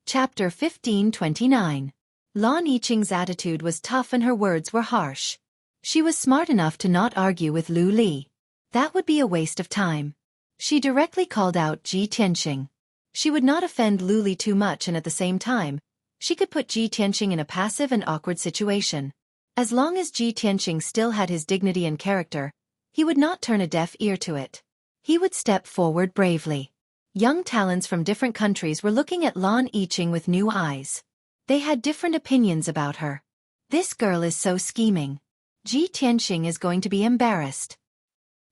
Chapter 1529. Lan Yiqing's attitude was tough and her words were harsh. She was smart enough to not argue with Lu Li. That would be a waste of time. She directly called out Ji Tianqing. She would not offend Lu Li too much, and at the same time, she could put Ji Tianqing in a passive and awkward situation. As long as Ji Tianqing still had his dignity and character, he would not turn a deaf ear to it. He would step forward bravely. Young talents from different countries were looking at Lan Yiqing with new eyes. They had different opinions about her. This girl is so scheming. Ji Tianqing is going to be embarrassed.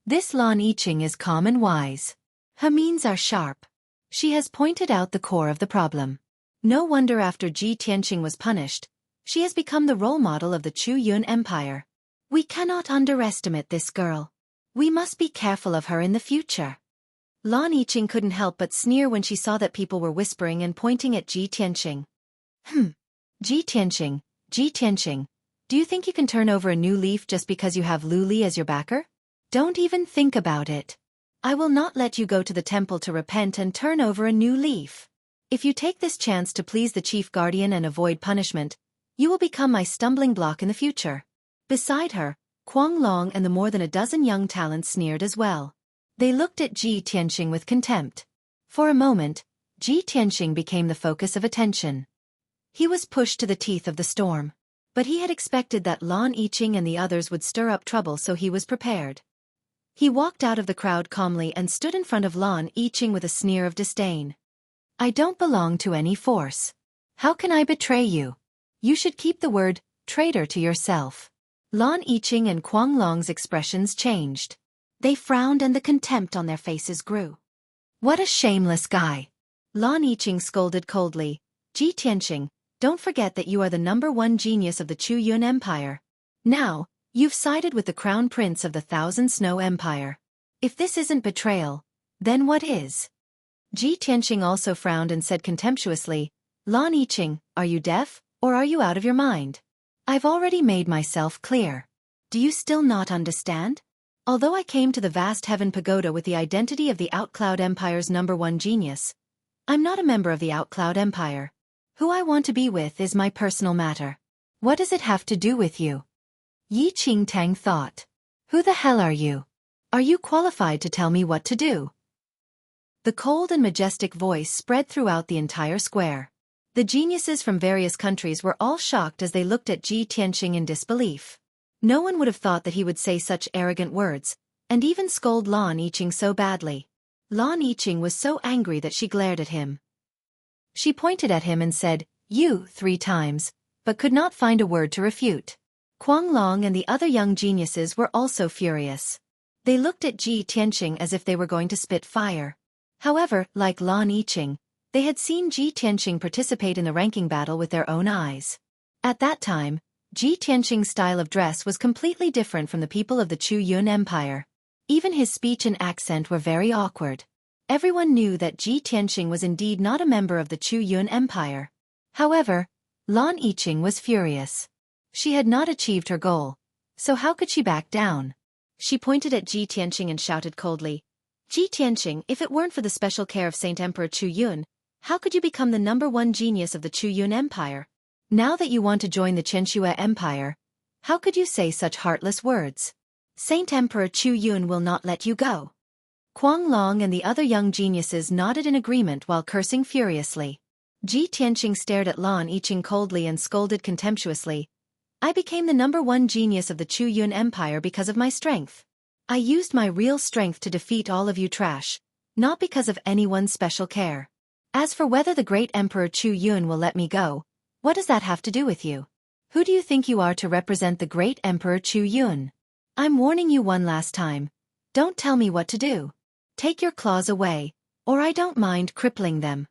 This Lan Yiqing is calm and wise. Her means are sharp. She has pointed out the core of the problem. No wonder after Ji Tianqing was punished, she has become the role model of the Chu Yun Empire. We cannot underestimate this girl. We must be careful of her in the future. Lan Yiqing couldn't help but sneer when she saw that people were whispering and pointing at Ji Tianqing. Ji Tianqing, do you think you can turn over a new leaf just because you have Lu Li as your backer? Don't even think about it. I will not let you go to the temple to repent and turn over a new leaf. If you take this chance to please the chief guardian and avoid punishment, you will become my stumbling block in the future. Beside her, Kuang Long and the more than a dozen young talents sneered as well. They looked at Ji Tianqing with contempt. For a moment, Ji Tianqing became the focus of attention. He was pushed to the teeth of the storm. But he had expected that Lan Yiqing and the others would stir up trouble, so he was prepared. He walked out of the crowd calmly and stood in front of Lan Yiqing with a sneer of disdain. I don't belong to any force. How can I betray you? You should keep the word traitor to yourself. Lan Yiqing and Kuang Long's expressions changed. They frowned and the contempt on their faces grew. What a shameless guy! Lan Yiqing scolded coldly. Ji Tianqing, don't forget that you are the #1 genius of the Chu Yun Empire. Now, you've sided with the crown prince of the Thousand Snow Empire. If this isn't betrayal, then what is? Ji Tianqing also frowned and said contemptuously, Lan Yiqing, are you deaf, or are you out of your mind? I've already made myself clear. Do you still not understand? Although I came to the vast heaven pagoda with the identity of the Outcloud Empire's #1 genius, I'm not a member of the Outcloud Empire. Who I want to be with is my personal matter. What does it have to do with you? Yi Qingtang thought. Who the hell are you? Are you qualified to tell me what to do? The cold and majestic voice spread throughout the entire square. The geniuses from various countries were all shocked as they looked at Ji Tianqing in disbelief. No one would have thought that he would say such arrogant words, and even scold Lan Yiqing so badly. Lan Yiqing was so angry that she glared at him. She pointed at him and said, you, 3 times, but could not find a word to refute. Kuang Long and the other young geniuses were also furious. They looked at Ji Tianqing as if they were going to spit fire. However, like Lan Yiqing, they had seen Ji Tianqing participate in the ranking battle with their own eyes. At that time, Ji Tianqing's style of dress was completely different from the people of the Chu Yun Empire. Even his speech and accent were very awkward. Everyone knew that Ji Tianqing was indeed not a member of the Chu Yun Empire. However, Lan Yiqing was furious. She had not achieved her goal, so how could she back down? She pointed at Ji Tianqing and shouted coldly, Ji Tianqing, if it weren't for the special care of Saint Emperor Chu Yun, how could you become the #1 genius of the Chu Yun Empire? Now that you want to join the Qianxue Empire, how could you say such heartless words? Saint Emperor Chu Yun will not let you go. Kuang Long and the other young geniuses nodded in agreement while cursing furiously. Ji Tianqing stared at Lan Yiqing coldly and scolded contemptuously. I became the #1 genius of the Chu Yun Empire because of my strength. I used my real strength to defeat all of you trash, not because of anyone's special care. As for whether the great Emperor Chu Yun will let me go, what does that have to do with you? Who do you think you are to represent the great Emperor Chu Yun? I'm warning you one last time. Don't tell me what to do. Take your claws away, or I don't mind crippling them.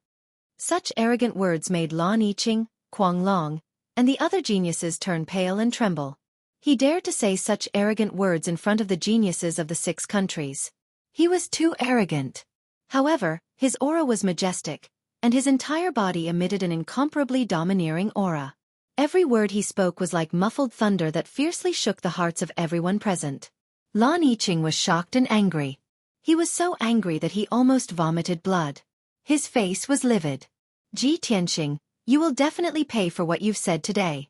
Such arrogant words made Lan Yiqing, Kuang Long, and the other geniuses turn pale and tremble. He dared to say such arrogant words in front of the geniuses of the 6 countries. He was too arrogant. However, his aura was majestic, and his entire body emitted an incomparably domineering aura. Every word he spoke was like muffled thunder that fiercely shook the hearts of everyone present. Lan Yiqing was shocked and angry. He was so angry that he almost vomited blood. His face was livid. Ji Tianqing, you will definitely pay for what you've said today.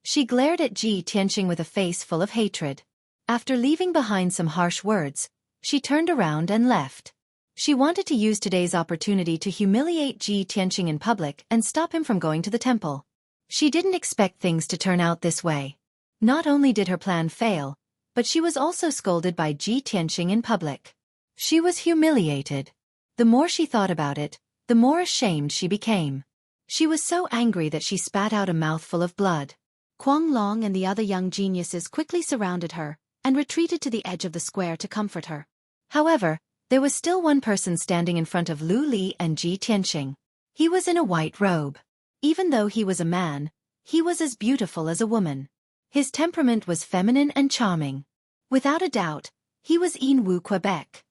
She glared at Ji Tianqing with a face full of hatred. After leaving behind some harsh words, she turned around and left. She wanted to use today's opportunity to humiliate Ji Tianqing in public and stop him from going to the temple. She didn't expect things to turn out this way. Not only did her plan fail, but she was also scolded by Ji Tianqing in public. She was humiliated. The more she thought about it, the more ashamed she became. She was so angry that she spat out a mouthful of blood. Kuang Long and the other young geniuses quickly surrounded her and retreated to the edge of the square to comfort her. However, there was still one person standing in front of Lu Li and Ji Tianqing. He was in a white robe. Even though he was a man, he was as beautiful as a woman. His temperament was feminine and charming. Without a doubt, he was Yin Wu Quebec.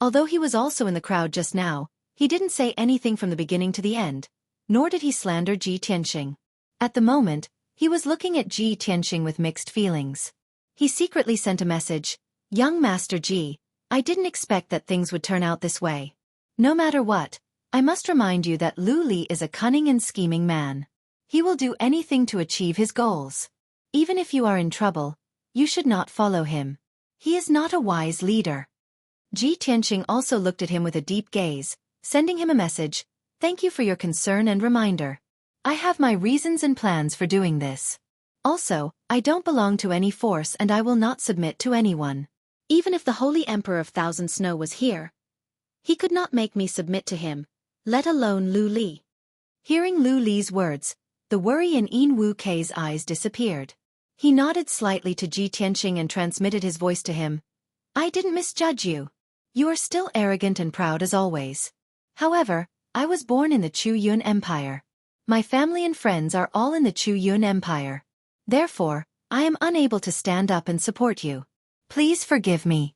Although he was also in the crowd just now, he didn't say anything from the beginning to the end, nor did he slander Ji Tianqing. At the moment, he was looking at Ji Tianqing with mixed feelings. He secretly sent a message, "Young Master Ji, I didn't expect that things would turn out this way. No matter what, I must remind you that Lu Li is a cunning and scheming man. He will do anything to achieve his goals. Even if you are in trouble, you should not follow him. He is not a wise leader." Ji Tianqing also looked at him with a deep gaze, sending him a message, "Thank you for your concern and reminder. I have my reasons and plans for doing this. Also, I don't belong to any force and I will not submit to anyone. Even if the Holy Emperor of Thousand Snow was here, he could not make me submit to him, let alone Lu Li." Hearing Lu Li's words, the worry in Yin Wu Kei's eyes disappeared. He nodded slightly to Ji Tianqing and transmitted his voice to him. "I didn't misjudge you. You are still arrogant and proud as always. However, I was born in the Chu Yun Empire. My family and friends are all in the Chu Yun Empire. Therefore, I am unable to stand up and support you. Please forgive me."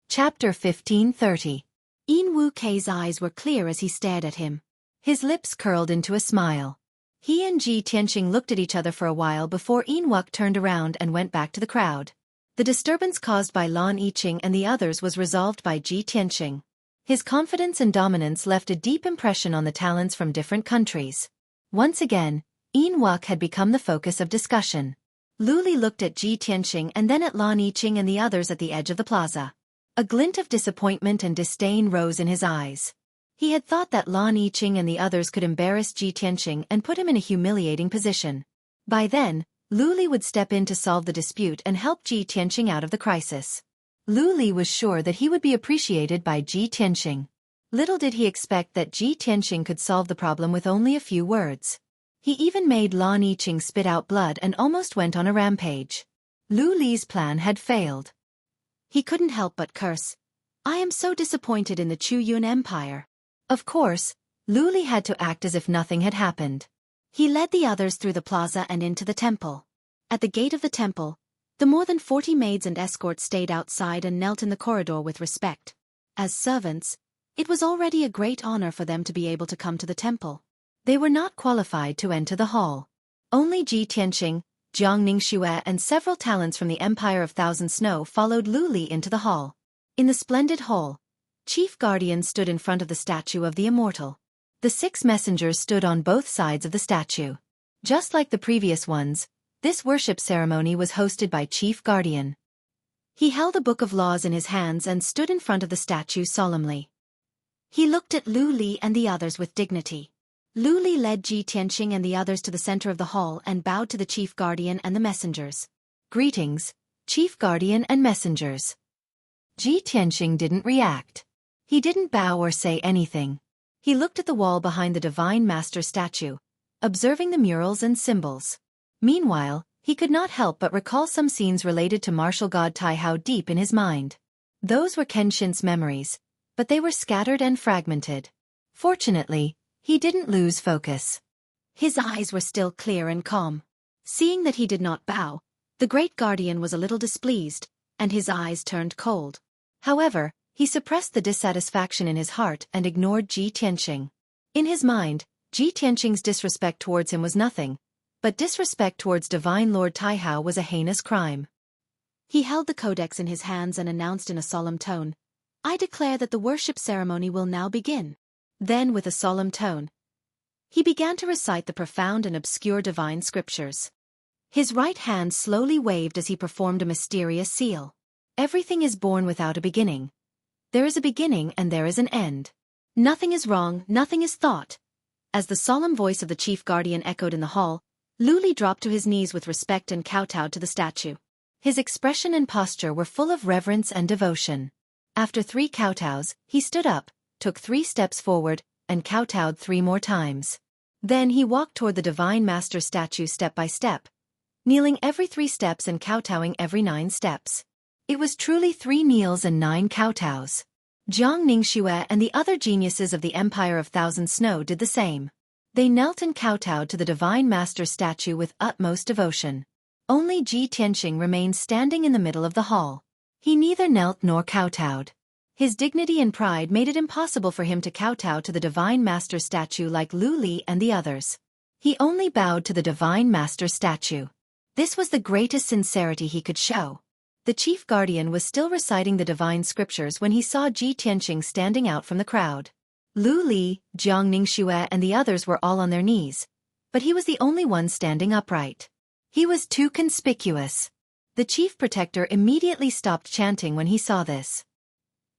Chapter 1530. Yin Wu Kei's eyes were clear as he stared at him. His lips curled into a smile. He and Ji Tianqing looked at each other for a while before Yin Wuk turned around and went back to the crowd. The disturbance caused by Lan Yiqing and the others was resolved by Ji Tianqing. His confidence and dominance left a deep impression on the talents from different countries. Once again, Yin Wuk had become the focus of discussion. Lu Li looked at Ji Tianqing and then at Lan Yiqing and the others at the edge of the plaza. A glint of disappointment and disdain rose in his eyes. He had thought that Lan Yiqing and the others could embarrass Ji Tianqing and put him in a humiliating position. By then, Lu Li would step in to solve the dispute and help Ji Tianqing out of the crisis. Lu Li was sure that he would be appreciated by Ji Tianqing. Little did he expect that Ji Tianqing could solve the problem with only a few words. He even made Lan Yiqing spit out blood and almost went on a rampage. Lu Li's plan had failed. He couldn't help but curse. "I am so disappointed in the Chu Yun Empire." Of course, Lu Li had to act as if nothing had happened. He led the others through the plaza and into the temple. At the gate of the temple, the more than 40 maids and escorts stayed outside and knelt in the corridor with respect. As servants, it was already a great honor for them to be able to come to the temple. They were not qualified to enter the hall. Only Ji Tianqing, Jiang Ningxue and several talents from the Empire of Thousand Snow followed Lu Li into the hall. In the splendid hall, Chief Guardian stood in front of the statue of the Immortal. The 6 messengers stood on both sides of the statue. Just like the previous ones, this worship ceremony was hosted by Chief Guardian. He held a book of laws in his hands and stood in front of the statue solemnly. He looked at Lu Li and the others with dignity. Lu Li led Ji Tianqing and the others to the center of the hall and bowed to the Chief Guardian and the messengers. "Greetings, Chief Guardian and messengers." Ji Tianqing didn't react. He didn't bow or say anything. He looked at the wall behind the Divine Master statue, observing the murals and symbols. Meanwhile, he could not help but recall some scenes related to martial god Taihao deep in his mind. Those were Kenshin's memories, but they were scattered and fragmented. Fortunately, he didn't lose focus. His eyes were still clear and calm. Seeing that he did not bow, the Great Guardian was a little displeased, and his eyes turned cold. However, he suppressed the dissatisfaction in his heart and ignored Ji Tianqing. In his mind, Ji Tianqing's disrespect towards him was nothing, but disrespect towards Divine Lord Taihao was a heinous crime. He held the codex in his hands and announced in a solemn tone, "I declare that the worship ceremony will now begin." Then with a solemn tone, He began to recite the profound and obscure divine scriptures. His right hand slowly waved as he performed a mysterious seal. Everything is born without a beginning. There is a beginning and there is an end. Nothing is wrong, nothing is thought. As the solemn voice of the chief guardian echoed in the hall, Lu Li dropped to his knees with respect and kowtowed to the statue. His expression and posture were full of reverence and devotion. After 3 kowtows, he stood up, took 3 steps forward, and kowtowed 3 more times. Then he walked toward the Divine Master statue step by step, kneeling every 3 steps and kowtowing every 9 steps. It was truly 3 kneels and 9 kowtows. Jiang Ningxue and the other geniuses of the Empire of Thousand Snow did the same. They knelt and kowtowed to the Divine Master statue with utmost devotion. Only Ji Tianxing remained standing in the middle of the hall. He neither knelt nor kowtowed. His dignity and pride made it impossible for him to kowtow to the Divine Master statue like Lu Li and the others. He only bowed to the Divine Master statue. This was the greatest sincerity he could show. The chief guardian was still reciting the divine scriptures when he saw Ji Tianxing standing out from the crowd. Lu Li, Jiang Ningxue and the others were all on their knees, but he was the only one standing upright. He was too conspicuous. The chief protector immediately stopped chanting when he saw this.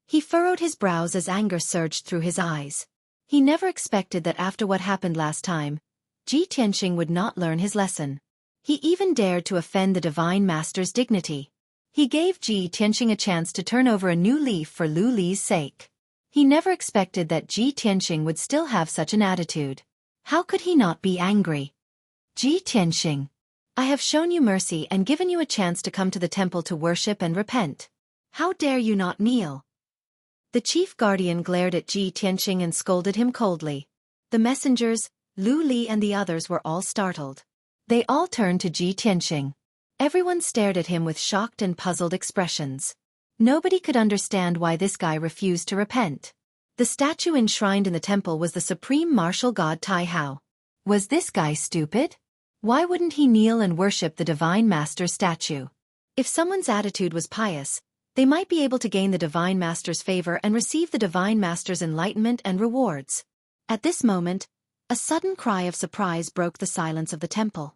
He furrowed his brows as anger surged through his eyes. He never expected that after what happened last time, Ji Tianxing would not learn his lesson. He even dared to offend the Divine Master's dignity. He gave Ji Tianxing a chance to turn over a new leaf for Lu Li's sake. He never expected that Ji Tianxing would still have such an attitude. How could he not be angry? Ji Tianxing, I have shown you mercy and given you a chance to come to the temple to worship and repent. How dare you not kneel? The chief guardian glared at Ji Tianxing and scolded him coldly. The messengers, Lu Li and the others were all startled. They all turned to Ji Tianxing. Everyone stared at him with shocked and puzzled expressions. Nobody could understand why this guy refused to repent. The statue enshrined in the temple was the supreme martial god Tai Hao. Was this guy stupid? Why wouldn't he kneel and worship the Divine Master's statue? If someone's attitude was pious, they might be able to gain the Divine Master's favor and receive the Divine Master's enlightenment and rewards. At this moment, a sudden cry of surprise broke the silence of the temple.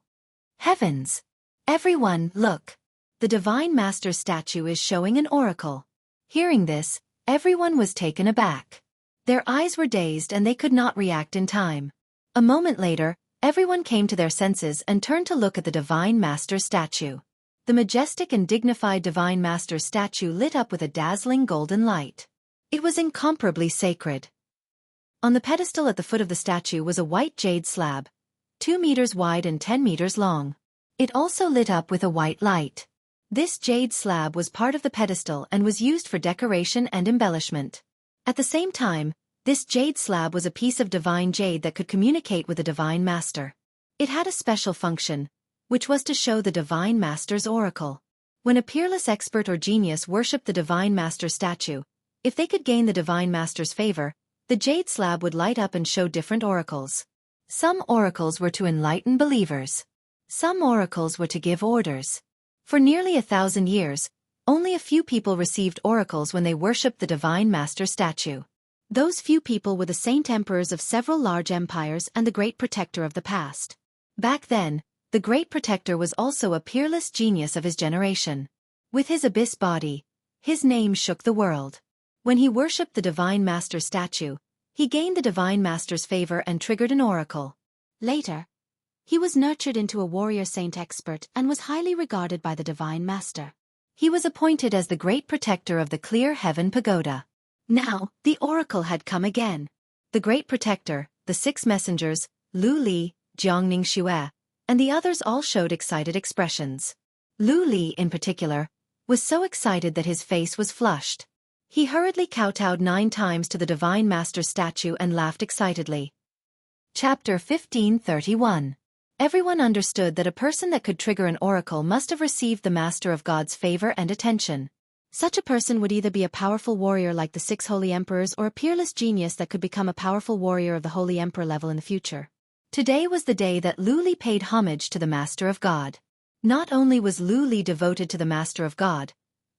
Heavens! Everyone, look! The Divine Master's statue is showing an oracle. Hearing this, everyone was taken aback. Their eyes were dazed and they could not react in time. A moment later, everyone came to their senses and turned to look at the Divine Master's statue. The majestic and dignified Divine Master's statue lit up with a dazzling golden light. It was incomparably sacred. On the pedestal at the foot of the statue was a white jade slab, 2 meters wide and 10 meters long. It also lit up with a white light. This jade slab was part of the pedestal and was used for decoration and embellishment. At the same time, this jade slab was a piece of divine jade that could communicate with the Divine Master. It had a special function, which was to show the Divine Master's oracle. When a peerless expert or genius worshipped the Divine Master's statue, if they could gain the Divine Master's favor, the jade slab would light up and show different oracles. Some oracles were to enlighten believers. Some oracles were to give orders. For nearly 1,000 years, only a few people received oracles when they worshipped the Divine Master statue. Those few people were the saint emperors of several large empires and the great protector of the past. Back then, the great protector was also a peerless genius of his generation. With his abyss body, his name shook the world. When he worshipped the Divine Master statue, he gained the Divine Master's favor and triggered an oracle. Later, he was nurtured into a warrior saint expert and was highly regarded by the Divine Master. He was appointed as the great protector of the Clear Heaven Pagoda. Now, the oracle had come again. The great protector, the 6 messengers, Lu Li, Jiang Ningxue, and the others all showed excited expressions. Lu Li, in particular, was so excited that his face was flushed. He hurriedly kowtowed 9 times to the Divine Master statue and laughed excitedly. Chapter 1531. Everyone understood that a person that could trigger an oracle must have received the Master of God's favor and attention. Such a person would either be a powerful warrior like the 6 holy emperors or a peerless genius that could become a powerful warrior of the holy emperor level in the future. Today was the day that Lu Li paid homage to the Master of God. Not only was Lu Li devoted to the Master of God,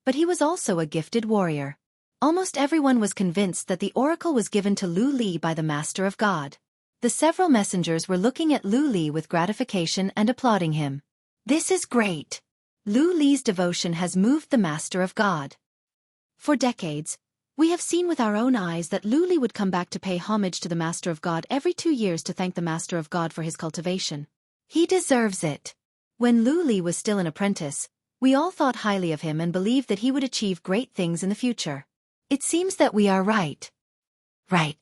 but he was also a gifted warrior. Almost everyone was convinced that the oracle was given to Lu Li by the Master of God. The several messengers were looking at Lu Li with gratification and applauding him. This is great. Lu Li's devotion has moved the Master of God. For decades, we have seen with our own eyes that Lu Li would come back to pay homage to the Master of God every 2 years to thank the Master of God for his cultivation. He deserves it. When Lu Li was still an apprentice, we all thought highly of him and believed that he would achieve great things in the future. It seems that we are right. Right.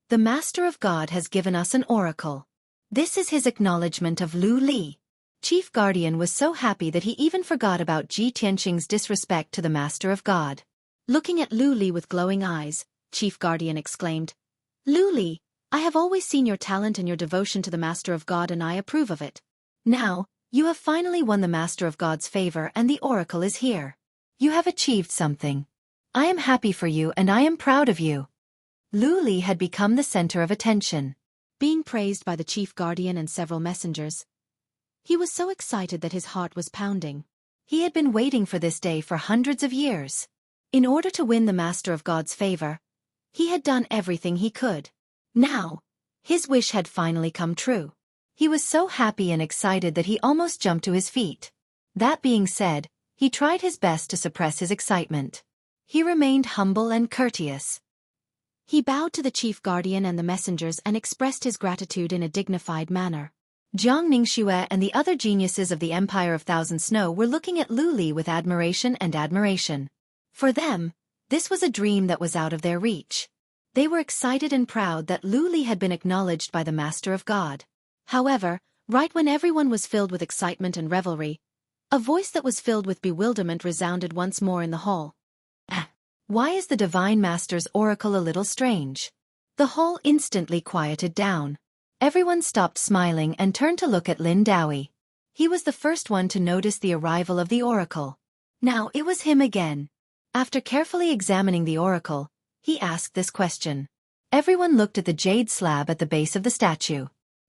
The Master of God has given us an oracle. This is his acknowledgement of Lu Li. Chief Guardian was so happy that he even forgot about Ji Tianqing's disrespect to the Master of God. Looking at Lu Li with glowing eyes, Chief Guardian exclaimed, Lu Li, I have always seen your talent and your devotion to the Master of God, and I approve of it. Now, you have finally won the Master of God's favor and the oracle is here. You have achieved something. I am happy for you and I am proud of you. Lu Li had become the center of attention. Being praised by the Chief Guardian and several messengers, he was so excited that his heart was pounding. He had been waiting for this day for hundreds of years. In order to win the Master of God's favor, he had done everything he could. Now, his wish had finally come true. He was so happy and excited that he almost jumped to his feet. That being said, he tried his best to suppress his excitement. He remained humble and courteous. He bowed to the Chief Guardian and the messengers and expressed his gratitude in a dignified manner. Jiang Ningxue and the other geniuses of the Empire of Thousand Snow were looking at Lu Li with admiration and admiration. For them, this was a dream that was out of their reach. They were excited and proud that Lu Li had been acknowledged by the Master of God. However, right when everyone was filled with excitement and revelry, a voice that was filled with bewilderment resounded once more in the hall. Why is the Divine Master's oracle a little strange? The hall instantly quieted down. Everyone stopped smiling and turned to look at Lin Dowie. He was the first one to notice the arrival of the oracle. Now it was him again. After carefully examining the oracle, he asked this question. Everyone looked at the jade slab at the base of the statue.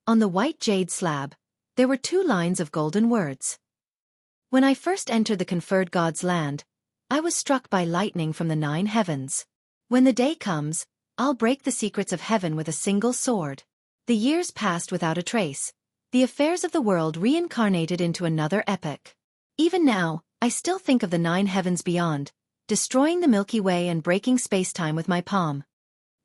On the white jade slab, there were 2 lines of golden words. When I first entered the conferred God's land, I was struck by lightning from the 9 heavens. When the day comes, I'll break the secrets of heaven with a single sword. The years passed without a trace. The affairs of the world reincarnated into another epoch. Even now, I still think of the 9 heavens beyond, destroying the Milky Way and breaking space-time with my palm.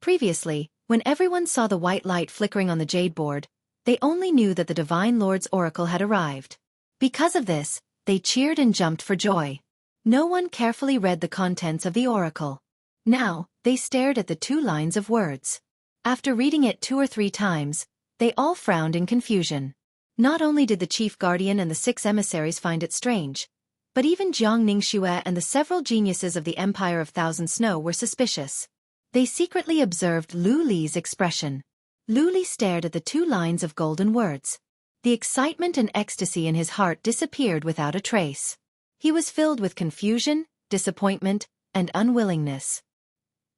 Previously, when everyone saw the white light flickering on the jade board, they only knew that the Divine Lord's oracle had arrived. Because of this, they cheered and jumped for joy. No one carefully read the contents of the oracle. Now, they stared at the 2 lines of words. After reading it 2 or 3 times, they all frowned in confusion. Not only did the Chief Guardian and the 6 emissaries find it strange, but even Jiang Ningxue and the several geniuses of the Empire of Thousand Snow were suspicious. They secretly observed Lu Li's expression. Lu Li stared at the 2 lines of golden words. The excitement and ecstasy in his heart disappeared without a trace. He was filled with confusion, disappointment, and unwillingness.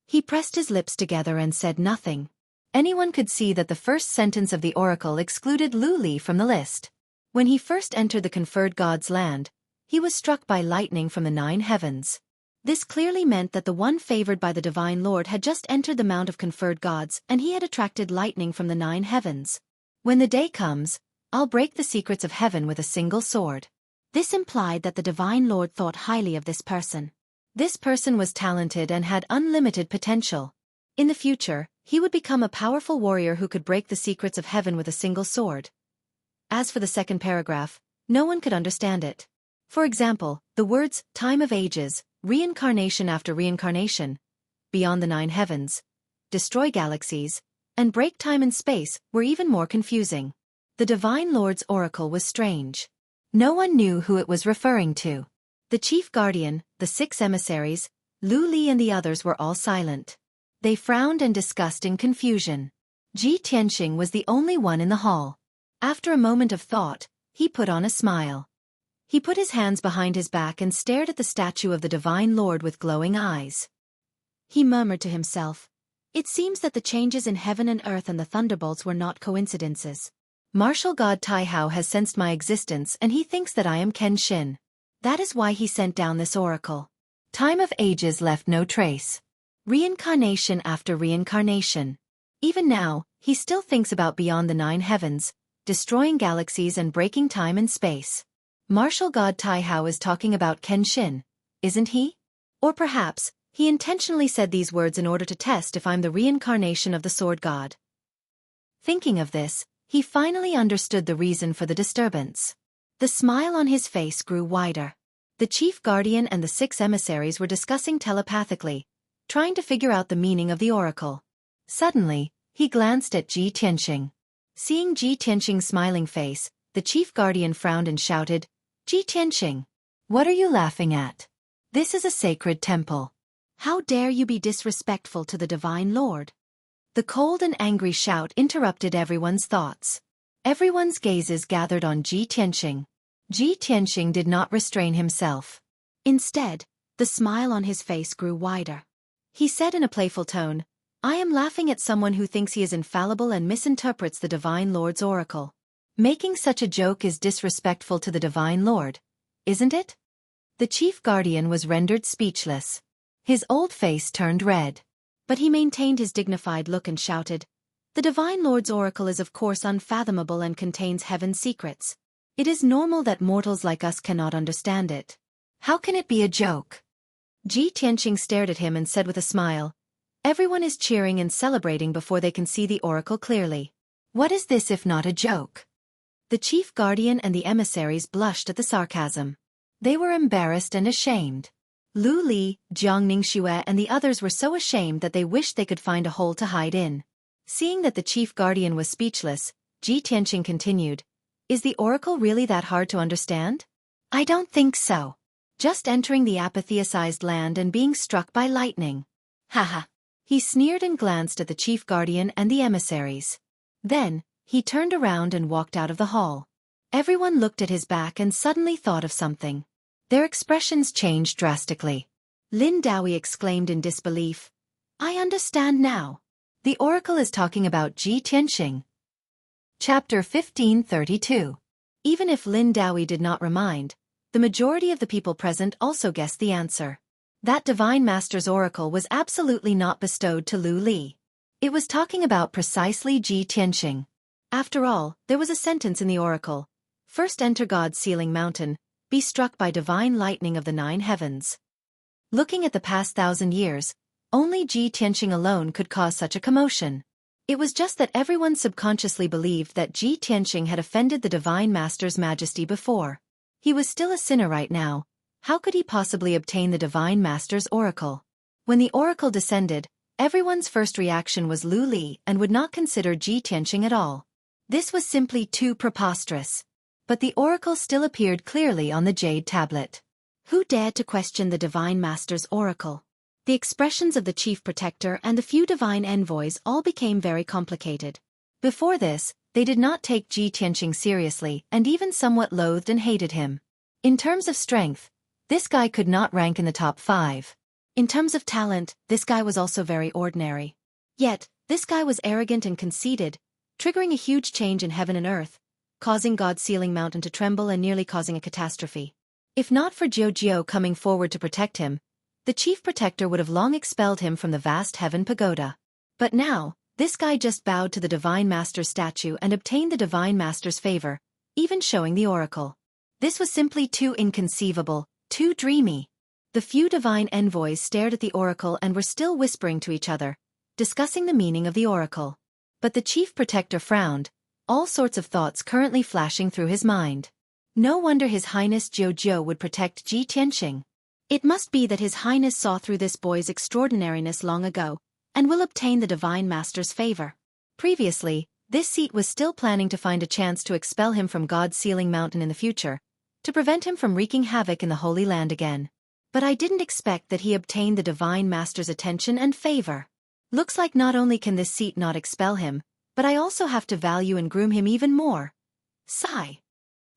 He pressed his lips together and said nothing. Anyone could see that the first sentence of the oracle excluded Lu Li from the list. When he first entered the conferred God's land, he was struck by lightning from the 9 heavens. This clearly meant that the one favored by the Divine Lord had just entered the Mount of Conferred Gods and he had attracted lightning from the 9 heavens. When the day comes, I'll break the secrets of heaven with a single sword. This implied that the Divine Lord thought highly of this person. This person was talented and had unlimited potential. In the future, he would become a powerful warrior who could break the secrets of heaven with a single sword. As for the second paragraph, no one could understand it. For example, the words, time of ages, reincarnation after reincarnation, beyond the 9 heavens, destroy galaxies, and break time and space were even more confusing. The Divine Lord's oracle was strange. No one knew who it was referring to. The Chief Guardian, the 6 emissaries, Lu Li and the others were all silent. They frowned and discussed in confusion. Ji Tianqing was the only one in the hall. After a moment of thought, he put on a smile. He put his hands behind his back and stared at the statue of the Divine Lord with glowing eyes. He murmured to himself, "It seems that the changes in heaven and earth and the thunderbolts were not coincidences. Martial God Taihao has sensed my existence and he thinks that I am Kenshin. That is why he sent down this oracle. Time of ages left no trace. Reincarnation after reincarnation. Even now, He still thinks about beyond the 9 heavens, destroying galaxies and breaking time and space. Martial God Tai Hao is talking about Kenshin, isn't he? Or perhaps, he intentionally said these words in order to test if I'm the reincarnation of the sword god. Thinking of this, he finally understood the reason for the disturbance. The smile on his face grew wider. The chief guardian and the 6 emissaries were discussing telepathically, trying to figure out the meaning of the oracle. Suddenly, he glanced at Ji Tianxing. Seeing Ji Tianxing's smiling face, the chief guardian frowned and shouted, "Ji Tianxing, what are you laughing at? This is a sacred temple. How dare you be disrespectful to the Divine Lord?" The cold and angry shout interrupted everyone's thoughts. Everyone's gazes gathered on Ji Tianxing. Ji Tianxing did not restrain himself. Instead, the smile on his face grew wider. He said in a playful tone, "I am laughing at someone who thinks he is infallible and misinterprets the Divine Lord's oracle. Making such a joke is disrespectful to the Divine Lord, isn't it?" The chief guardian was rendered speechless. His old face turned red. But he maintained his dignified look and shouted, "The Divine Lord's oracle is of course unfathomable and contains heaven's secrets. It is normal that mortals like us cannot understand it. How can it be a joke?" Ji Tianxing stared at him and said with a smile, "Everyone is cheering and celebrating before they can see the oracle clearly. What is this if not a joke?" The chief guardian and the emissaries blushed at the sarcasm. They were embarrassed and ashamed. Lu Li, Jiangning Xue and the others were so ashamed that they wished they could find a hole to hide in. Seeing that the chief guardian was speechless, Ji Tianxing continued, "Is the oracle really that hard to understand? I don't think so. Just entering the apotheosized land and being struck by lightning. Haha." He sneered and glanced at the chief guardian and the emissaries. Then, he turned around and walked out of the hall. Everyone looked at his back and suddenly thought of something. Their expressions changed drastically. Lin Daoyi exclaimed in disbelief, "I understand now. The oracle is talking about Ji Tianxing." Chapter 1532. Even if Lin Daoyi did not remind, the majority of the people present also guessed the answer. That Divine Master's oracle was absolutely not bestowed to Lu Li. It was talking about precisely Ji Tianxing. After all, there was a sentence in the oracle, "First enter God's sealing mountain, be struck by divine lightning of the 9 heavens." Looking at the past 1,000 years, only Ji Tianxing alone could cause such a commotion. It was just that everyone subconsciously believed that Ji Tianxing had offended the Divine Master's majesty before. He was still a sinner right now. How could he possibly obtain the Divine Master's oracle? When the oracle descended, everyone's first reaction was Lu Li and would not consider Ji Tianxing at all. This was simply too preposterous. But the oracle still appeared clearly on the jade tablet. Who dared to question the Divine Master's oracle? The expressions of the chief protector and the few divine envoys all became very complicated. Before this, they did not take Ji Tianxing seriously and even somewhat loathed and hated him. In terms of strength, this guy could not rank in the top 5. In terms of talent, this guy was also very ordinary. Yet, this guy was arrogant and conceited, triggering a huge change in heaven and earth, causing God's sealing mountain to tremble and nearly causing a catastrophe. If not for Jiao coming forward to protect him, the chief protector would have long expelled him from the vast heaven pagoda. But now, this guy just bowed to the Divine Master's statue and obtained the Divine Master's favor, even showing the oracle. This was simply too inconceivable, too dreamy. The few divine envoys stared at the oracle and were still whispering to each other, discussing the meaning of the oracle. But the chief protector frowned, all sorts of thoughts currently flashing through his mind. No wonder His Highness Jiao would protect Ji Tianxing. It must be that His Highness saw through this boy's extraordinariness long ago, and will obtain the Divine Master's favor. Previously, this seat was still planning to find a chance to expel him from God's sealing mountain in the future, to prevent him from wreaking havoc in the Holy Land again. But I didn't expect that he obtained the Divine Master's attention and favor. Looks like not only can this seat not expel him, but I also have to value and groom him even more. Sigh.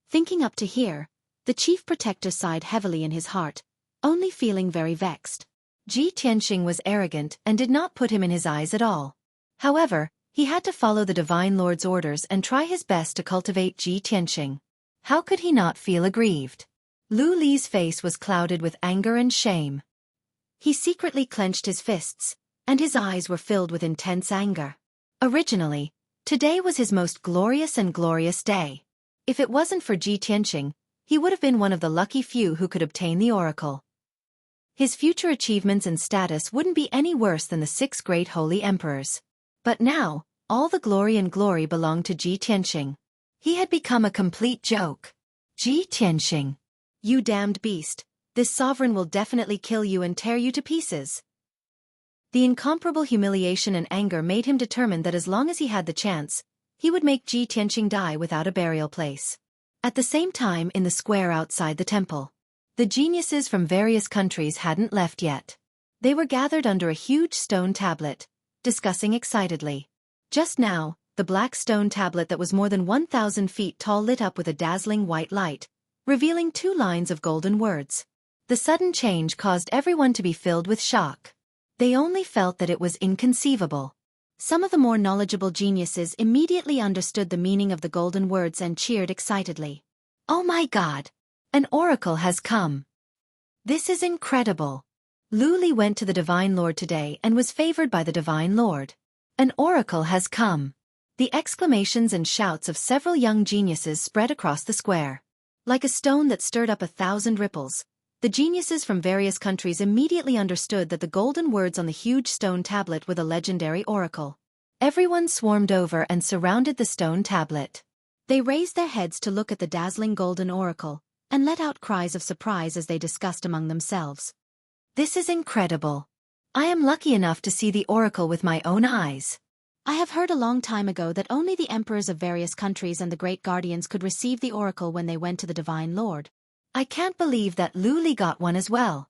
Thinking up to here, the chief protector sighed heavily in his heart, only feeling very vexed. Ji Tianxing was arrogant and did not put him in his eyes at all. However, he had to follow the Divine Lord's orders and try his best to cultivate Ji Tianxing. How could he not feel aggrieved? Lu Li's face was clouded with anger and shame. He secretly clenched his fists, and his eyes were filled with intense anger. Originally, Today was his most glorious day. If it wasn't for Ji Tianqing, he would have been one of the lucky few who could obtain the oracle. His future achievements and status wouldn't be any worse than the 6 great holy emperors. But now, all the glory belonged to Ji Tianqing. He had become a complete joke. Ji Tianqing. You damned beast, this sovereign will definitely kill you and tear you to pieces. The incomparable humiliation and anger made him determined that as long as he had the chance, he would make Ji Tianqing die without a burial place. At the same time, in the square outside the temple, the geniuses from various countries hadn't left yet. They were gathered under a huge stone tablet, discussing excitedly. Just now, the black stone tablet that was more than 1,000 feet tall lit up with a dazzling white light, revealing 2 lines of golden words. The sudden change caused everyone to be filled with shock. They only felt that it was inconceivable. Some of the more knowledgeable geniuses immediately understood the meaning of the golden words and cheered excitedly. Oh my God! An oracle has come! This is incredible! Lu Li went to the Divine Lord today and was favored by the Divine Lord. An oracle has come! The exclamations and shouts of several young geniuses spread across the square. Like a stone that stirred up 1,000 ripples, the geniuses from various countries immediately understood that the golden words on the huge stone tablet were the legendary oracle. Everyone swarmed over and surrounded the stone tablet. They raised their heads to look at the dazzling golden oracle, and let out cries of surprise as they discussed among themselves. This is incredible. I am lucky enough to see the oracle with my own eyes. I have heard a long time ago that only the emperors of various countries and the great guardians could receive the oracle when they went to the Divine Lord. I can't believe that Lu Li got one as well.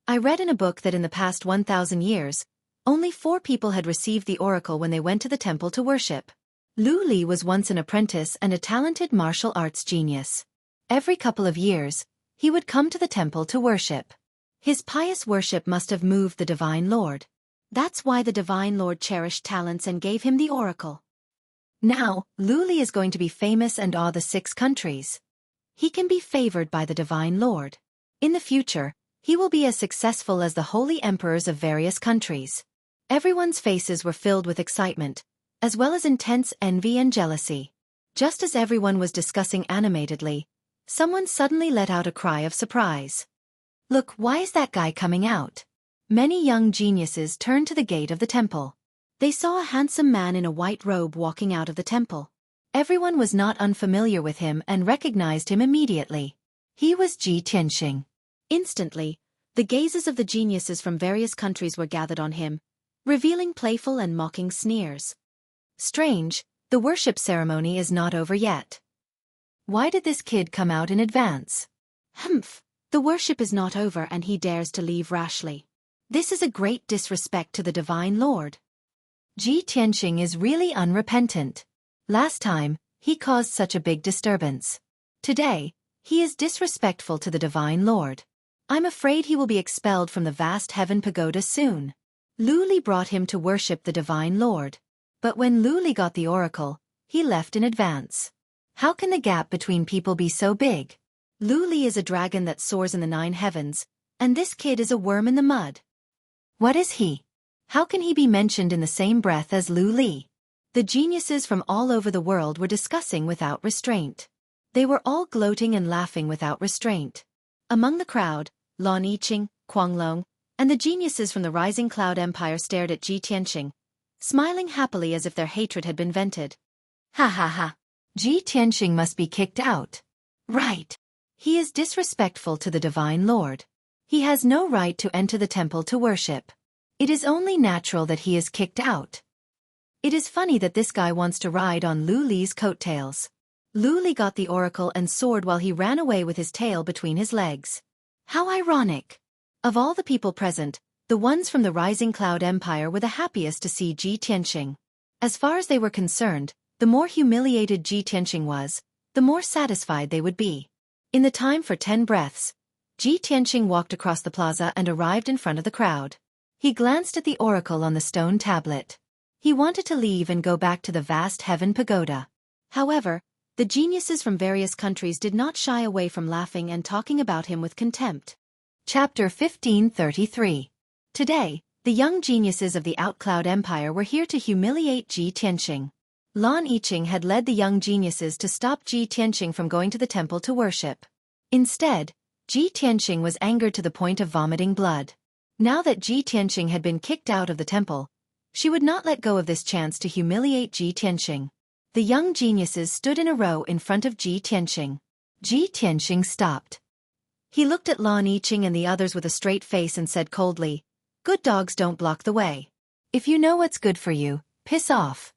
I read in a book that in the past 1,000 years, only 4 people had received the oracle when they went to the temple to worship. Lu Li was once an apprentice and a talented martial arts genius. Every couple of years, he would come to the temple to worship. His pious worship must have moved the Divine Lord. That's why the Divine Lord cherished talents and gave him the oracle. Now, Lu Li is going to be famous and awe the 6 countries. He can be favored by the Divine Lord. In the future, he will be as successful as the holy emperors of various countries. Everyone's faces were filled with excitement, as well as intense envy and jealousy. Just as everyone was discussing animatedly, someone suddenly let out a cry of surprise. Look, why is that guy coming out? Many young geniuses turned to the gate of the temple. They saw a handsome man in a white robe walking out of the temple. Everyone was not unfamiliar with him and recognized him immediately. He was Ji Tianqing. Instantly, the gazes of the geniuses from various countries were gathered on him, revealing playful and mocking sneers. Strange, the worship ceremony is not over yet. Why did this kid come out in advance? Humph, the worship is not over and he dares to leave rashly. This is a great disrespect to the Divine Lord. Ji Tianqing is really unrepentant. Last time, he caused such a big disturbance. Today, he is disrespectful to the Divine Lord. I'm afraid he will be expelled from the vast heaven pagoda soon. Lu Li brought him to worship the Divine Lord. But when Lu Li got the oracle, he left in advance. How can the gap between people be so big? Lu Li is a dragon that soars in the 9 heavens, and this kid is a worm in the mud. What is he? How can he be mentioned in the same breath as Lu Li? The geniuses from all over the world were discussing without restraint. They were all gloating and laughing without restraint. Among the crowd, Lan Yiqing, Guanglong, and the geniuses from the Rising Cloud Empire stared at Ji Tianqing, smiling happily as if their hatred had been vented. Ha ha ha! Ji Tianqing must be kicked out. Right. He is disrespectful to the Divine Lord. He has no right to enter the temple to worship. It is only natural that he is kicked out. It is funny that this guy wants to ride on Lu Li's coattails. Lu Li got the oracle and soared while he ran away with his tail between his legs. How ironic! Of all the people present, the ones from the Rising Cloud Empire were the happiest to see Ji Tianqing. As far as they were concerned, the more humiliated Ji Tianqing was, the more satisfied they would be. In the time for 10 breaths, Ji Tianqing walked across the plaza and arrived in front of the crowd. He glanced at the oracle on the stone tablet. He wanted to leave and go back to the vast heaven pagoda. However, the geniuses from various countries did not shy away from laughing and talking about him with contempt. Chapter 1533. Today, the young geniuses of the Outcloud Empire were here to humiliate Ji Tianqing. Lan Yiqing had led the young geniuses to stop Ji Tianqing from going to the temple to worship. Instead, Ji Tianqing was angered to the point of vomiting blood. Now that Ji Tianqing had been kicked out of the temple, she would not let go of this chance to humiliate Ji Tianqing. The young geniuses stood in a row in front of Ji Tianqing. Ji Tianqing stopped. He looked at Lan Yiqing and the others with a straight face and said coldly, "Good dogs don't block the way. If you know what's good for you, piss off."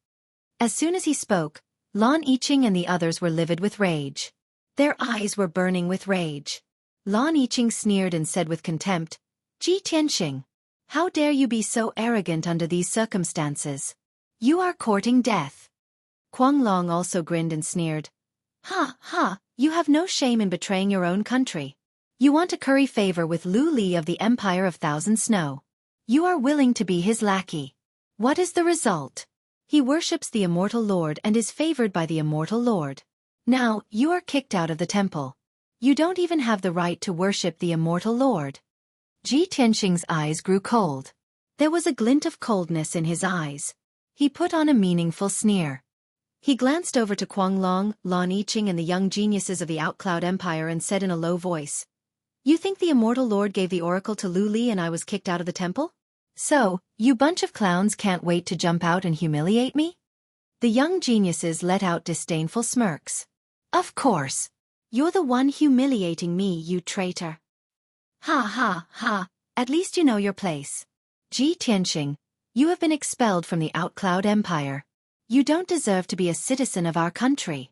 As soon as he spoke, Lan Yiqing and the others were livid with rage. Their eyes were burning with rage. Lan Yiqing sneered and said with contempt, "Ji Tianqing, how dare you be so arrogant under these circumstances? You are courting death." Quang Long also grinned and sneered, "Ha, ha, you have no shame in betraying your own country. You want to curry favor with Lu Li of the Empire of Thousand Snow. You are willing to be his lackey. What is the result? He worships the immortal lord and is favored by the immortal lord. Now, you are kicked out of the temple. You don't even have the right to worship the immortal lord." Ji Tianqing's eyes grew cold. There was a glint of coldness in his eyes. He put on a meaningful sneer. He glanced over to Quang Long, Lan Yiqing and the young geniuses of the Outcloud Empire and said in a low voice, "You think the immortal lord gave the oracle to Lu Li and I was kicked out of the temple? So, you bunch of clowns can't wait to jump out and humiliate me?" The young geniuses let out disdainful smirks. "Of course. You're the one humiliating me, you traitor. Ha ha ha, at least you know your place. Ji Tianqing, you have been expelled from the Outcloud Empire. You don't deserve to be a citizen of our country.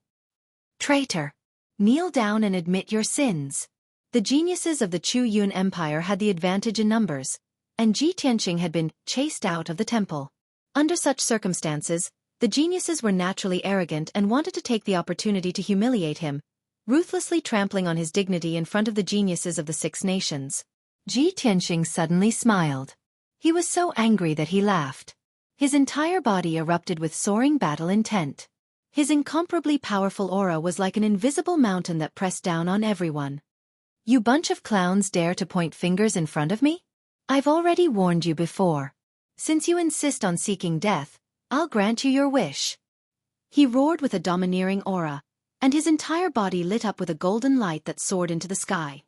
Traitor. Kneel down and admit your sins." The geniuses of the Chu Yun Empire had the advantage in numbers, and Ji Tianqing had been chased out of the temple. Under such circumstances, the geniuses were naturally arrogant and wanted to take the opportunity to humiliate him, ruthlessly trampling on his dignity in front of the geniuses of the 6 nations. Ji Tianqing suddenly smiled. He was so angry that he laughed. His entire body erupted with soaring battle intent. His incomparably powerful aura was like an invisible mountain that pressed down on everyone. "You bunch of clowns dare to point fingers in front of me? I've already warned you before. Since you insist on seeking death, I'll grant you your wish." He roared with a domineering aura, and his entire body lit up with a golden light that soared into the sky.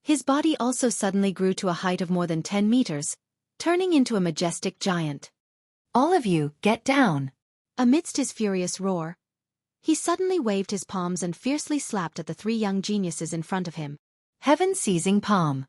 His body also suddenly grew to a height of more than 10 meters, turning into a majestic giant. "All of you, get down!" Amidst his furious roar, he suddenly waved his palms and fiercely slapped at the 3 young geniuses in front of him. Heaven-seizing palm.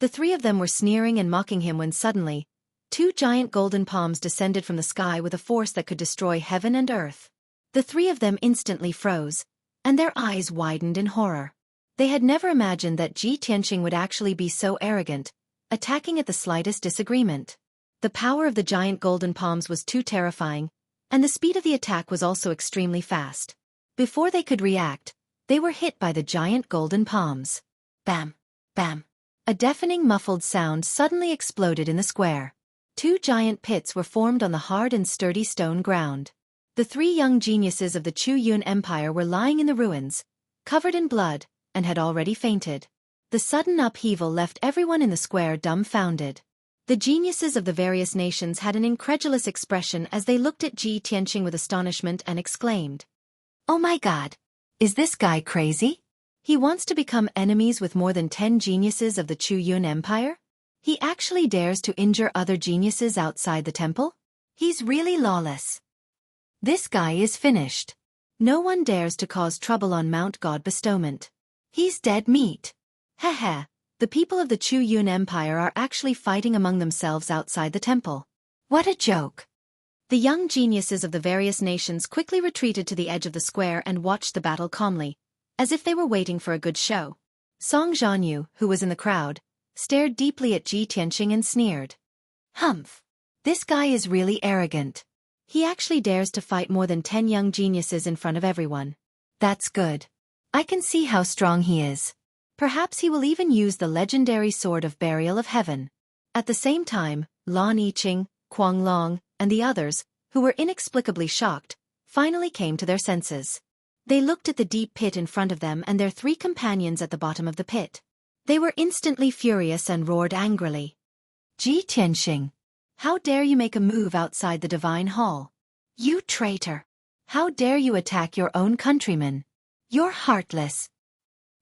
The 3 of them were sneering and mocking him when suddenly, 2 giant golden palms descended from the sky with a force that could destroy heaven and earth. The 3 of them instantly froze, and their eyes widened in horror. They had never imagined that Ji Tianqing would actually be so arrogant, attacking at the slightest disagreement. The power of the giant golden palms was too terrifying, and the speed of the attack was also extremely fast. Before they could react, they were hit by the giant golden palms. Bam! Bam! A deafening muffled sound suddenly exploded in the square. 2 giant pits were formed on the hard and sturdy stone ground. The 3 young geniuses of the Chu Yun Empire were lying in the ruins, covered in blood, and had already fainted. The sudden upheaval left everyone in the square dumbfounded. The geniuses of the various nations had an incredulous expression as they looked at Ji Tianqing with astonishment and exclaimed, "Oh my God! Is this guy crazy? He wants to become enemies with more than 10 geniuses of the Chu Yun Empire? He actually dares to injure other geniuses outside the temple? He's really lawless. This guy is finished. No one dares to cause trouble on Mount God Bestowment. He's dead meat. Heh. The people of the Chu Yun Empire are actually fighting among themselves outside the temple. What a joke." The young geniuses of the various nations quickly retreated to the edge of the square and watched the battle calmly, as if they were waiting for a good show. Song Zhanyu, who was in the crowd, stared deeply at Ji Tianqing and sneered. "Humph! This guy is really arrogant. He actually dares to fight more than 10 young geniuses in front of everyone. That's good. I can see how strong he is. Perhaps he will even use the legendary Sword of Burial of Heaven." At the same time, Lan Yiqing, Quang Long, and the others, who were inexplicably shocked, finally came to their senses. They looked at the deep pit in front of them and their 3 companions at the bottom of the pit. They were instantly furious and roared angrily. "Ji Tianqing, how dare you make a move outside the divine hall? You traitor! How dare you attack your own countrymen? You're heartless.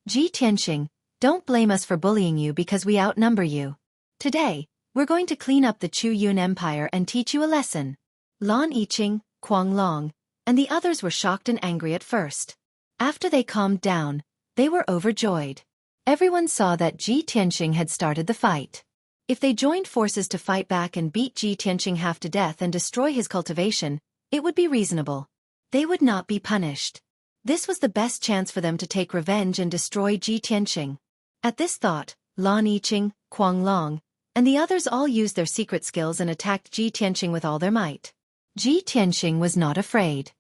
Ji Tianxing, don't blame us for bullying you because we outnumber you. Today, we're going to clean up the Chu Yun Empire and teach you a lesson. Lan Yiqing, Kuang Long, and the others were shocked and angry at first. After they calmed down, they were overjoyed. Everyone saw that Ji Tianxing had started the fight. If they joined forces to fight back and beat Ji Tianxing half to death and destroy his cultivation, it would be reasonable. They would not be punished. This was the best chance for them to take revenge and destroy Ji Tianxing. At this thought, Lan Yiqing, Kuang Long, and the others all used their secret skills and attacked Ji Tianxing with all their might. Ji Tianxing was not afraid.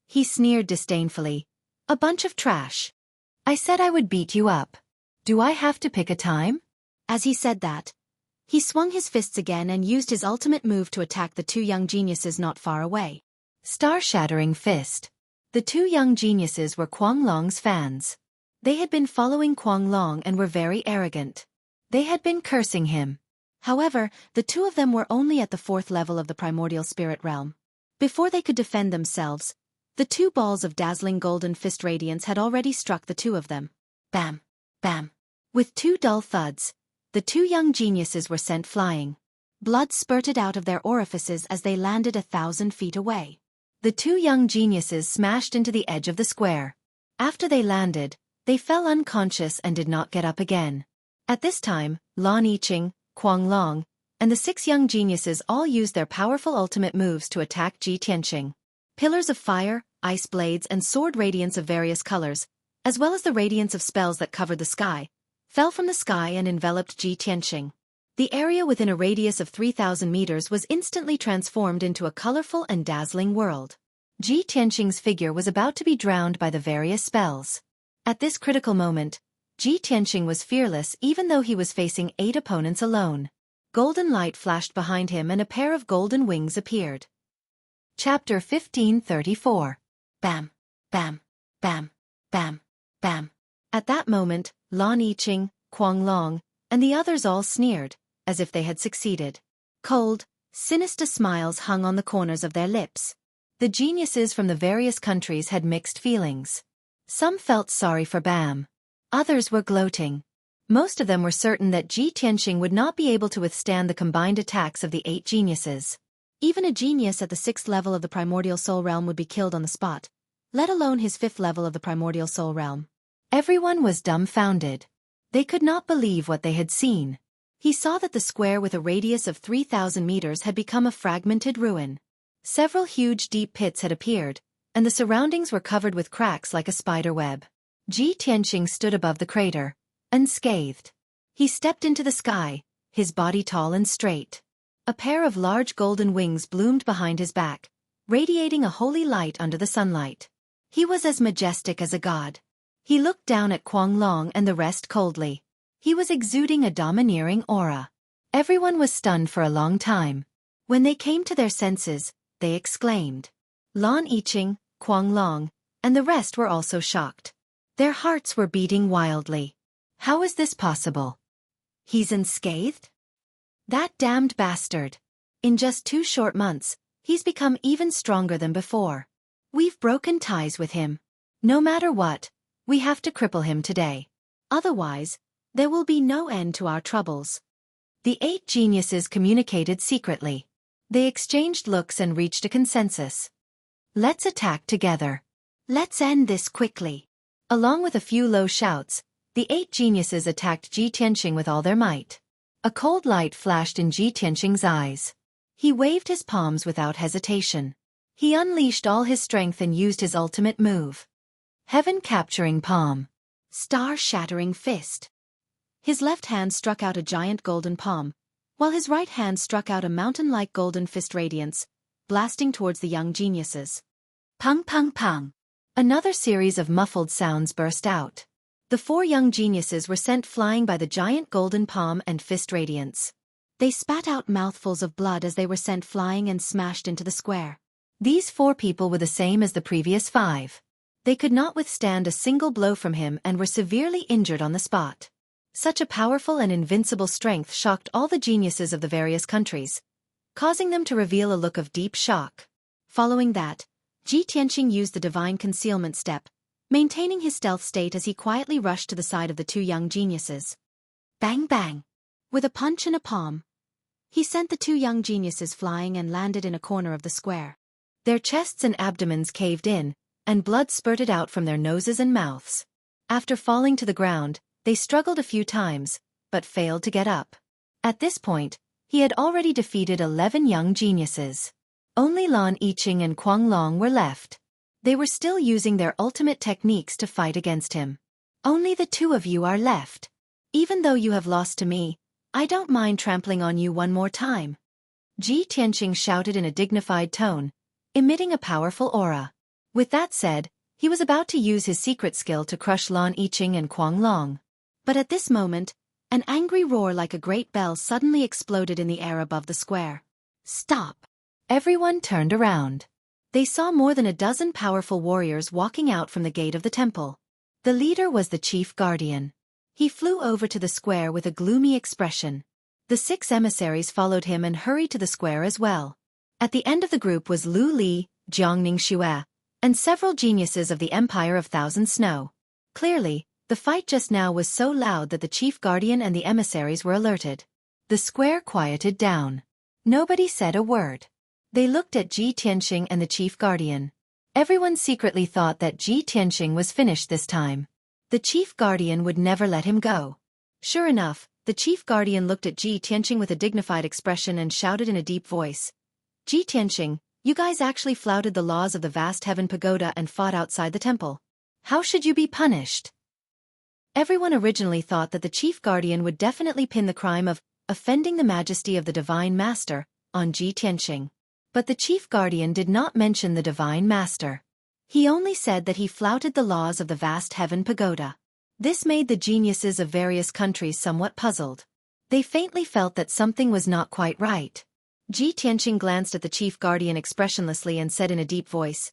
He sneered disdainfully. A bunch of trash. I said I would beat you up. Do I have to pick a time? As he said that, he swung his fists again and used his ultimate move to attack the two young geniuses not far away. Star-shattering fist. The two young geniuses were Kuang Long's fans. They had been following Kuang Long and were very arrogant. They had been cursing him. However, the two of them were only at the 4th level of the primordial spirit realm. Before they could defend themselves, the two balls of dazzling golden fist radiance had already struck the two of them. Bam! Bam! With two dull thuds, the two young geniuses were sent flying. Blood spurted out of their orifices as they landed 1,000 feet away. The two young geniuses smashed into the edge of the square. After they landed, they fell unconscious and did not get up again. At this time, Lan Yiqing, Kuang Long, and the 6 young geniuses all used their powerful ultimate moves to attack Ji Tianxing. Pillars of fire, ice blades and sword radiance of various colors, as well as the radiance of spells that covered the sky, fell from the sky and enveloped Ji Tianxing. The area within a radius of 3,000 meters was instantly transformed into a colorful and dazzling world. Ji Tianxing's figure was about to be drowned by the various spells. At this critical moment, Ji Tianxing was fearless even though he was facing 8 opponents alone. Golden light flashed behind him and a pair of golden wings appeared. Chapter 1534. Bam! Bam! Bam! Bam! Bam! At that moment, Lan Yiqing, Kuang Long, and the others all sneered, as if they had succeeded. Cold, sinister smiles hung on the corners of their lips. The geniuses from the various countries had mixed feelings. Some felt sorry for Bam. Others were gloating. Most of them were certain that Ji Tianxing would not be able to withstand the combined attacks of the 8 geniuses. Even a genius at the 6th level of the primordial soul realm would be killed on the spot, let alone his 5th level of the primordial soul realm. Everyone was dumbfounded. They could not believe what they had seen. He saw that the square with a radius of 3,000 meters had become a fragmented ruin. Several huge deep pits had appeared, and the surroundings were covered with cracks like a spider web. Ji Tianxing stood above the crater, unscathed. He stepped into the sky, his body tall and straight. A pair of large golden wings bloomed behind his back, radiating a holy light under the sunlight. He was as majestic as a god. He looked down at Kuang Long and the rest coldly. He was exuding a domineering aura. Everyone was stunned for a long time. When they came to their senses, they exclaimed. Lan Yiqing, Kuang Long, and the rest were also shocked. Their hearts were beating wildly. How is this possible? He's unscathed? That damned bastard. In just 2 short months, he's become even stronger than before. We've broken ties with him. No matter what, we have to cripple him today. Otherwise, there will be no end to our troubles. The 8 geniuses communicated secretly. They exchanged looks and reached a consensus. Let's attack together. Let's end this quickly. Along with a few low shouts, the 8 geniuses attacked Ji Tianxing with all their might. A cold light flashed in Ji Tianxing's eyes. He waved his palms without hesitation. He unleashed all his strength and used his ultimate move. Heaven-capturing palm. Star-shattering fist. His left hand struck out a giant golden palm, while his right hand struck out a mountain-like golden fist radiance, blasting towards the young geniuses. Pang pang pang. Another series of muffled sounds burst out. The 4 young geniuses were sent flying by the giant golden palm and fist radiance. They spat out mouthfuls of blood as they were sent flying and smashed into the square. These 4 people were the same as the previous 5. They could not withstand a single blow from him and were severely injured on the spot. Such a powerful and invincible strength shocked all the geniuses of the various countries, causing them to reveal a look of deep shock. Following that, Ji Tianqing used the divine concealment step, maintaining his stealth state as he quietly rushed to the side of the two young geniuses. Bang bang! With a punch and a palm, he sent the two young geniuses flying and landed in a corner of the square. Their chests and abdomens caved in, and blood spurted out from their noses and mouths. After falling to the ground, they struggled a few times, but failed to get up. At this point, he had already defeated 11 young geniuses. Only Lan Yiqing and Kuang Long were left. They were still using their ultimate techniques to fight against him. Only the two of you are left. Even though you have lost to me, I don't mind trampling on you one more time. Ji Tianqing shouted in a dignified tone, emitting a powerful aura. With that said, he was about to use his secret skill to crush Lan Yiqing and Kuang Long. But at this moment, an angry roar like a great bell suddenly exploded in the air above the square. Stop! Everyone turned around. They saw more than a dozen powerful warriors walking out from the gate of the temple. The leader was the chief guardian. He flew over to the square with a gloomy expression. The 6 emissaries followed him and hurried to the square as well. At the end of the group was Lu Li, Jiangning Xue, and several geniuses of the Empire of Thousand Snow. Clearly, the fight just now was so loud that the chief guardian and the emissaries were alerted. The square quieted down. Nobody said a word. They looked at Ji Tianqing and the chief guardian. Everyone secretly thought that Ji Tianqing was finished this time. The chief guardian would never let him go. Sure enough, the chief guardian looked at Ji Tianqing with a dignified expression and shouted in a deep voice. Ji Tianqing, you guys actually flouted the laws of the vast heaven pagoda and fought outside the temple. How should you be punished? Everyone originally thought that the chief guardian would definitely pin the crime of offending the majesty of the divine master on Ji Tianqing. But the chief guardian did not mention the divine master. He only said that he flouted the laws of the vast heaven pagoda. This made the geniuses of various countries somewhat puzzled. They faintly felt that something was not quite right. Ji Tianqing glanced at the chief guardian expressionlessly and said in a deep voice,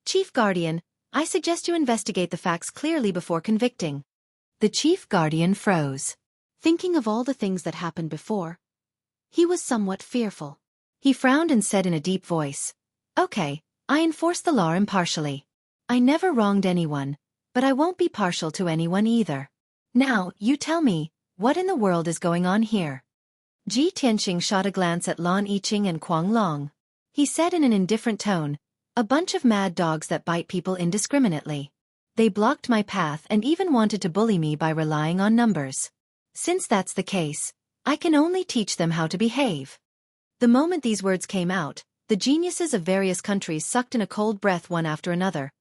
Chief Guardian, I suggest you investigate the facts clearly before convicting. The chief guardian froze. Thinking of all the things that happened before, he was somewhat fearful. He frowned and said in a deep voice, Okay, I enforce the law impartially. I never wronged anyone, but I won't be partial to anyone either. Now, you tell me, what in the world is going on here? Ji Tianqing shot a glance at Lan Yiqing and Kuang Long. He said in an indifferent tone, A bunch of mad dogs that bite people indiscriminately. They blocked my path and even wanted to bully me by relying on numbers. Since that's the case, I can only teach them how to behave. The moment these words came out, the geniuses of various countries sucked in a cold breath one after another,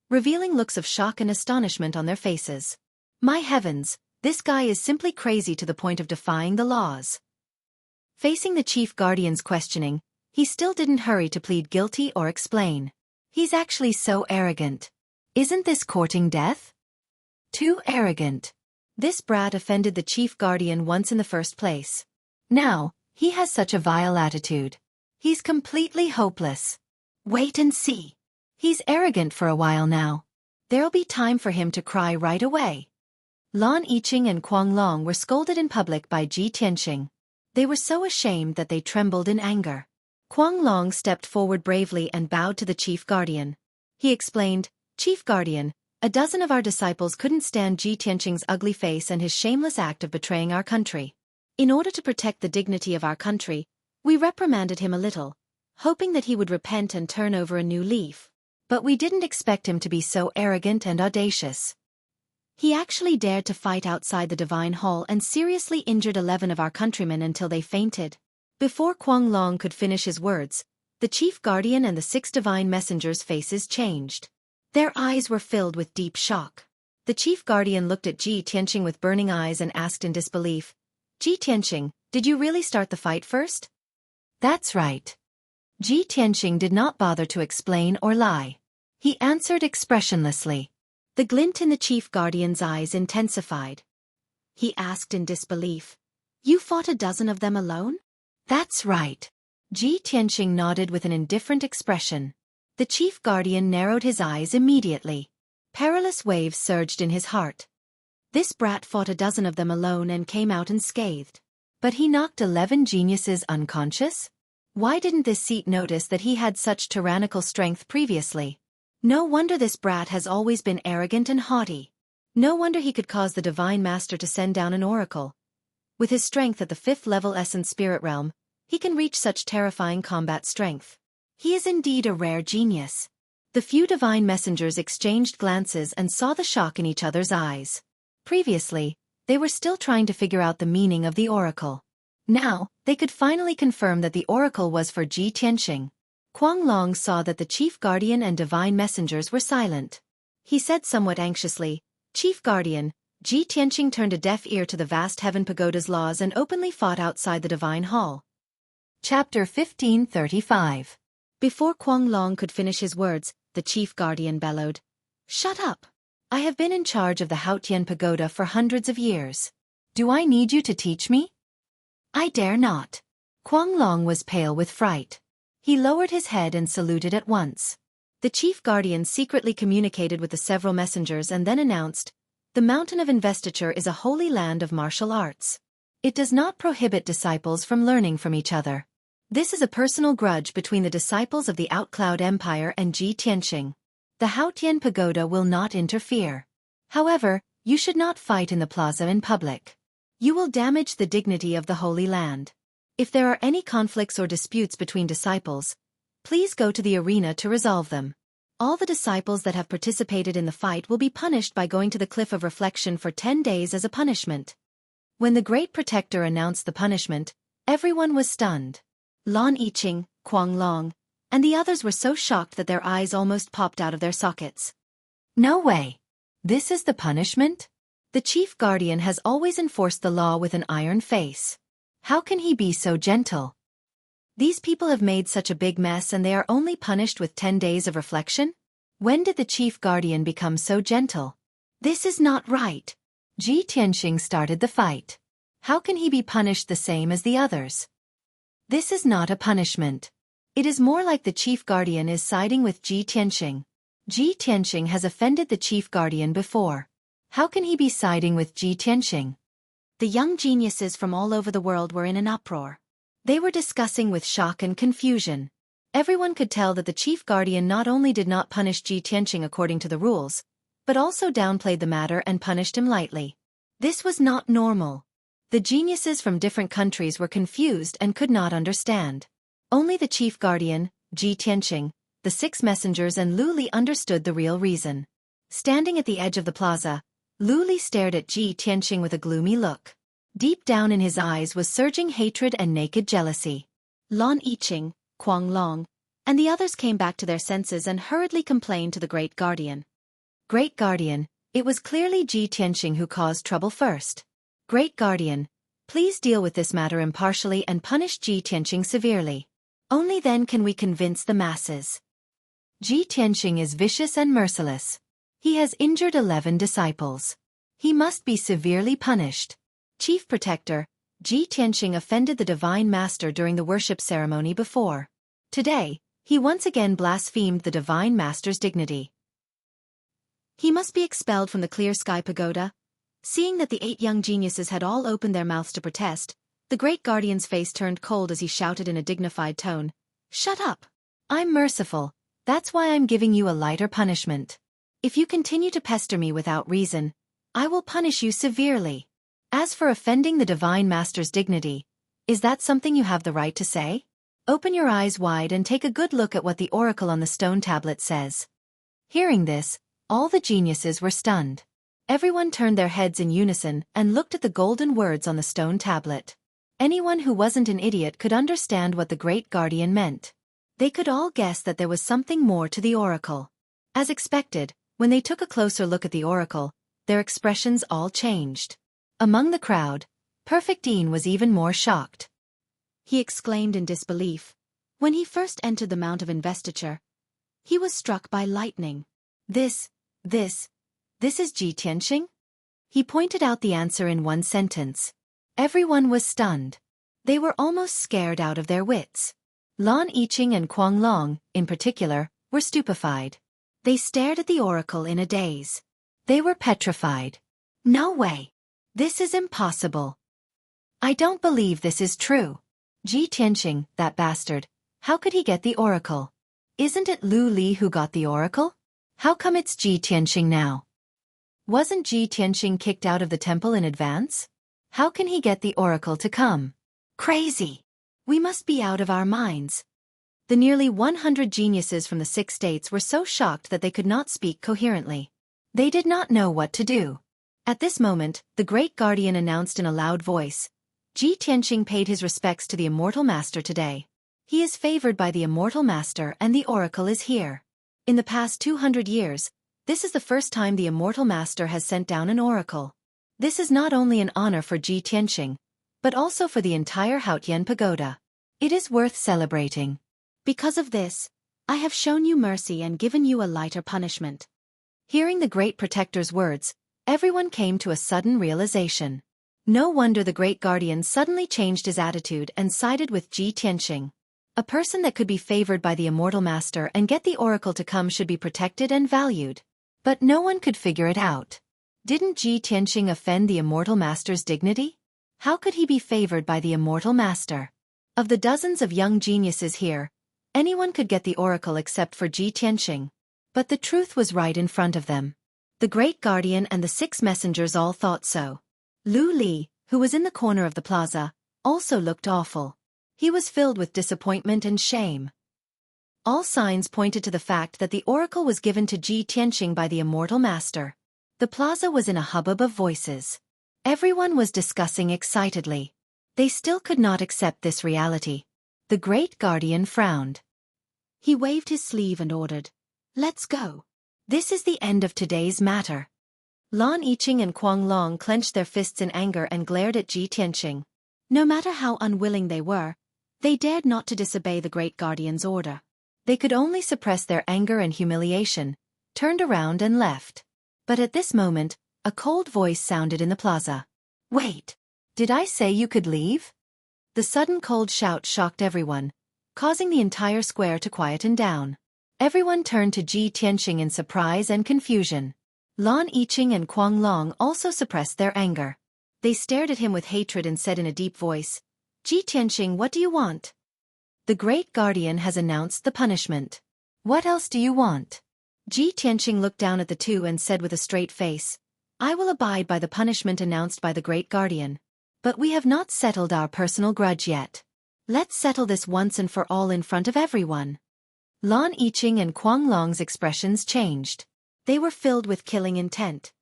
revealing looks of shock and astonishment on their faces. My heavens, this guy is simply crazy to the point of defying the laws. Facing the chief guardian's questioning, he still didn't hurry to plead guilty or explain. He's actually so arrogant. Isn't this courting death? Too arrogant. This brat offended the chief guardian once in the first place. Now, he has such a vile attitude. He's completely hopeless. Wait and see. He's arrogant for a while now. There'll be time for him to cry right away. Lan Yiqing and Kuang Long were scolded in public by Ji Tianqing. They were so ashamed that they trembled in anger. Kuang Long stepped forward bravely and bowed to the chief guardian. He explained, Chief Guardian, a dozen of our disciples couldn't stand Ji Tianqing's ugly face and his shameless act of betraying our country. In order to protect the dignity of our country, we reprimanded him a little, hoping that he would repent and turn over a new leaf. But we didn't expect him to be so arrogant and audacious. He actually dared to fight outside the divine hall and seriously injured 11 of our countrymen until they fainted. Before Kuang Long could finish his words, the chief guardian and the 6 divine messengers' faces changed. Their eyes were filled with deep shock. The chief guardian looked at Ji Tianqing with burning eyes and asked in disbelief, Ji Tianqing, did you really start the fight first? That's right. Ji Tianqing did not bother to explain or lie. He answered expressionlessly. The glint in the chief guardian's eyes intensified. He asked in disbelief, You fought a dozen of them alone? That's right. Ji Tianqing nodded with an indifferent expression. The chief guardian narrowed his eyes immediately. Perilous waves surged in his heart. This brat fought a dozen of them alone and came out unscathed. But he knocked 11 geniuses unconscious? Why didn't this seat notice that he had such tyrannical strength previously? No wonder this brat has always been arrogant and haughty. No wonder he could cause the Divine Master to send down an oracle. With his strength at the 5th level Essence Spirit Realm, he can reach such terrifying combat strength. He is indeed a rare genius. The few divine messengers exchanged glances and saw the shock in each other's eyes. Previously, they were still trying to figure out the meaning of the oracle. Now, they could finally confirm that the oracle was for Ji Tianxing. Quang Long saw that the Chief Guardian and divine messengers were silent. He said somewhat anxiously, "Chief Guardian," Ji Tianxing turned a deaf ear to the vast Heaven Pagoda's laws and openly fought outside the Divine Hall. Chapter 1535. Before Quang Long could finish his words, the Chief Guardian bellowed, "Shut up! I have been in charge of the Haotian Pagoda for hundreds of years. Do I need you to teach me?" "I dare not." Quang Long was pale with fright. He lowered his head and saluted at once. The Chief Guardian secretly communicated with the several messengers and then announced, "The Mountain of Investiture is a holy land of martial arts. It does not prohibit disciples from learning from each other. This is a personal grudge between the disciples of the Outcloud Empire and Ji Tianxing. The Haotian Pagoda will not interfere. However, you should not fight in the plaza in public. You will damage the dignity of the Holy Land. If there are any conflicts or disputes between disciples, please go to the arena to resolve them. All the disciples that have participated in the fight will be punished by going to the Cliff of Reflection for 10 days as a punishment." When the Great Protector announced the punishment, everyone was stunned. Lan Yiqing, Quang Long, and the others were so shocked that their eyes almost popped out of their sockets. "No way! This is the punishment?" The Chief Guardian has always enforced the law with an iron face. How can he be so gentle? These people have made such a big mess and they are only punished with 10 days of reflection? When did the Chief Guardian become so gentle? This is not right. Ji Tianxing started the fight. How can he be punished the same as the others? This is not a punishment. It is more like the Chief Guardian is siding with Ji Tianxing. Ji Tianxing has offended the Chief Guardian before. How can he be siding with Ji Tianxing? The young geniuses from all over the world were in an uproar. They were discussing with shock and confusion. Everyone could tell that the Chief Guardian not only did not punish Ji Tianxing according to the rules, but also downplayed the matter and punished him lightly. This was not normal. The geniuses from different countries were confused and could not understand. Only the Chief Guardian, Ji Tianxing, the 6 messengers and Lu Li understood the real reason. Standing at the edge of the plaza, Lu Li stared at Ji Tianxing with a gloomy look. Deep down in his eyes was surging hatred and naked jealousy. Lan Yiqing, Quang Long, and the others came back to their senses and hurriedly complained to the Great Guardian. "Great Guardian, it was clearly Ji Tianxing who caused trouble first. Great Guardian, please deal with this matter impartially and punish Ji Tianxing severely. Only then can we convince the masses. Ji Tianxing is vicious and merciless. He has injured 11 disciples. He must be severely punished. Chief Protector, Ji Tianxing offended the Divine Master during the worship ceremony before. Today, he once again blasphemed the Divine Master's dignity. He must be expelled from the Clear Sky Pagoda." Seeing that the 8 young geniuses had all opened their mouths to protest, the Great Guardian's face turned cold as he shouted in a dignified tone, "Shut up! I'm merciful, that's why I'm giving you a lighter punishment. If you continue to pester me without reason, I will punish you severely. As for offending the Divine Master's dignity, is that something you have the right to say? Open your eyes wide and take a good look at what the oracle on the stone tablet says." Hearing this, all the geniuses were stunned. Everyone turned their heads in unison and looked at the golden words on the stone tablet. Anyone who wasn't an idiot could understand what the Great Guardian meant. They could all guess that there was something more to the oracle. As expected, when they took a closer look at the oracle, their expressions all changed. Among the crowd, Perfect Dean was even more shocked. He exclaimed in disbelief. When he first entered the Mount of Investiture, he was struck by lightning. This is Ji Tianxing? He pointed out the answer in one sentence. Everyone was stunned. They were almost scared out of their wits. Lan Yiqing and Quang Long, in particular, were stupefied. They stared at the oracle in a daze. They were petrified. "No way! This is impossible. I don't believe this is true. Ji Tianqing, that bastard. How could he get the oracle? Isn't it Lu Li who got the oracle? How come it's Ji Tianqing now? Wasn't Ji Tianqing kicked out of the temple in advance? How can he get the oracle to come? Crazy! We must be out of our minds. The nearly 100 geniuses from the 6 states were so shocked that they could not speak coherently. They did not know what to do. At this moment, the great guardian announced in a loud voice, Ji Tianqing paid his respects to the immortal master today. He is favored by the immortal master and the oracle is here. In the past 200 years, this is the first time the immortal master has sent down an oracle. This is not only an honor for Ji Tianqing, but also for the entire Haotian pagoda. It is worth celebrating. Because of this, I have shown you mercy and given you a lighter punishment. Hearing the great protector's words, everyone came to a sudden realization. No wonder the great guardian suddenly changed his attitude and sided with Ji Tianqing. A person that could be favored by the immortal master and get the oracle to come should be protected and valued. But no one could figure it out. Didn't Ji Tianqing offend the immortal master's dignity? How could he be favored by the immortal master? Of the dozens of young geniuses here, anyone could get the oracle except for Ji Tianqing. But the truth was right in front of them. The great guardian and the 6 messengers all thought so. Lu Li, who was in the corner of the plaza, also looked awful. He was filled with disappointment and shame. All signs pointed to the fact that the oracle was given to Ji Tianqing by the immortal master. The plaza was in a hubbub of voices. Everyone was discussing excitedly. They still could not accept this reality. The great guardian frowned. He waved his sleeve and ordered, "Let's go. This is the end of today's matter." Lan Yiqing and Kuang Long clenched their fists in anger and glared at Ji Tianqing. No matter how unwilling they were, they dared not to disobey the great guardian's order. They could only suppress their anger and humiliation, turned around and left. But at this moment, a cold voice sounded in the plaza. "Wait! Did I say you could leave?" The sudden cold shout shocked everyone, causing the entire square to quieten down. Everyone turned to Ji Tianqing in surprise and confusion. Lan Yiqing and Kuang Long also suppressed their anger. They stared at him with hatred and said in a deep voice, "Ji Tianqing, what do you want?" "The great guardian has announced the punishment. What else do you want?" Ji Tianqing looked down at the two and said with a straight face, "I will abide by the punishment announced by the great guardian. But we have not settled our personal grudge yet. Let's settle this once and for all in front of everyone." Lan Yiqing and Kuang Long's expressions changed. They were filled with killing intent.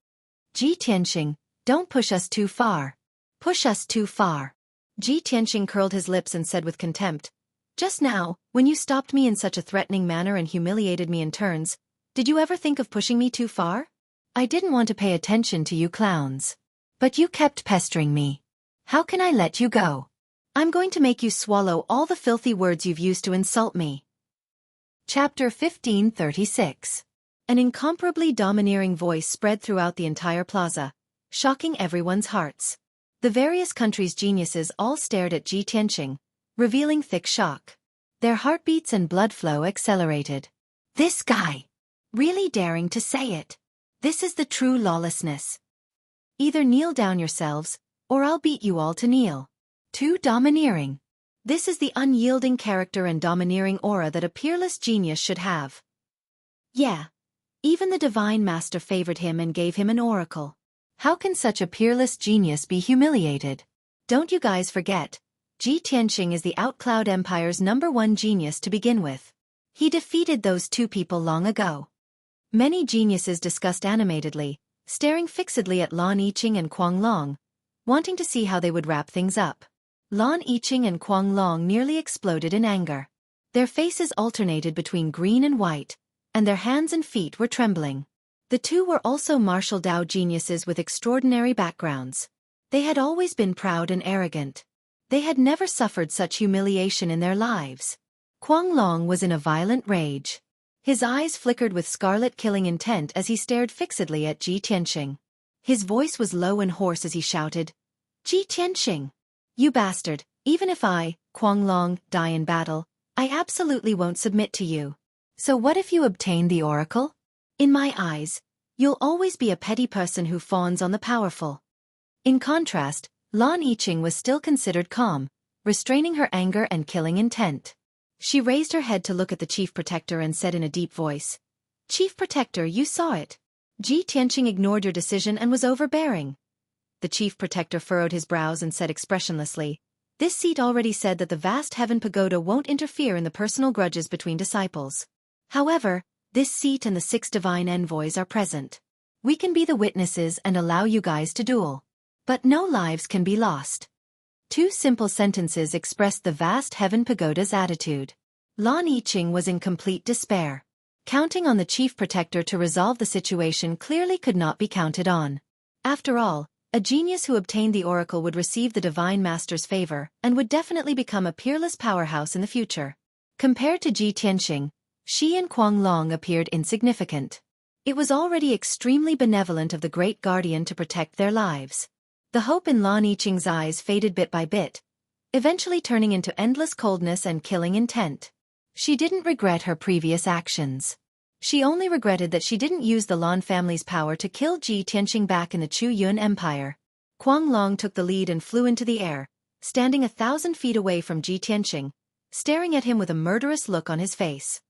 "Ji Tianqing, don't push us too far. Push us too far." Ji Tianqing curled his lips and said with contempt, "Just now, when you stopped me in such a threatening manner and humiliated me in turns, did you ever think of pushing me too far? I didn't want to pay attention to you clowns. But you kept pestering me. How can I let you go? I'm going to make you swallow all the filthy words you've used to insult me." Chapter 1536. An incomparably domineering voice spread throughout the entire plaza, shocking everyone's hearts. The various countries' geniuses all stared at Ji Tianqing, revealing thick shock. Their heartbeats and blood flow accelerated. This guy! Really daring to say it. This is the true lawlessness. Either kneel down yourselves, or I'll beat you all to kneel. Too domineering. This is the unyielding character and domineering aura that a peerless genius should have. Yeah. Even the divine master favored him and gave him an oracle. How can such a peerless genius be humiliated? Don't you guys forget, Ji Tianqing is the Outcloud Empire's #1 genius to begin with. He defeated those 2 people long ago. Many geniuses discussed animatedly, staring fixedly at Lan Yiqing and Kuang Long, wanting to see how they would wrap things up. Lan Yiqing and Kuang Long nearly exploded in anger. Their faces alternated between green and white, and their hands and feet were trembling. The two were also martial Dao geniuses with extraordinary backgrounds. They had always been proud and arrogant. They had never suffered such humiliation in their lives. Kuang Long was in a violent rage. His eyes flickered with scarlet killing intent as he stared fixedly at Ji Tianqing. His voice was low and hoarse as he shouted, "Ji Tianqing! You bastard, even if I, Kuang Long, die in battle, I absolutely won't submit to you. So what if you obtain the oracle? In my eyes, you'll always be a petty person who fawns on the powerful." In contrast, Lan Yiqing was still considered calm, restraining her anger and killing intent. She raised her head to look at the Chief Protector and said in a deep voice, "Chief Protector, you saw it. Ji Tianqing ignored your decision and was overbearing." The Chief Protector furrowed his brows and said expressionlessly, "This seat already said that the vast heaven pagoda won't interfere in the personal grudges between disciples. However, this seat and the 6 divine envoys are present. We can be the witnesses and allow you guys to duel. But no lives can be lost." 2 simple sentences expressed the vast heaven pagoda's attitude. Lan Yiqing was in complete despair. Counting on the Chief Protector to resolve the situation clearly could not be counted on. After all, a genius who obtained the oracle would receive the Divine Master's favor and would definitely become a peerless powerhouse in the future. Compared to Ji Tianqing, Shi and Kuang Long appeared insignificant. It was already extremely benevolent of the Great Guardian to protect their lives. The hope in Lan Yiqing's eyes faded bit by bit, eventually turning into endless coldness and killing intent. She didn't regret her previous actions. She only regretted that she didn't use the Lan family's power to kill Ji Tianqing back in the Chu Yun Empire. Kuang Long took the lead and flew into the air, standing 1,000 feet away from Ji Tianqing, staring at him with a murderous look on his face.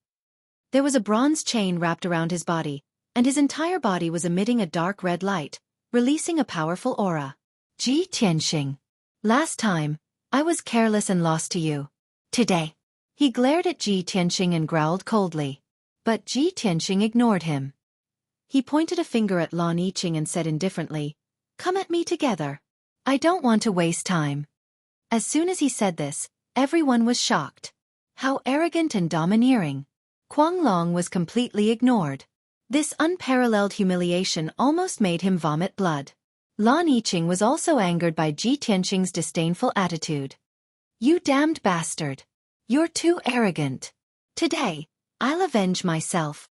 There was a bronze chain wrapped around his body, and his entire body was emitting a dark red light, releasing a powerful aura. "Ji Tianqing. Last time, I was careless and lost to you. Today." He glared at Ji Tianqing and growled coldly. But Ji Tianqing ignored him. He pointed a finger at Lan Yiqing and said indifferently, "Come at me together. I don't want to waste time." As soon as he said this, everyone was shocked. How arrogant and domineering. Kuang Long was completely ignored. This unparalleled humiliation almost made him vomit blood. Lan Yiqing was also angered by Ji Tianqing's disdainful attitude. "You damned bastard. You're too arrogant. Today, I'll avenge myself."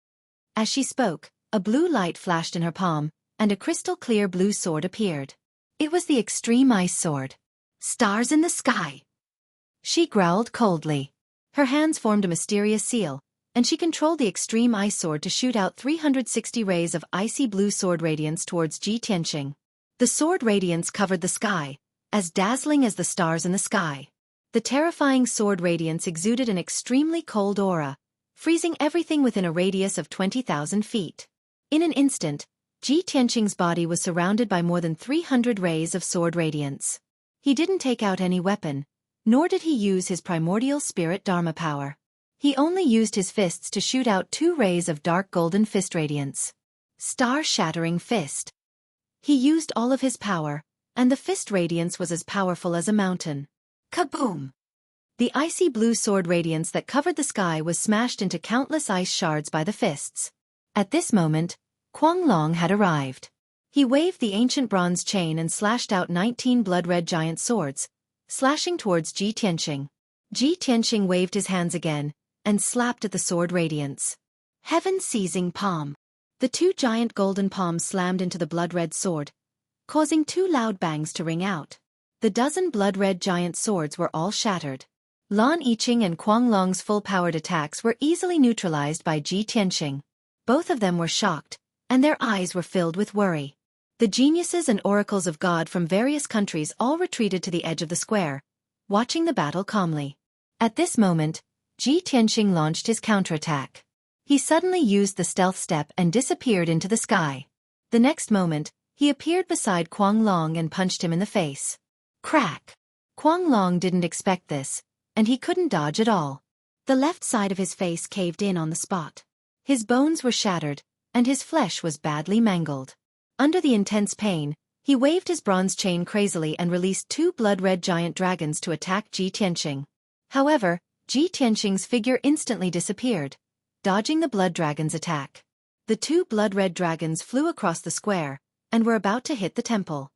As she spoke, a blue light flashed in her palm, and a crystal-clear blue sword appeared. It was the extreme ice sword. "Stars in the sky." She growled coldly. Her hands formed a mysterious seal, and she controlled the extreme ice sword to shoot out 360 rays of icy blue sword radiance towards Ji Tianqing. The sword radiance covered the sky, as dazzling as the stars in the sky. The terrifying sword radiance exuded an extremely cold aura, freezing everything within a radius of 20,000 feet. In an instant, Ji Tianqing's body was surrounded by more than 300 rays of sword radiance. He didn't take out any weapon, nor did he use his primordial spirit Dharma power. He only used his fists to shoot out 2 rays of dark golden fist radiance. Star-shattering fist. He used all of his power, and the fist radiance was as powerful as a mountain. Kaboom! The icy blue sword radiance that covered the sky was smashed into countless ice shards by the fists. At this moment, Kuang Long had arrived. He waved the ancient bronze chain and slashed out 19 blood-red giant swords, slashing towards Ji Tianqing. Ji Tianqing waved his hands again, and slapped at the sword radiance. Heaven-seizing palm. The 2 giant golden palms slammed into the blood-red sword, causing 2 loud bangs to ring out. The dozen blood-red giant swords were all shattered. Lan Yiqing and Kuang Long's full-powered attacks were easily neutralized by Ji Tianqing. Both of them were shocked, and their eyes were filled with worry. The geniuses and oracles of God from various countries all retreated to the edge of the square, watching the battle calmly. At this moment, Ji Tianqing launched his counterattack. He suddenly used the stealth step and disappeared into the sky. The next moment, he appeared beside Kuang Long and punched him in the face. Crack! Kuang Long didn't expect this, and he couldn't dodge at all. The left side of his face caved in on the spot. His bones were shattered, and his flesh was badly mangled. Under the intense pain, he waved his bronze chain crazily and released 2 blood-red giant dragons to attack Ji Tianqing. However, Ji Tianqing's figure instantly disappeared, dodging the blood dragon's attack. The 2 blood-red dragons flew across the square, and were about to hit the temple.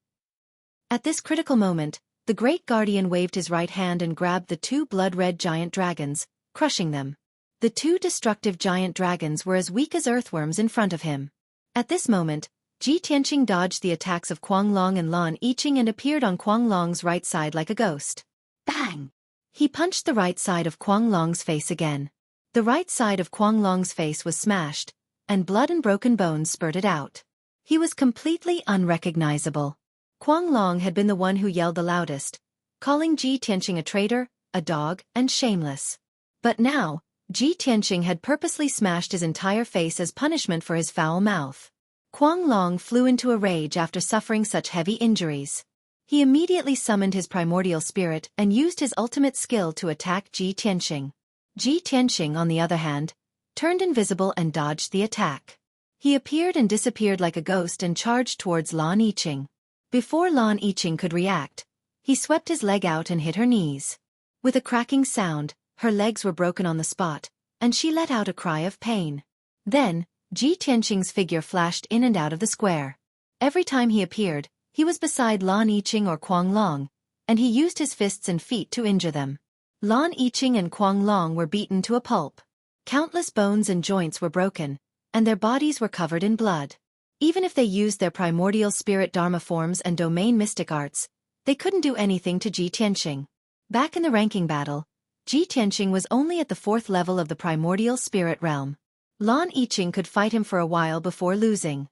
At this critical moment, the Great Guardian waved his right hand and grabbed the 2 blood-red giant dragons, crushing them. The 2 destructive giant dragons were as weak as earthworms in front of him. At this moment, Ji Tianqing dodged the attacks of Kuang Long and Lan Yiqing and appeared on Kuang Long's right side like a ghost. Bang! He punched the right side of Kuang Long's face again. The right side of Kuang Long's face was smashed, and blood and broken bones spurted out. He was completely unrecognizable. Kuang Long had been the one who yelled the loudest, calling Ji Tianqing a traitor, a dog, and shameless. But now, Ji Tianqing had purposely smashed his entire face as punishment for his foul mouth. Quang Long flew into a rage after suffering such heavy injuries. He immediately summoned his primordial spirit and used his ultimate skill to attack Ji Tianqing. Ji Tianqing, on the other hand, turned invisible and dodged the attack. He appeared and disappeared like a ghost and charged towards Lan Yiqing. Before Lan Yiqing could react, he swept his leg out and hit her knees. With a cracking sound, her legs were broken on the spot, and she let out a cry of pain. Then, Ji Tianqing's figure flashed in and out of the square. Every time he appeared, he was beside Lan Yiqing or Quang Long, and he used his fists and feet to injure them. Lan Yiqing and Quang Long were beaten to a pulp. Countless bones and joints were broken, and their bodies were covered in blood. Even if they used their primordial spirit dharma forms and domain mystic arts, they couldn't do anything to Ji Tianqing. Back in the ranking battle, Ji Tianqing was only at the 4th level of the primordial spirit realm. Lan Yiqing could fight him for a while before losing.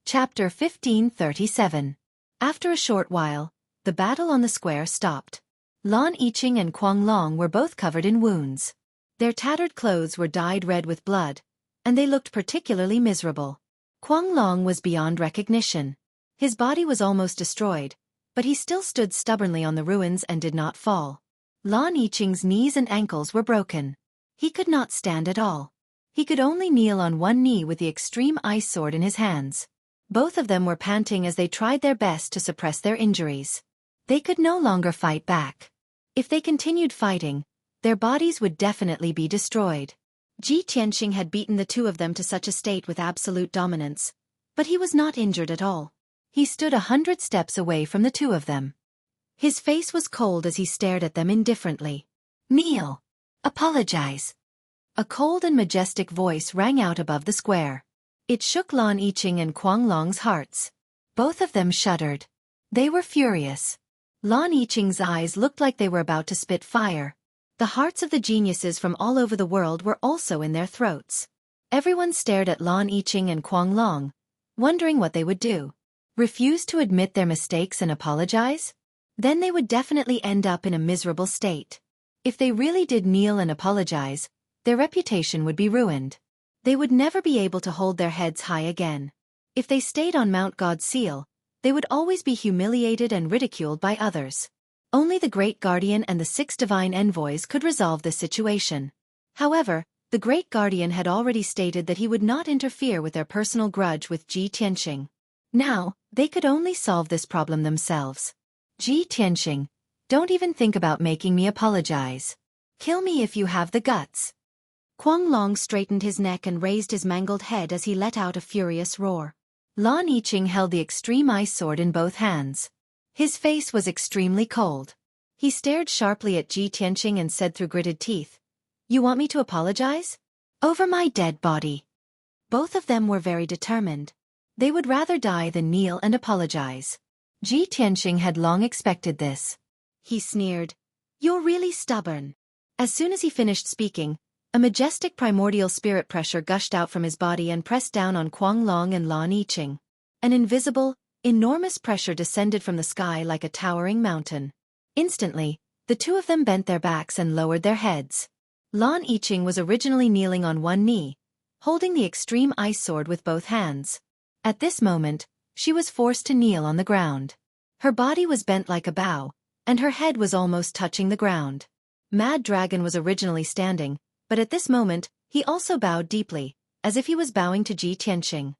Chapter 1537. After a short while, the battle on the square stopped. Lan Yiqing and Quang Long were both covered in wounds. Their tattered clothes were dyed red with blood, and they looked particularly miserable. Quang Long was beyond recognition. His body was almost destroyed, but he still stood stubbornly on the ruins and did not fall. Lan Yiqing's knees and ankles were broken. He could not stand at all. He could only kneel on one knee with the extreme ice sword in his hands. Both of them were panting as they tried their best to suppress their injuries. They could no longer fight back. If they continued fighting, their bodies would definitely be destroyed. Ji Tianqing had beaten the two of them to such a state with absolute dominance, but he was not injured at all. He stood 100 steps away from the two of them. His face was cold as he stared at them indifferently. "Kneel. Apologize." A cold and majestic voice rang out above the square. It shook Lan Yiqing and Quang Long's hearts. Both of them shuddered. They were furious. Lan Yiqing's eyes looked like they were about to spit fire. The hearts of the geniuses from all over the world were also in their throats. Everyone stared at Lan Yiqing and Quang Long, wondering what they would do. Refuse to admit their mistakes and apologize? Then they would definitely end up in a miserable state. If they really did kneel and apologize, their reputation would be ruined. They would never be able to hold their heads high again. If they stayed on Mount God's seal, they would always be humiliated and ridiculed by others. Only the Great Guardian and the 6 divine envoys could resolve this situation. However, the Great Guardian had already stated that he would not interfere with their personal grudge with Ji Tianqing. Now, they could only solve this problem themselves. "Ji Tianqing, don't even think about making me apologize. Kill me if you have the guts." Quang Long straightened his neck and raised his mangled head as he let out a furious roar. Lan Yiqing held the extreme ice sword in both hands. His face was extremely cold. He stared sharply at Ji Tianqing and said through gritted teeth, "You want me to apologize? Over my dead body." Both of them were very determined. They would rather die than kneel and apologize. Ji Tianqing had long expected this. He sneered, "You're really stubborn." As soon as he finished speaking, a majestic primordial spirit pressure gushed out from his body and pressed down on Quang Long and Lan Yiqing. An invisible, enormous pressure descended from the sky like a towering mountain. Instantly, the two of them bent their backs and lowered their heads. Lan Yiqing was originally kneeling on one knee, holding the extreme ice sword with both hands. At this moment, she was forced to kneel on the ground. Her body was bent like a bow, and her head was almost touching the ground. Mad Dragon was originally standing, but at this moment, he also bowed deeply, as if he was bowing to Ji Tianqing.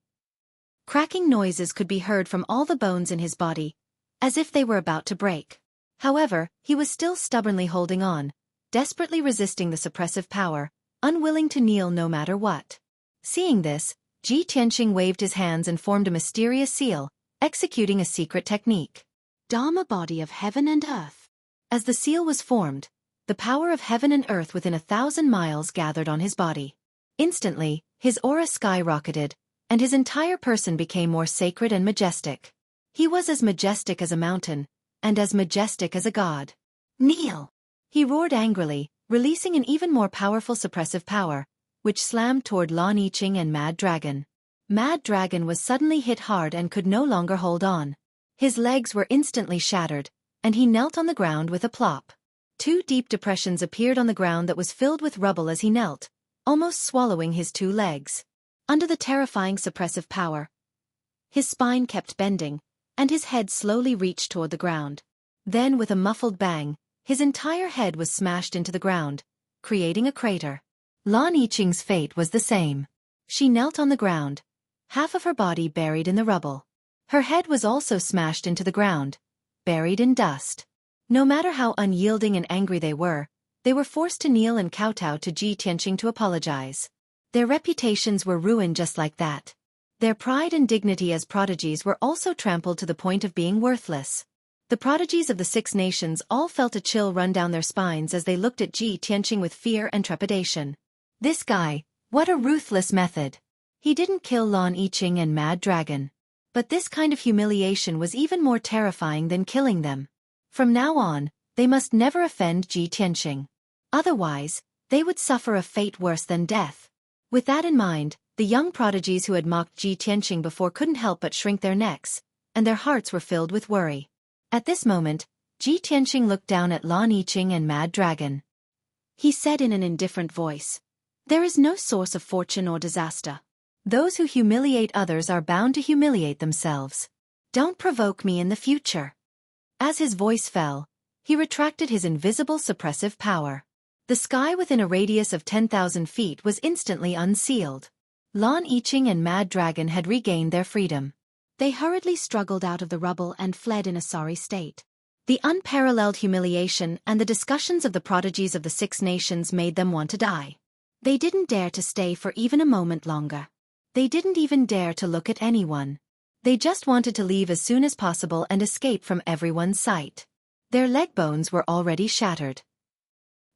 Cracking noises could be heard from all the bones in his body, as if they were about to break. However, he was still stubbornly holding on, desperately resisting the suppressive power, unwilling to kneel no matter what. Seeing this, Ji Tianqing waved his hands and formed a mysterious seal, executing a secret technique. Dharma body of heaven and earth. As the seal was formed, the power of heaven and earth within 1,000 miles gathered on his body. Instantly, his aura skyrocketed, and his entire person became more sacred and majestic. He was as majestic as a mountain, and as majestic as a god. "Kneel!" He roared angrily, releasing an even more powerful suppressive power, which slammed toward Lan Yiqing and Mad Dragon. Mad Dragon was suddenly hit hard and could no longer hold on. His legs were instantly shattered, and he knelt on the ground with a plop. Two deep depressions appeared on the ground that was filled with rubble as he knelt, almost swallowing his two legs. Under the terrifying suppressive power, his spine kept bending, and his head slowly reached toward the ground. Then with a muffled bang, his entire head was smashed into the ground, creating a crater. Lan Yiqing's fate was the same. She knelt on the ground, half of her body buried in the rubble. Her head was also smashed into the ground, buried in dust. No matter how unyielding and angry they were forced to kneel and kowtow to Ji Tianqing to apologize. Their reputations were ruined just like that. Their pride and dignity as prodigies were also trampled to the point of being worthless. The prodigies of the Six Nations all felt a chill run down their spines as they looked at Ji Tianqing with fear and trepidation. This guy, what a ruthless method. He didn't kill Lan Yiqing and Mad Dragon. But this kind of humiliation was even more terrifying than killing them. From now on, they must never offend Ji Tianqing. Otherwise, they would suffer a fate worse than death. With that in mind, the young prodigies who had mocked Ji Tianqing before couldn't help but shrink their necks, and their hearts were filled with worry. At this moment, Ji Tianqing looked down at Lan Yiqing and Mad Dragon. He said in an indifferent voice, "There is no source of fortune or disaster. Those who humiliate others are bound to humiliate themselves. Don't provoke me in the future." As his voice fell, he retracted his invisible suppressive power. The sky within a radius of 10,000 feet was instantly unsealed. Lan Yiqing and Mad Dragon had regained their freedom. They hurriedly struggled out of the rubble and fled in a sorry state. The unparalleled humiliation and the discussions of the prodigies of the Six Nations made them want to die. They didn't dare to stay for even a moment longer. They didn't even dare to look at anyone. They just wanted to leave as soon as possible and escape from everyone's sight. Their leg bones were already shattered.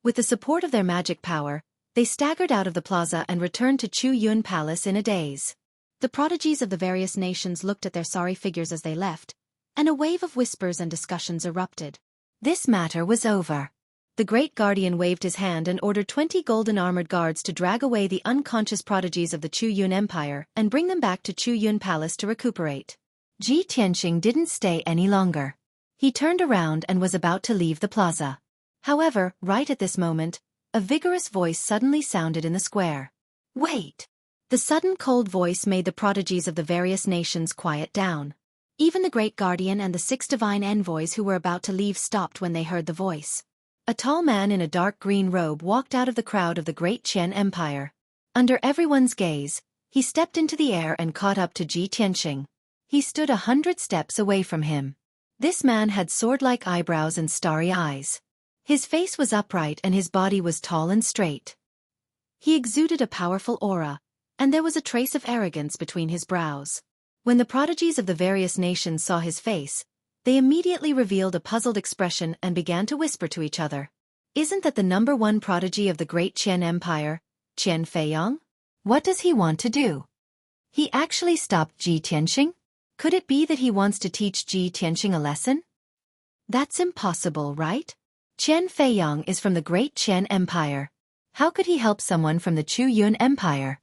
With the support of their magic power, they staggered out of the plaza and returned to Chu Yun Palace in a daze. The prodigies of the various nations looked at their sorry figures as they left, and a wave of whispers and discussions erupted. This matter was over. The great guardian waved his hand and ordered 20 golden armored guards to drag away the unconscious prodigies of the Chu Yun Empire and bring them back to Chu Yun Palace to recuperate. Ji Tianqing didn't stay any longer. He turned around and was about to leave the plaza. However, right at this moment, a vigorous voice suddenly sounded in the square. "Wait!" The sudden cold voice made the prodigies of the various nations quiet down. Even the great guardian and the 6 divine envoys who were about to leave stopped when they heard the voice. A tall man in a dark green robe walked out of the crowd of the great Qian Empire. Under everyone's gaze, he stepped into the air and caught up to Ji Tianqing. He stood 100 steps away from him. This man had sword-like eyebrows and starry eyes. His face was upright and his body was tall and straight. He exuded a powerful aura, and there was a trace of arrogance between his brows. When the prodigies of the various nations saw his face, they immediately revealed a puzzled expression and began to whisper to each other. "Isn't that the #1 prodigy of the great Qian Empire, Qian Feiyang? What does he want to do? He actually stopped Ji Tianqing? Could it be that he wants to teach Ji Tianqing a lesson? That's impossible, right? Qian Feiyang is from the great Qian Empire. How could he help someone from the Chu Yun Empire?"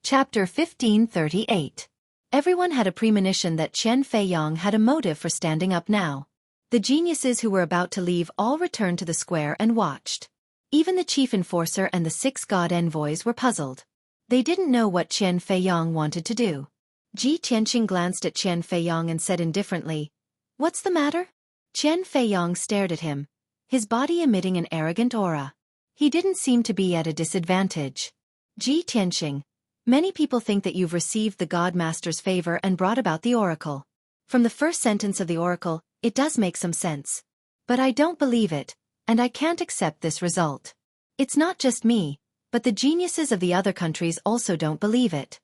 Chapter 1538. Everyone had a premonition that Qian Feiyang had a motive for standing up now. The geniuses who were about to leave all returned to the square and watched. Even the chief enforcer and the 6 god envoys were puzzled. They didn't know what Qian Feiyang wanted to do. Ji Tianqing glanced at Qian Feiyang and said indifferently, "What's the matter?" Qian Feiyang stared at him, his body emitting an arrogant aura. He didn't seem to be at a disadvantage. "Ji Tianqing, many people think that you've received the God Master's favor and brought about the oracle. From the first sentence of the oracle, it does make some sense. But I don't believe it, and I can't accept this result. It's not just me, but the geniuses of the other countries also don't believe it."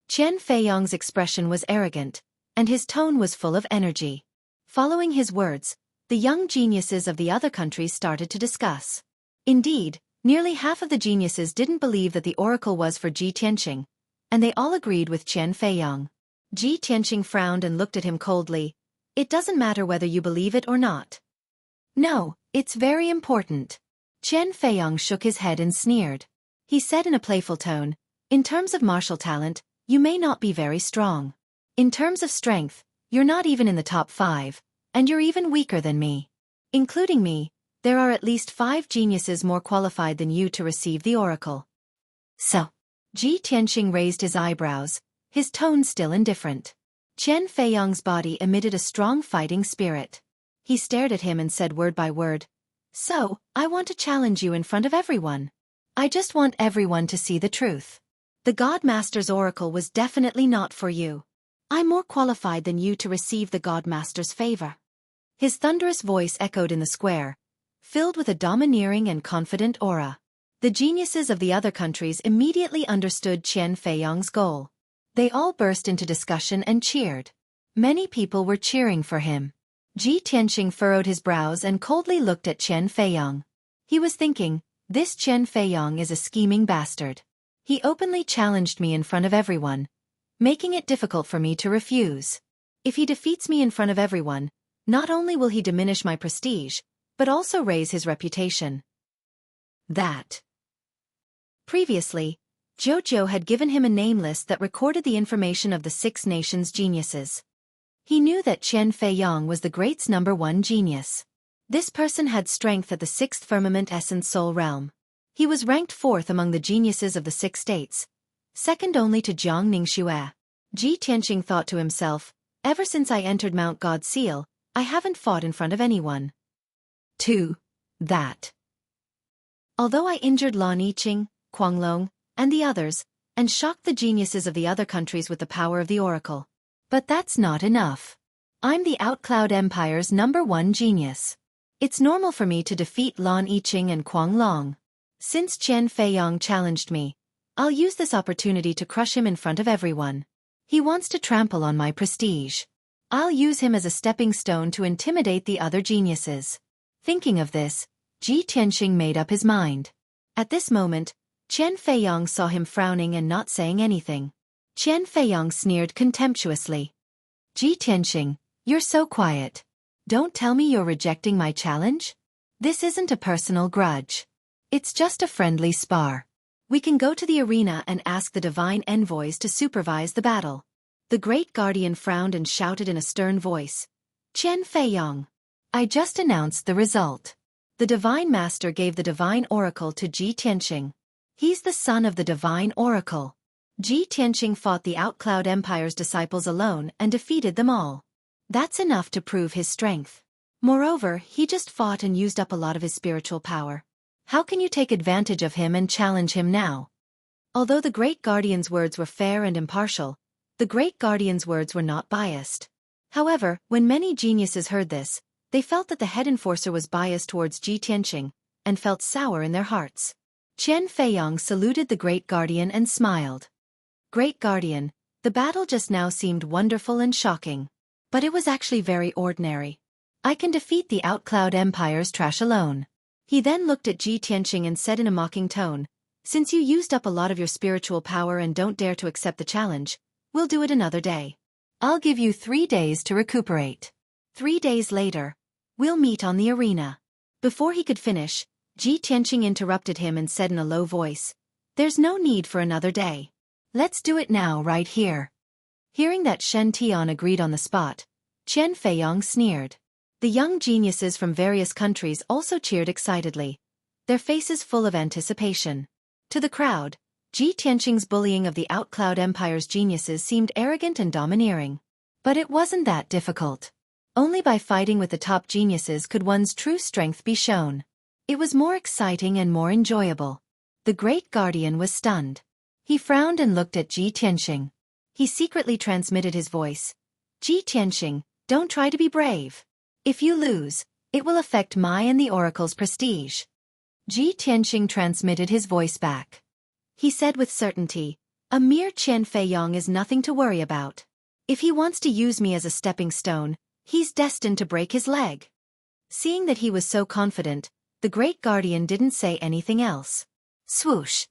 Qian Feiyang's expression was arrogant, and his tone was full of energy. Following his words, the young geniuses of the other countries started to discuss. Indeed, nearly half of the geniuses didn't believe that the oracle was for Ji Tianqing, and they all agreed with Qian Feiyang. Ji Tianqing frowned and looked at him coldly. "It doesn't matter whether you believe it or not." "No, it's very important." Qian Feiyang shook his head and sneered. He said in a playful tone, "In terms of martial talent, you may not be very strong. In terms of strength, you're not even in the top 5, and you're even weaker than me. Including me, there are at least 5 geniuses more qualified than you to receive the oracle. So, Ji Tianxing raised his eyebrows, his tone still indifferent. Qian Feiyang's body emitted a strong fighting spirit. He stared at him and said word by word, "So, I want to challenge you in front of everyone. I just want everyone to see the truth. The God Master's oracle was definitely not for you. I'm more qualified than you to receive the God Master's favor." His thunderous voice echoed in the square, filled with a domineering and confident aura. The geniuses of the other countries immediately understood Qian Feiyang's goal. They all burst into discussion and cheered. Many people were cheering for him. Ji Tianxing furrowed his brows and coldly looked at Qian Feiyang. He was thinking, this Qian Feiyang is a scheming bastard. He openly challenged me in front of everyone, making it difficult for me to refuse. If he defeats me in front of everyone, not only will he diminish my prestige, but also raise his reputation. Previously, Jojo had given him a name list that recorded the information of the 6 nations' geniuses. He knew that Qian Feiyang was the great's #1 genius. This person had strength at the 6th firmament essence soul realm. He was ranked 4th among the geniuses of the 6 states, second only to Jiang Ningxue. Ji Tianxing thought to himself, ever since I entered Mount God's Seal, I haven't fought in front of anyone. Although I injured Lan Yiqing, Guanglong, and the others, and shocked the geniuses of the other countries with the power of the oracle. But that's not enough. I'm the Outcloud Empire's #1 genius. It's normal for me to defeat Lan Yiqing and Guanglong. Since Qian Feiyang challenged me, I'll use this opportunity to crush him in front of everyone. He wants to trample on my prestige. I'll use him as a stepping stone to intimidate the other geniuses. Thinking of this, Ji Tianxing made up his mind. At this moment, Qian Feiyang saw him frowning and not saying anything. Qian Feiyang sneered contemptuously. Ji Tianxing, you're so quiet. Don't tell me you're rejecting my challenge? This isn't a personal grudge. It's just a friendly spar. We can go to the arena and ask the divine envoys to supervise the battle. The great guardian frowned and shouted in a stern voice. Qian Feiyang, I just announced the result. The divine master gave the divine oracle to Ji Tianxing. He's the son of the divine oracle. Ji Tianxing fought the Outcloud Empire's disciples alone and defeated them all. That's enough to prove his strength. Moreover, he just fought and used up a lot of his spiritual power. How can you take advantage of him and challenge him now? Although the Great Guardian's words were fair and impartial, the Great Guardian's words were not biased. However, when many geniuses heard this, they felt that the head enforcer was biased towards Ji Tianxing, and felt sour in their hearts. Qian Feiyang saluted the Great Guardian and smiled. Great Guardian, the battle just now seemed wonderful and shocking. But it was actually very ordinary. I can defeat the Outcloud Empire's trash alone. He then looked at Ji Tianxing and said in a mocking tone, since you used up a lot of your spiritual power and don't dare to accept the challenge, we'll do it another day. I'll give you 3 days to recuperate. 3 days later, we'll meet on the arena. Before he could finish, Ji Tianxing interrupted him and said in a low voice, there's no need for another day. Let's do it now right here. Hearing that Shen Tian agreed on the spot, Qian Feiyang sneered. The young geniuses from various countries also cheered excitedly, their faces full of anticipation. To the crowd, Ji Tianxing's bullying of the Outcloud Empire's geniuses seemed arrogant and domineering. But it wasn't that difficult. Only by fighting with the top geniuses could one's true strength be shown. It was more exciting and more enjoyable. The Great Guardian was stunned. He frowned and looked at Ji Tianxing. He secretly transmitted his voice. Ji Tianxing, don't try to be brave. If you lose, it will affect my and the Oracle's prestige. Ji Tianxing transmitted his voice back. He said with certainty, a mere Qian Feiyang is nothing to worry about. If he wants to use me as a stepping stone, he's destined to break his leg. Seeing that he was so confident, the Great Guardian didn't say anything else. Swoosh!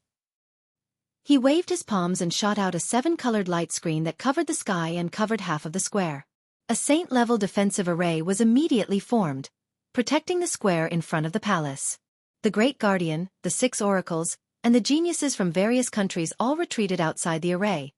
He waved his palms and shot out a 7-colored light screen that covered the sky and covered half of the square. A saint-level defensive array was immediately formed, protecting the square in front of the palace. The Great Guardian, the 6 oracles, and the geniuses from various countries all retreated outside the array,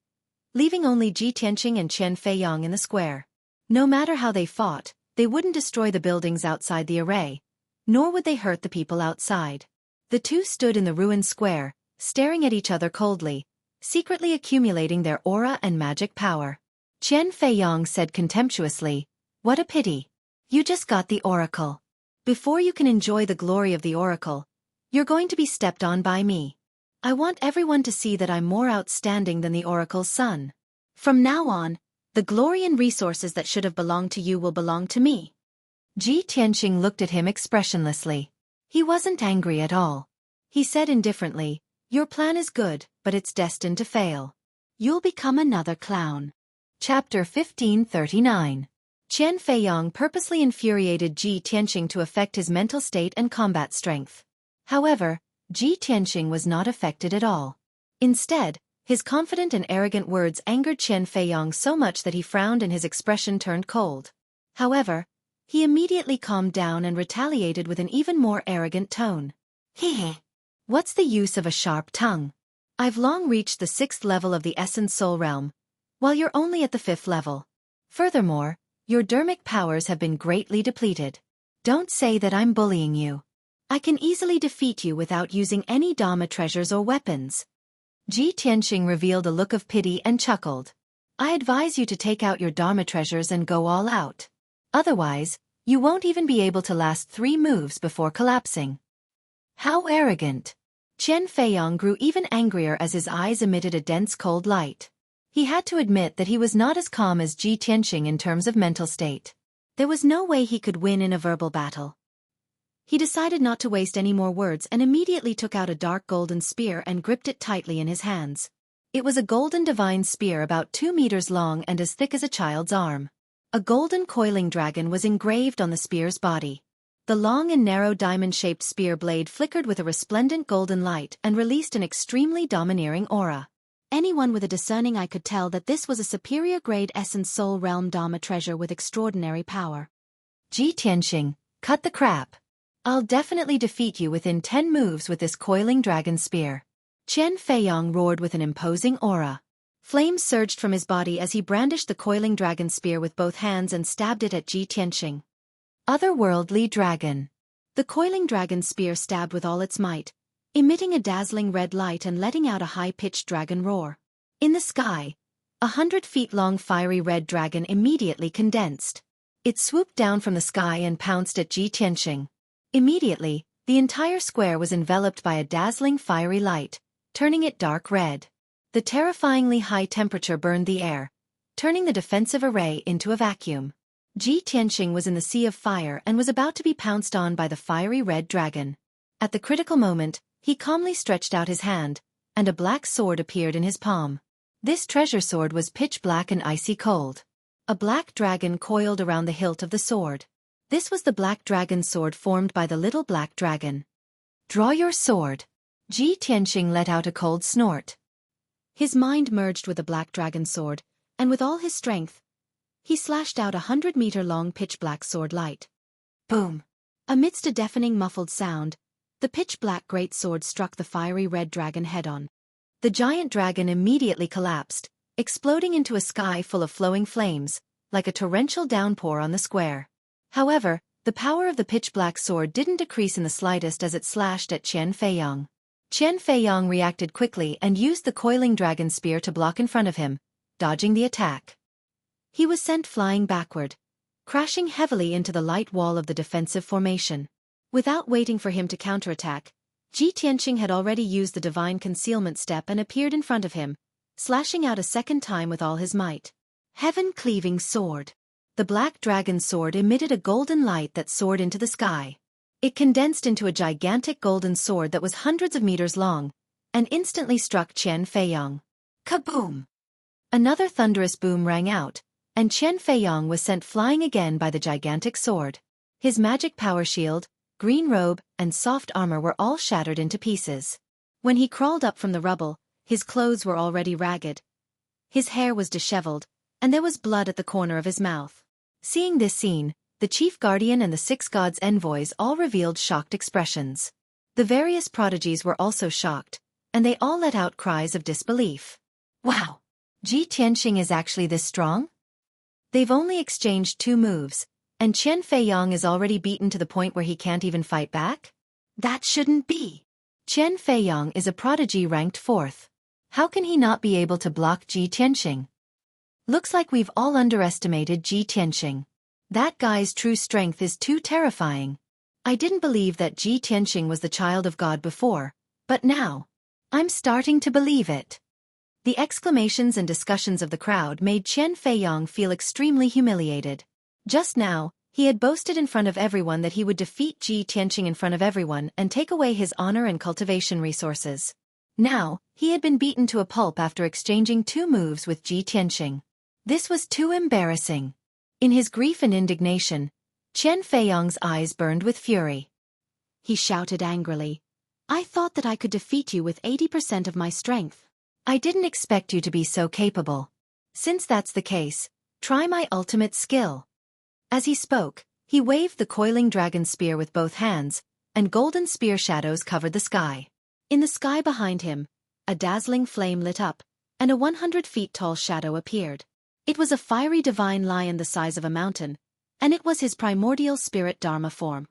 leaving only Ji Tianxing and Qian Feiyang in the square. No matter how they fought, They wouldn't destroy the buildings outside the array, nor would they hurt the people outside. The two stood in the ruined square, staring at each other coldly, secretly accumulating their aura and magic power. Qian Feiyong said contemptuously, "What a pity. You just got the oracle. Before you can enjoy the glory of the oracle, you're going to be stepped on by me. I want everyone to see that I'm more outstanding than the oracle's son. From now on, the glory and resources that should have belonged to you will belong to me." Ji Tianxing looked at him expressionlessly. He wasn't angry at all. He said indifferently, "Your plan is good, but it's destined to fail. You'll become another clown." Chapter 1539. Qian Feiyong purposely infuriated Ji Tianxing to affect his mental state and combat strength. However, Ji Tianxing was not affected at all. Instead, his confident and arrogant words angered Qian Feiyong so much that he frowned and his expression turned cold. However, he immediately calmed down and retaliated with an even more arrogant tone. "Hehe. What's the use of a sharp tongue? I've long reached the 6th level of the Essence Soul Realm, while you're only at the 5th level. Furthermore, your dermic powers have been greatly depleted. Don't say that I'm bullying you. I can easily defeat you without using any Dharma treasures or weapons." Ji Tianxing revealed a look of pity and chuckled. "I advise you to take out your Dharma treasures and go all out. Otherwise, you won't even be able to last 3 moves before collapsing." How arrogant! Qian Feiyong grew even angrier as his eyes emitted a dense cold light. He had to admit that he was not as calm as Ji Tianxing in terms of mental state. There was no way he could win in a verbal battle. He decided not to waste any more words and immediately took out a dark golden spear and gripped it tightly in his hands. It was a golden divine spear about 2 meters long and as thick as a child's arm. A golden coiling dragon was engraved on the spear's body. The long and narrow diamond-shaped spear blade flickered with a resplendent golden light and released an extremely domineering aura. Anyone with a discerning eye could tell that this was a superior-grade Essence Soul Realm Dharma treasure with extraordinary power. "Ji Tianxing, cut the crap. I'll definitely defeat you within 10 moves with this coiling dragon spear." Qian Feiyong roared with an imposing aura. Flames surged from his body as he brandished the coiling dragon spear with both hands and stabbed it at Ji Tianxing. Otherworldly dragon. The coiling dragon spear stabbed with all its might, emitting a dazzling red light and letting out a high-pitched dragon roar. In the sky, 100-feet-long fiery red dragon immediately condensed. It swooped down from the sky and pounced at Ji Tianxing. Immediately, the entire square was enveloped by a dazzling fiery light, turning it dark red. The terrifyingly high temperature burned the air, turning the defensive array into a vacuum. Ji Tianxing was in the sea of fire and was about to be pounced on by the fiery red dragon. At the critical moment, he calmly stretched out his hand, and a black sword appeared in his palm. This treasure sword was pitch black and icy cold. A black dragon coiled around the hilt of the sword. This was the black dragon sword formed by the little black dragon. "Draw your sword." Ji Tianxing let out a cold snort. His mind merged with the black dragon sword, and with all his strength, he slashed out a 100-meter-long pitch-black sword light. Boom! Amidst a deafening muffled sound, the pitch-black great sword struck the fiery red dragon head-on. The giant dragon immediately collapsed, exploding into a sky full of flowing flames, like a torrential downpour on the square. However, the power of the pitch-black sword didn't decrease in the slightest as it slashed at Qian Feiyong. Qian Feiyong reacted quickly and used the coiling dragon spear to block in front of him, dodging the attack. He was sent flying backward, crashing heavily into the light wall of the defensive formation. Without waiting for him to counterattack, Ji Tianxing had already used the divine concealment step and appeared in front of him, slashing out a second time with all his might. Heaven-cleaving sword. The black dragon sword emitted a golden light that soared into the sky. It condensed into a gigantic golden sword that was hundreds of meters long, and instantly struck Qian Feiyong. Kaboom! Another thunderous boom rang out, and Qian Feiyong was sent flying again by the gigantic sword. His magic power shield, green robe, and soft armor were all shattered into pieces. When he crawled up from the rubble, his clothes were already ragged. His hair was disheveled, and there was blood at the corner of his mouth. Seeing this scene, the chief guardian and the 6 gods' envoys all revealed shocked expressions. The various prodigies were also shocked, and they all let out cries of disbelief. Wow! Ji Tianxing is actually this strong? They've only exchanged 2 moves, And Qian Feiyang is already beaten to the point where he can't even fight back? That shouldn't be. Qian Feiyang is a prodigy ranked 4th. How can he not be able to block Ji Tianxing? Looks like we've all underestimated Ji Tianxing. That guy's true strength is too terrifying. I didn't believe that Ji Tianxing was the child of God before, but now, I'm starting to believe it. The exclamations and discussions of the crowd made Qian Feiyang feel extremely humiliated. Just now, he had boasted in front of everyone that he would defeat Ji Tianxing in front of everyone and take away his honor and cultivation resources. Now, he had been beaten to a pulp after exchanging 2 moves with Ji Tianxing. This was too embarrassing. In his grief and indignation, Qian Feiyang's eyes burned with fury. He shouted angrily, "I thought that I could defeat you with 80% of my strength. I didn't expect you to be so capable. Since that's the case, try my ultimate skill." As he spoke, he waved the coiling dragon spear with both hands, and golden spear shadows covered the sky. In the sky behind him, a dazzling flame lit up, and a 100 feet tall shadow appeared. It was a fiery divine lion the size of a mountain, and it was his primordial spirit Dharma form.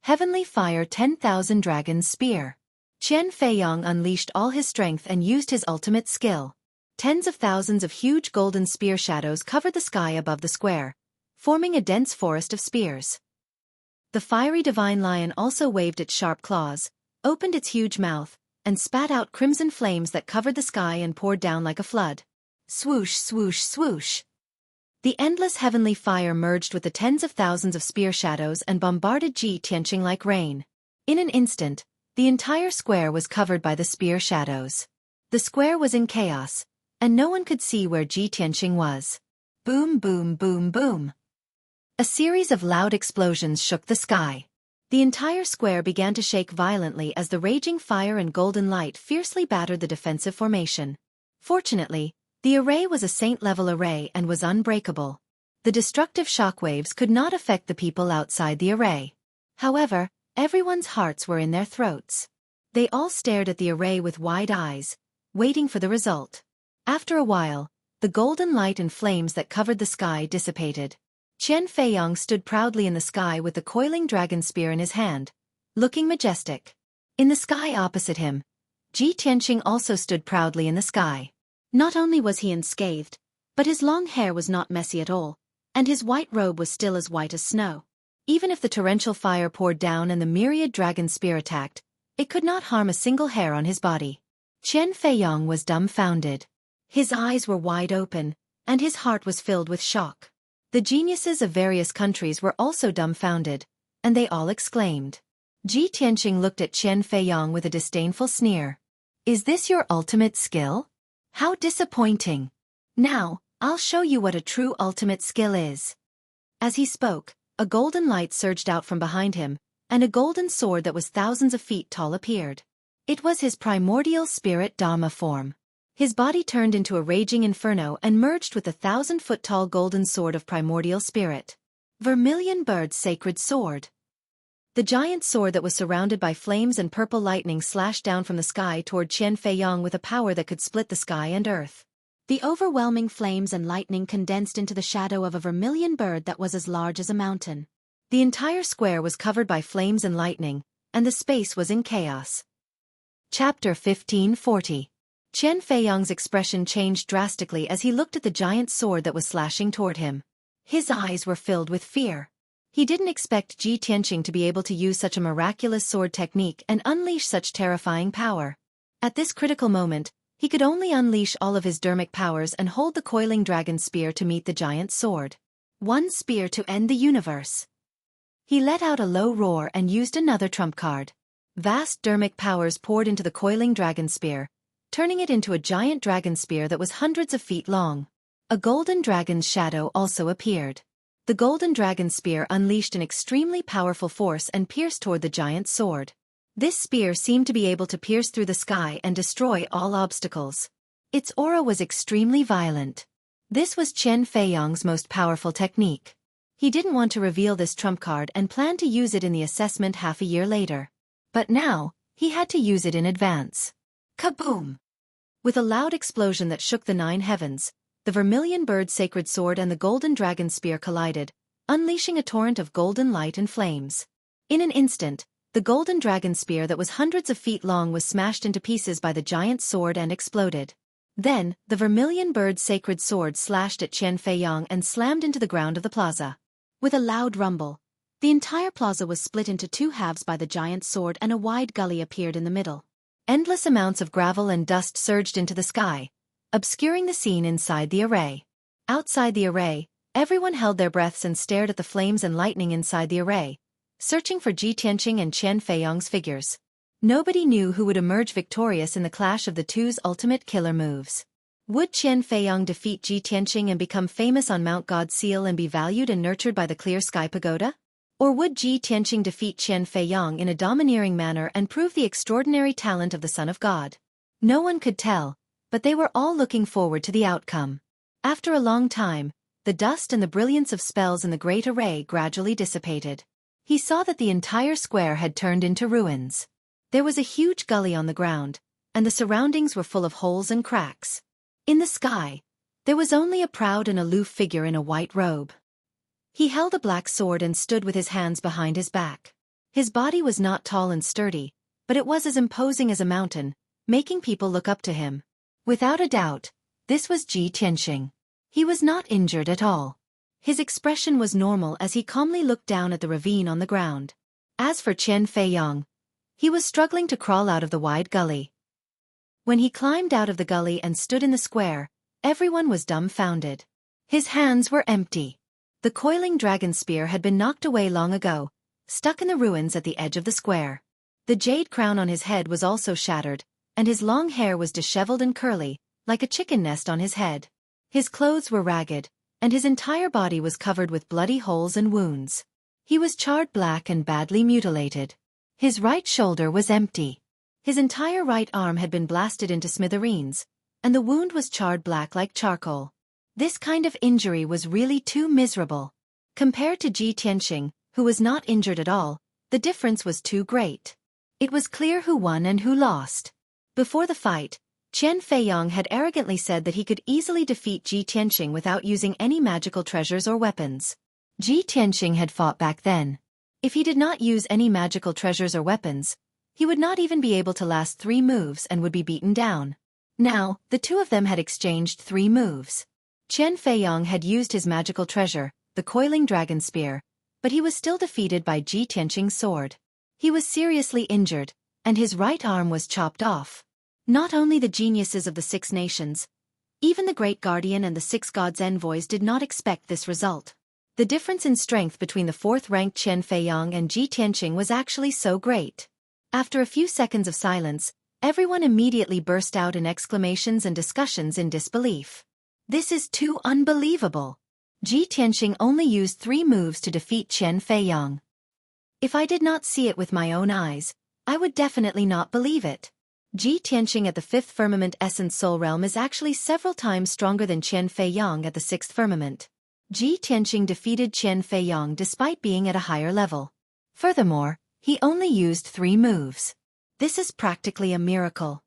Heavenly Fire 10,000 Dragons Spear. Qian Feiyang unleashed all his strength and used his ultimate skill. Tens of thousands of huge golden spear shadows covered the sky above the square, forming a dense forest of spears. The fiery divine lion also waved its sharp claws, opened its huge mouth, and spat out crimson flames that covered the sky and poured down like a flood. Swoosh, swoosh, swoosh. The endless heavenly fire merged with the tens of thousands of spear shadows and bombarded Ji Tianxing like rain. In an instant, the entire square was covered by the spear shadows. The square was in chaos, and no one could see where Ji Tianxing was. Boom, boom, boom, boom. A series of loud explosions shook the sky. The entire square began to shake violently as the raging fire and golden light fiercely battered the defensive formation. Fortunately, the array was a saint-level array and was unbreakable. The destructive shockwaves could not affect the people outside the array. However, everyone's hearts were in their throats. They all stared at the array with wide eyes, waiting for the result. After a while, the golden light and flames that covered the sky dissipated. Qian Feiyang stood proudly in the sky with the coiling dragon spear in his hand, looking majestic. In the sky opposite him, Ji Tianxing also stood proudly in the sky. Not only was he unscathed, but his long hair was not messy at all, and his white robe was still as white as snow. Even if the torrential fire poured down and the myriad dragon spear attacked, it could not harm a single hair on his body. Qian Feiyang was dumbfounded. His eyes were wide open, and his heart was filled with shock. The geniuses of various countries were also dumbfounded, and they all exclaimed. Ji Tianxing looked at Qian Feiyang with a disdainful sneer. "Is this your ultimate skill? How disappointing. Now, I'll show you what a true ultimate skill is." As he spoke, a golden light surged out from behind him, and a golden sword that was thousands of feet tall appeared. It was his primordial spirit Dharma form. His body turned into a raging inferno and merged with the 1,000-foot-tall golden sword of primordial spirit. Vermilion Bird's sacred sword. The giant sword that was surrounded by flames and purple lightning slashed down from the sky toward Qian Feiyang with a power that could split the sky and earth. The overwhelming flames and lightning condensed into the shadow of a vermilion bird that was as large as a mountain. The entire square was covered by flames and lightning, and the space was in chaos. Chapter 1540. Qian Feiyang's expression changed drastically as he looked at the giant sword that was slashing toward him. His eyes were filled with fear. He didn't expect Ji Tianxing to be able to use such a miraculous sword technique and unleash such terrifying power. At this critical moment, he could only unleash all of his dermic powers and hold the coiling dragon spear to meet the giant sword. One spear to end the universe. He let out a low roar and used another trump card. Vast dermic powers poured into the coiling dragon spear, turning it into a giant dragon spear that was hundreds of feet long. A golden dragon's shadow also appeared. The golden dragon spear unleashed an extremely powerful force and pierced toward the giant sword. This spear seemed to be able to pierce through the sky and destroy all obstacles. Its aura was extremely violent. This was Qian Feiyang's most powerful technique. He didn't want to reveal this trump card and planned to use it in the assessment half a year later. But now, he had to use it in advance. Kaboom! With a loud explosion that shook the 9 heavens, the vermilion bird's sacred sword and the golden dragon spear collided, unleashing a torrent of golden light and flames. In an instant, the golden dragon spear that was hundreds of feet long was smashed into pieces by the giant's sword and exploded. Then, the vermilion bird's sacred sword slashed at Qian Feiyong and slammed into the ground of the plaza. With a loud rumble, the entire plaza was split into two halves by the giant's sword and a wide gully appeared in the middle. Endless amounts of gravel and dust surged into the sky, obscuring the scene inside the array. Outside the array, everyone held their breaths and stared at the flames and lightning inside the array, searching for Ji Tianqing and Qian Feiyong's figures. Nobody knew who would emerge victorious in the clash of the two's ultimate killer moves. Would Qian Feiyong defeat Ji Tianqing and become famous on Mount God's Seal and be valued and nurtured by the Clear Sky Pagoda? Or would Ji Tianqing defeat Qian Feiyong in a domineering manner and prove the extraordinary talent of the Son of God? No one could tell, but they were all looking forward to the outcome. After a long time, the dust and the brilliance of spells in the great array gradually dissipated. He saw that the entire square had turned into ruins. There was a huge gully on the ground, and the surroundings were full of holes and cracks. In the sky, there was only a proud and aloof figure in a white robe. He held a black sword and stood with his hands behind his back. His body was not tall and sturdy, but it was as imposing as a mountain, making people look up to him. Without a doubt, this was Ji Tianqing. He was not injured at all. His expression was normal as he calmly looked down at the ravine on the ground. As for Qian Feiyong, he was struggling to crawl out of the wide gully. When he climbed out of the gully and stood in the square, everyone was dumbfounded. His hands were empty. The coiling dragon spear had been knocked away long ago, stuck in the ruins at the edge of the square. The jade crown on his head was also shattered, and his long hair was disheveled and curly, like a chicken nest on his head. His clothes were ragged, and his entire body was covered with bloody holes and wounds. He was charred black and badly mutilated. His right shoulder was empty. His entire right arm had been blasted into smithereens, and the wound was charred black like charcoal. This kind of injury was really too miserable. Compared to Ji Tianqing, who was not injured at all, the difference was too great. It was clear who won and who lost. Before the fight, Qian Feiyong had arrogantly said that he could easily defeat Ji Tianqing without using any magical treasures or weapons. Ji Tianqing had fought back then. If he did not use any magical treasures or weapons, he would not even be able to last 3 moves and would be beaten down. Now, the two of them had exchanged 3 moves. Qian Feiyong had used his magical treasure, the coiling dragon spear, but he was still defeated by Ji Tianqing's sword. He was seriously injured, and his right arm was chopped off. Not only the geniuses of the 6 nations, even the Great Guardian and the 6 gods' envoys did not expect this result. The difference in strength between the 4th-ranked Qian Feiyong and Ji Tianqing was actually so great. After a few seconds of silence, everyone immediately burst out in exclamations and discussions in disbelief. This is too unbelievable. Ji Tianqing only used 3 moves to defeat Qian Feiyong. If I did not see it with my own eyes, I would definitely not believe it. Ji Tianqing at the 5th firmament Essence Soul Realm is actually several times stronger than Qian Feiyong at the 6th firmament. Ji Tianqing defeated Qian Feiyong despite being at a higher level. Furthermore, he only used 3 moves. This is practically a miracle.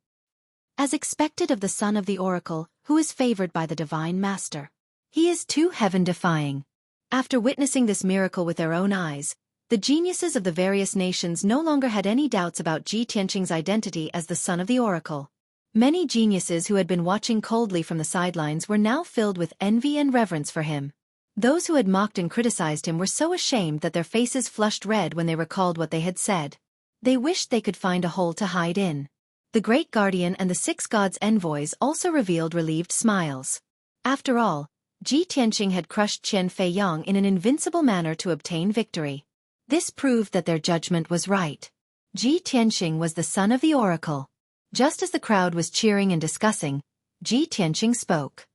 As expected of the son of the oracle, who is favored by the divine master. He is too heaven-defying. After witnessing this miracle with their own eyes, the geniuses of the various nations no longer had any doubts about Ji Tianqing's identity as the son of the oracle. Many geniuses who had been watching coldly from the sidelines were now filled with envy and reverence for him. Those who had mocked and criticized him were so ashamed that their faces flushed red when they recalled what they had said. They wished they could find a hole to hide in. The Great Guardian and the 6 gods' envoys also revealed relieved smiles. After all, Ji Tianqing had crushed Qian Feiyong in an invincible manner to obtain victory. This proved that their judgment was right. Ji Tianqing was the son of the oracle. Just as the crowd was cheering and discussing, Ji Tianqing spoke.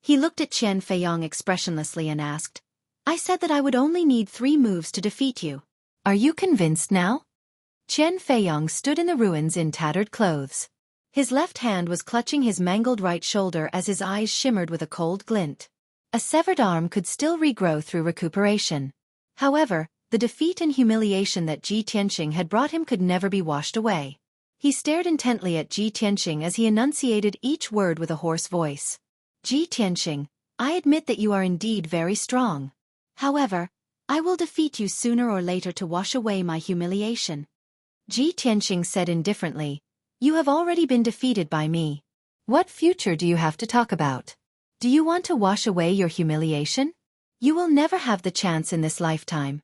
He looked at Qian Feiyong expressionlessly and asked, "I said that I would only need 3 moves to defeat you. Are you convinced now?" Qian Feiyong stood in the ruins in tattered clothes. His left hand was clutching his mangled right shoulder as his eyes shimmered with a cold glint. A severed arm could still regrow through recuperation. However, the defeat and humiliation that Ji Tianqing had brought him could never be washed away. He stared intently at Ji Tianqing as he enunciated each word with a hoarse voice. "Ji Tianqing, I admit that you are indeed very strong. However, I will defeat you sooner or later to wash away my humiliation. Ji Tianqing said indifferently, you have already been defeated by me. What future do you have to talk about? Do you want to wash away your humiliation? You will never have the chance in this lifetime.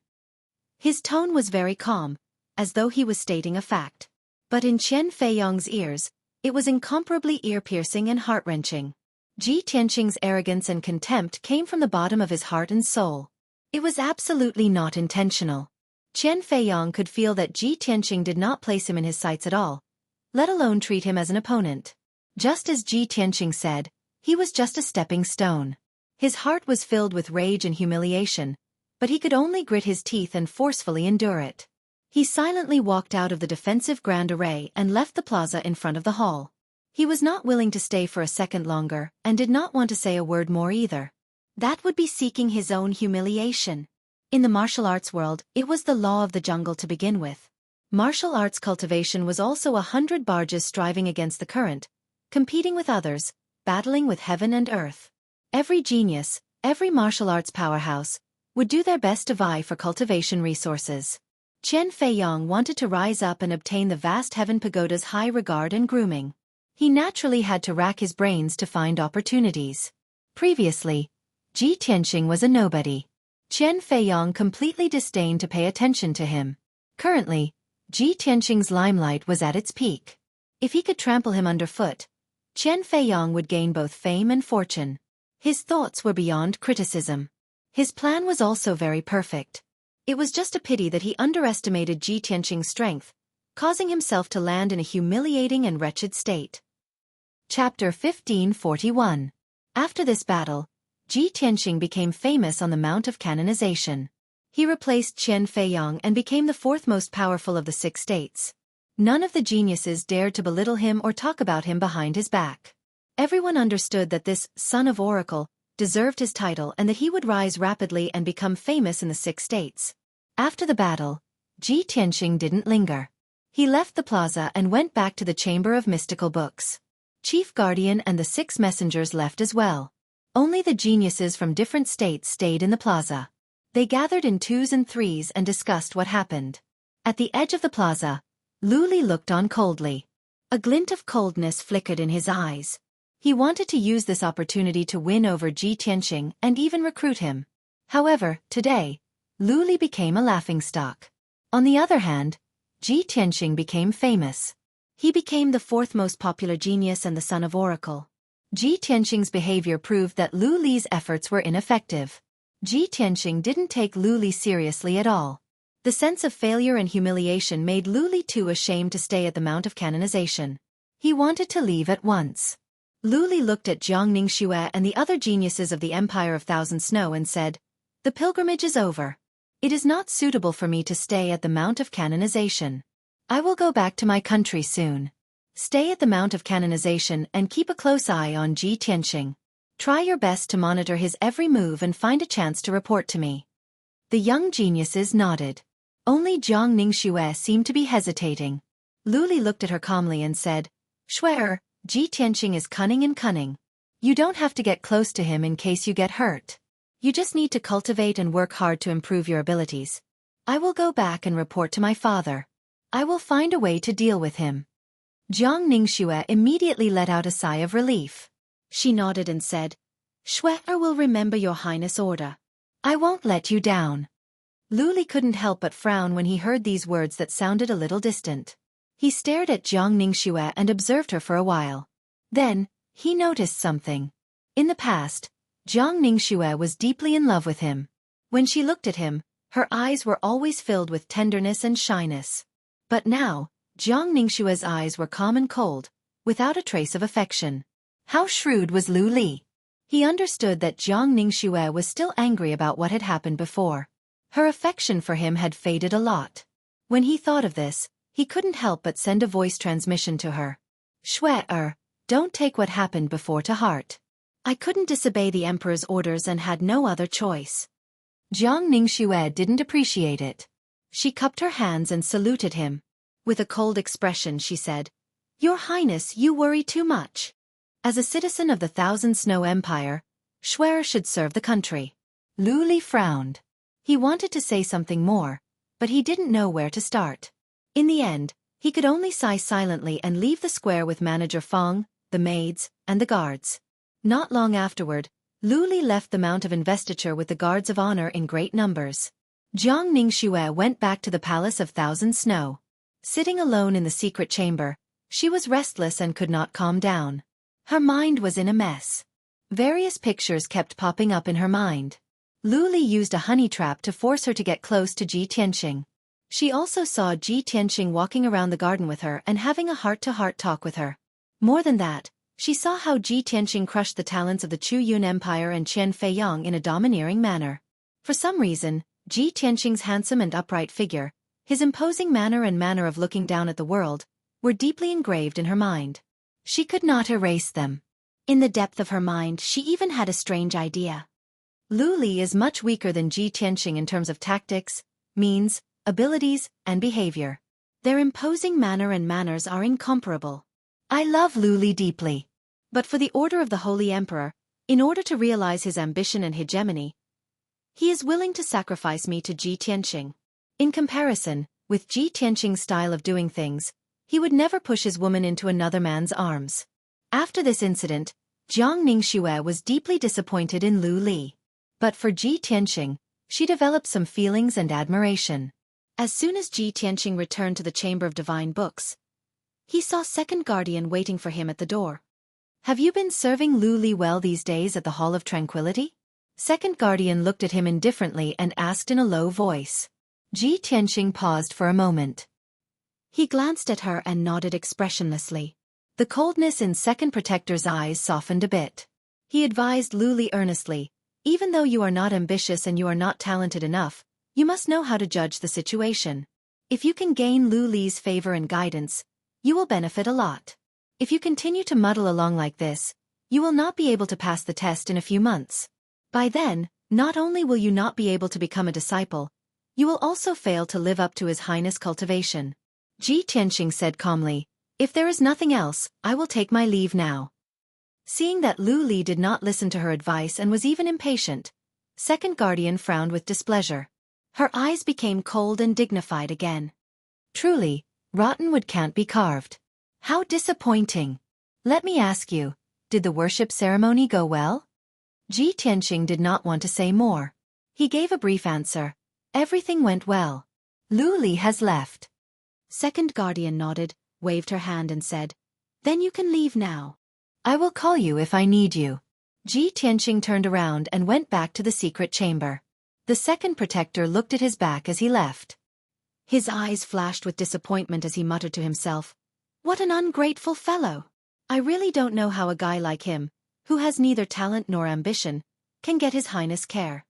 His tone was very calm, as though he was stating a fact. But in Qian Feiyong's ears, it was incomparably ear-piercing and heart-wrenching. Ji Tianqing's arrogance and contempt came from the bottom of his heart and soul. It was absolutely not intentional. Qian Feiyong could feel that Ji Tianqing did not place him in his sights at all, let alone treat him as an opponent. Just as Ji Tianqing said, he was just a stepping stone. His heart was filled with rage and humiliation, but he could only grit his teeth and forcefully endure it. He silently walked out of the defensive grand array and left the plaza in front of the hall. He was not willing to stay for a second longer and did not want to say a word more either. That would be seeking his own humiliation. In the martial arts world, it was the law of the jungle to begin with. Martial arts cultivation was also 100 barges striving against the current, competing with others, battling with heaven and earth. Every genius, every martial arts powerhouse, would do their best to vie for cultivation resources. Qian Feiyong wanted to rise up and obtain the vast heaven pagoda's high regard and grooming. He naturally had to rack his brains to find opportunities. Previously, Ji Tianqing was a nobody. Qian Feiyong completely disdained to pay attention to him. Currently, Ji Tianqing's limelight was at its peak. If he could trample him underfoot, Qian Feiyong would gain both fame and fortune. His thoughts were beyond criticism. His plan was also very perfect. It was just a pity that he underestimated Ji Tianqing's strength, causing himself to land in a humiliating and wretched state. Chapter 1541. After this battle, Ji Tianqing became famous on the Mount of Canonization. He replaced Qian Feiyong and became the fourth most powerful of the 6 states. None of the geniuses dared to belittle him or talk about him behind his back. Everyone understood that this son of Oracle deserved his title and that he would rise rapidly and become famous in the 6 states. After the battle, Ji Tianqing didn't linger. He left the plaza and went back to the Chamber of Mystical Books. Chief Guardian and the 6 messengers left as well. Only the geniuses from different states stayed in the plaza. They gathered in 2s and 3s and discussed what happened. At the edge of the plaza, Lu Li looked on coldly. A glint of coldness flickered in his eyes. He wanted to use this opportunity to win over Ji Tianqing and even recruit him. However, today, Lu Li became a laughingstock. On the other hand, Ji Tianqing became famous. He became the 4th most popular genius and the son of Oracle. Ji Tianqing's behavior proved that Lu Li's efforts were ineffective. Ji Tianqing didn't take Lu Li seriously at all. The sense of failure and humiliation made Lu Li too ashamed to stay at the Mount of Canonization. He wanted to leave at once. Lu Li looked at Jiang Ningxue and the other geniuses of the Empire of Thousand Snow and said, "The pilgrimage is over. It is not suitable for me to stay at the Mount of Canonization. I will go back to my country soon. Stay at the Mount of Canonization and keep a close eye on Ji Tianqing. Try your best to monitor his every move and find a chance to report to me." The young geniuses nodded. Only Jiang Ningxue seemed to be hesitating. Lu Li looked at her calmly and said, "Xueqi, Ji Tianqing is cunning and cunning. You don't have to get close to him in case you get hurt. You just need to cultivate and work hard to improve your abilities. I will go back and report to my father. I will find a way to deal with him." Jiang Ningxue immediately let out a sigh of relief. She nodded and said, "Xueqi will remember your highness' order. I won't let you down." Lu Li couldn't help but frown when he heard these words that sounded a little distant. He stared at Jiang Ningxue and observed her for a while. Then, he noticed something. In the past, Jiang Ningxue was deeply in love with him. When she looked at him, her eyes were always filled with tenderness and shyness. But now, Jiang Ningxue's eyes were calm and cold, without a trace of affection. How shrewd was Lu Li! He understood that Jiang Ningxue was still angry about what had happened before. Her affection for him had faded a lot. When he thought of this, he couldn't help but send a voice transmission to her. "Xueqi, don't take what happened before to heart. I couldn't disobey the emperor's orders and had no other choice." Jiang Ningxue didn't appreciate it. She cupped her hands and saluted him. With a cold expression she said, "Your Highness, you worry too much. As a citizen of the Thousand Snow Empire, Xueqi should serve the country. Lu Li frowned. He wanted to say something more, but he didn't know where to start. In the end, he could only sigh silently and leave the square with Manager Fong, the maids, and the guards. Not long afterward, Lu Li left the Mount of Investiture with the guards of honor in great numbers. Jiang Ningxue went back to the Palace of Thousand Snow. Sitting alone in the secret chamber, she was restless and could not calm down. Her mind was in a mess. Various pictures kept popping up in her mind. Lu Li used a honey trap to force her to get close to Ji Tianqing. She also saw Ji Tianqing walking around the garden with her and having a heart-to-heart talk with her. More than that, she saw how Ji Tianqing crushed the talents of the Chu Yun Empire and Qian Feiyang in a domineering manner. For some reason, Ji Tianqing's handsome and upright figure, his imposing manner and manner of looking down at the world, were deeply engraved in her mind. She could not erase them. In the depth of her mind, she even had a strange idea. Lu Li is much weaker than Ji Tianqing in terms of tactics, means, abilities, and behavior. Their imposing manner and manners are incomparable. I love Lu Li deeply. But for the order of the Holy Emperor, in order to realize his ambition and hegemony, he is willing to sacrifice me to Ji Tianqing. In comparison, with Ji Tianqing's style of doing things, he would never push his woman into another man's arms. After this incident, Jiang Ningxue was deeply disappointed in Lu Li. But for Ji Tianqing, she developed some feelings and admiration. As soon as Ji Tianqing returned to the Chamber of Divine Books, he saw Second Guardian waiting for him at the door. Have you been serving Lu Li well these days at the Hall of Tranquility? Second Guardian looked at him indifferently and asked in a low voice. Ji Tianqing paused for a moment. He glanced at her and nodded expressionlessly. The coldness in Second Protector's eyes softened a bit. He advised Lu Li earnestly, even though you are not ambitious and you are not talented enough, you must know how to judge the situation. If you can gain Lu Li's favor and guidance, you will benefit a lot. If you continue to muddle along like this, you will not be able to pass the test in a few months. By then, not only will you not be able to become a disciple, you will also fail to live up to His Highness' cultivation. Ji Tianqing said calmly, if there is nothing else, I will take my leave now. Seeing that Lu Li did not listen to her advice and was even impatient, Second Guardian frowned with displeasure. Her eyes became cold and dignified again. Truly, rotten wood can't be carved. How disappointing. Let me ask you, did the worship ceremony go well? Ji Tianqing did not want to say more. He gave a brief answer. Everything went well. Lu Li has left. Second Guardian nodded, waved her hand and said, then you can leave now. I will call you if I need you. Ji Tianqing turned around and went back to the secret chamber. The Second Protector looked at his back as he left. His eyes flashed with disappointment as he muttered to himself, what an ungrateful fellow! I really don't know how a guy like him, who has neither talent nor ambition, can get His Highness' care.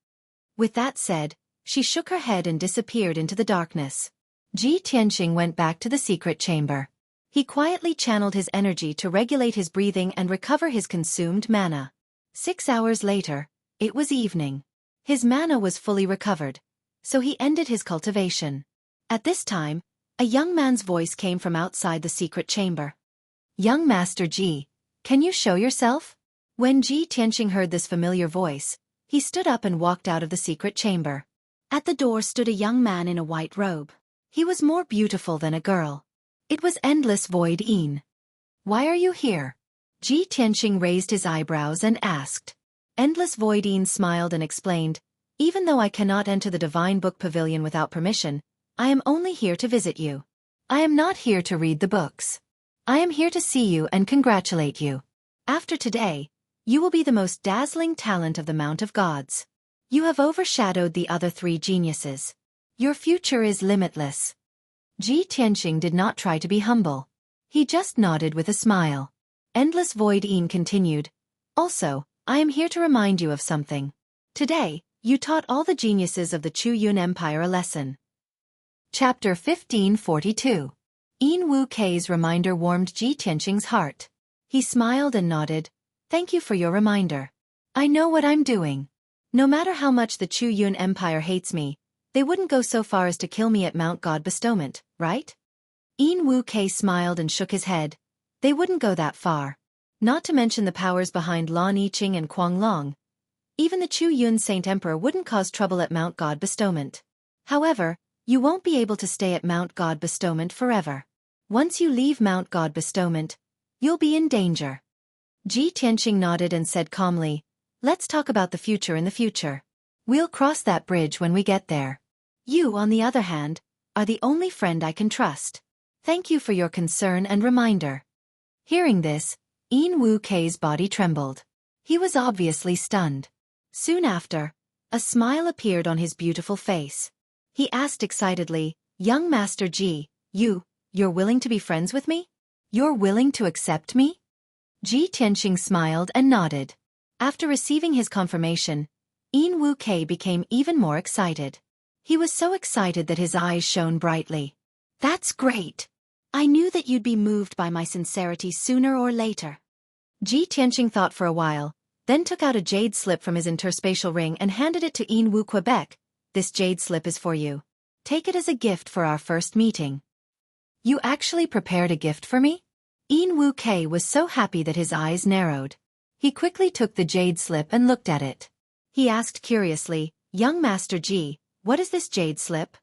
With that said, she shook her head and disappeared into the darkness. Ji Tianqing went back to the secret chamber. He quietly channeled his energy to regulate his breathing and recover his consumed mana. 6 hours later, it was evening. His mana was fully recovered, so he ended his cultivation. At this time, a young man's voice came from outside the secret chamber. Young Master Ji, can you show yourself? When Ji Tianqing heard this familiar voice, he stood up and walked out of the secret chamber. At the door stood a young man in a white robe. He was more beautiful than a girl. It was Endless Void Een. Why are you here? Ji Tianqing raised his eyebrows and asked. Endless Void Een smiled and explained, even though I cannot enter the Divine Book Pavilion without permission, I am only here to visit you. I am not here to read the books. I am here to see you and congratulate you. After today, you will be the most dazzling talent of the Mount of Gods. You have overshadowed the other 3 geniuses. Your future is limitless. Ji Tianqing did not try to be humble. He just nodded with a smile. Endless Void Een continued, also, I am here to remind you of something. Today, you taught all the geniuses of the Chu Yun Empire a lesson. Chapter 1542. Een Wu Kei's reminder warmed Ji Tianqing's heart. He smiled and nodded, thank you for your reminder. I know what I'm doing. No matter how much the Chu Yun Empire hates me, they wouldn't go so far as to kill me at Mount God Bestowment, right? Een Wu Kei smiled and shook his head. They wouldn't go that far. Not to mention the powers behind Lan Yiqing and Kuang Long. Even the Chu Yun Saint Emperor wouldn't cause trouble at Mount God Bestowment. However, you won't be able to stay at Mount God Bestowment forever. Once you leave Mount God Bestowment, you'll be in danger. Ji Tianqing nodded and said calmly, let's talk about the future in the future. We'll cross that bridge when we get there. You, on the other hand, are the only friend I can trust. Thank you for your concern and reminder. Hearing this, Yin Wu Kei's body trembled. He was obviously stunned. Soon after, a smile appeared on his beautiful face. He asked excitedly, young Master Ji, you're willing to be friends with me? You're willing to accept me? Ji Tianqing smiled and nodded. After receiving his confirmation, Yin Wu Kei became even more excited. He was so excited that his eyes shone brightly. That's great! I knew that you'd be moved by my sincerity sooner or later. Ji Tianqing thought for a while, then took out a jade slip from his interspatial ring and handed it to Yin Wu Quebec. This jade slip is for you. Take it as a gift for our first meeting. You actually prepared a gift for me? Yin Wu Kei was so happy that his eyes narrowed. He quickly took the jade slip and looked at it. He asked curiously, young Master Ji, what is this jade slip?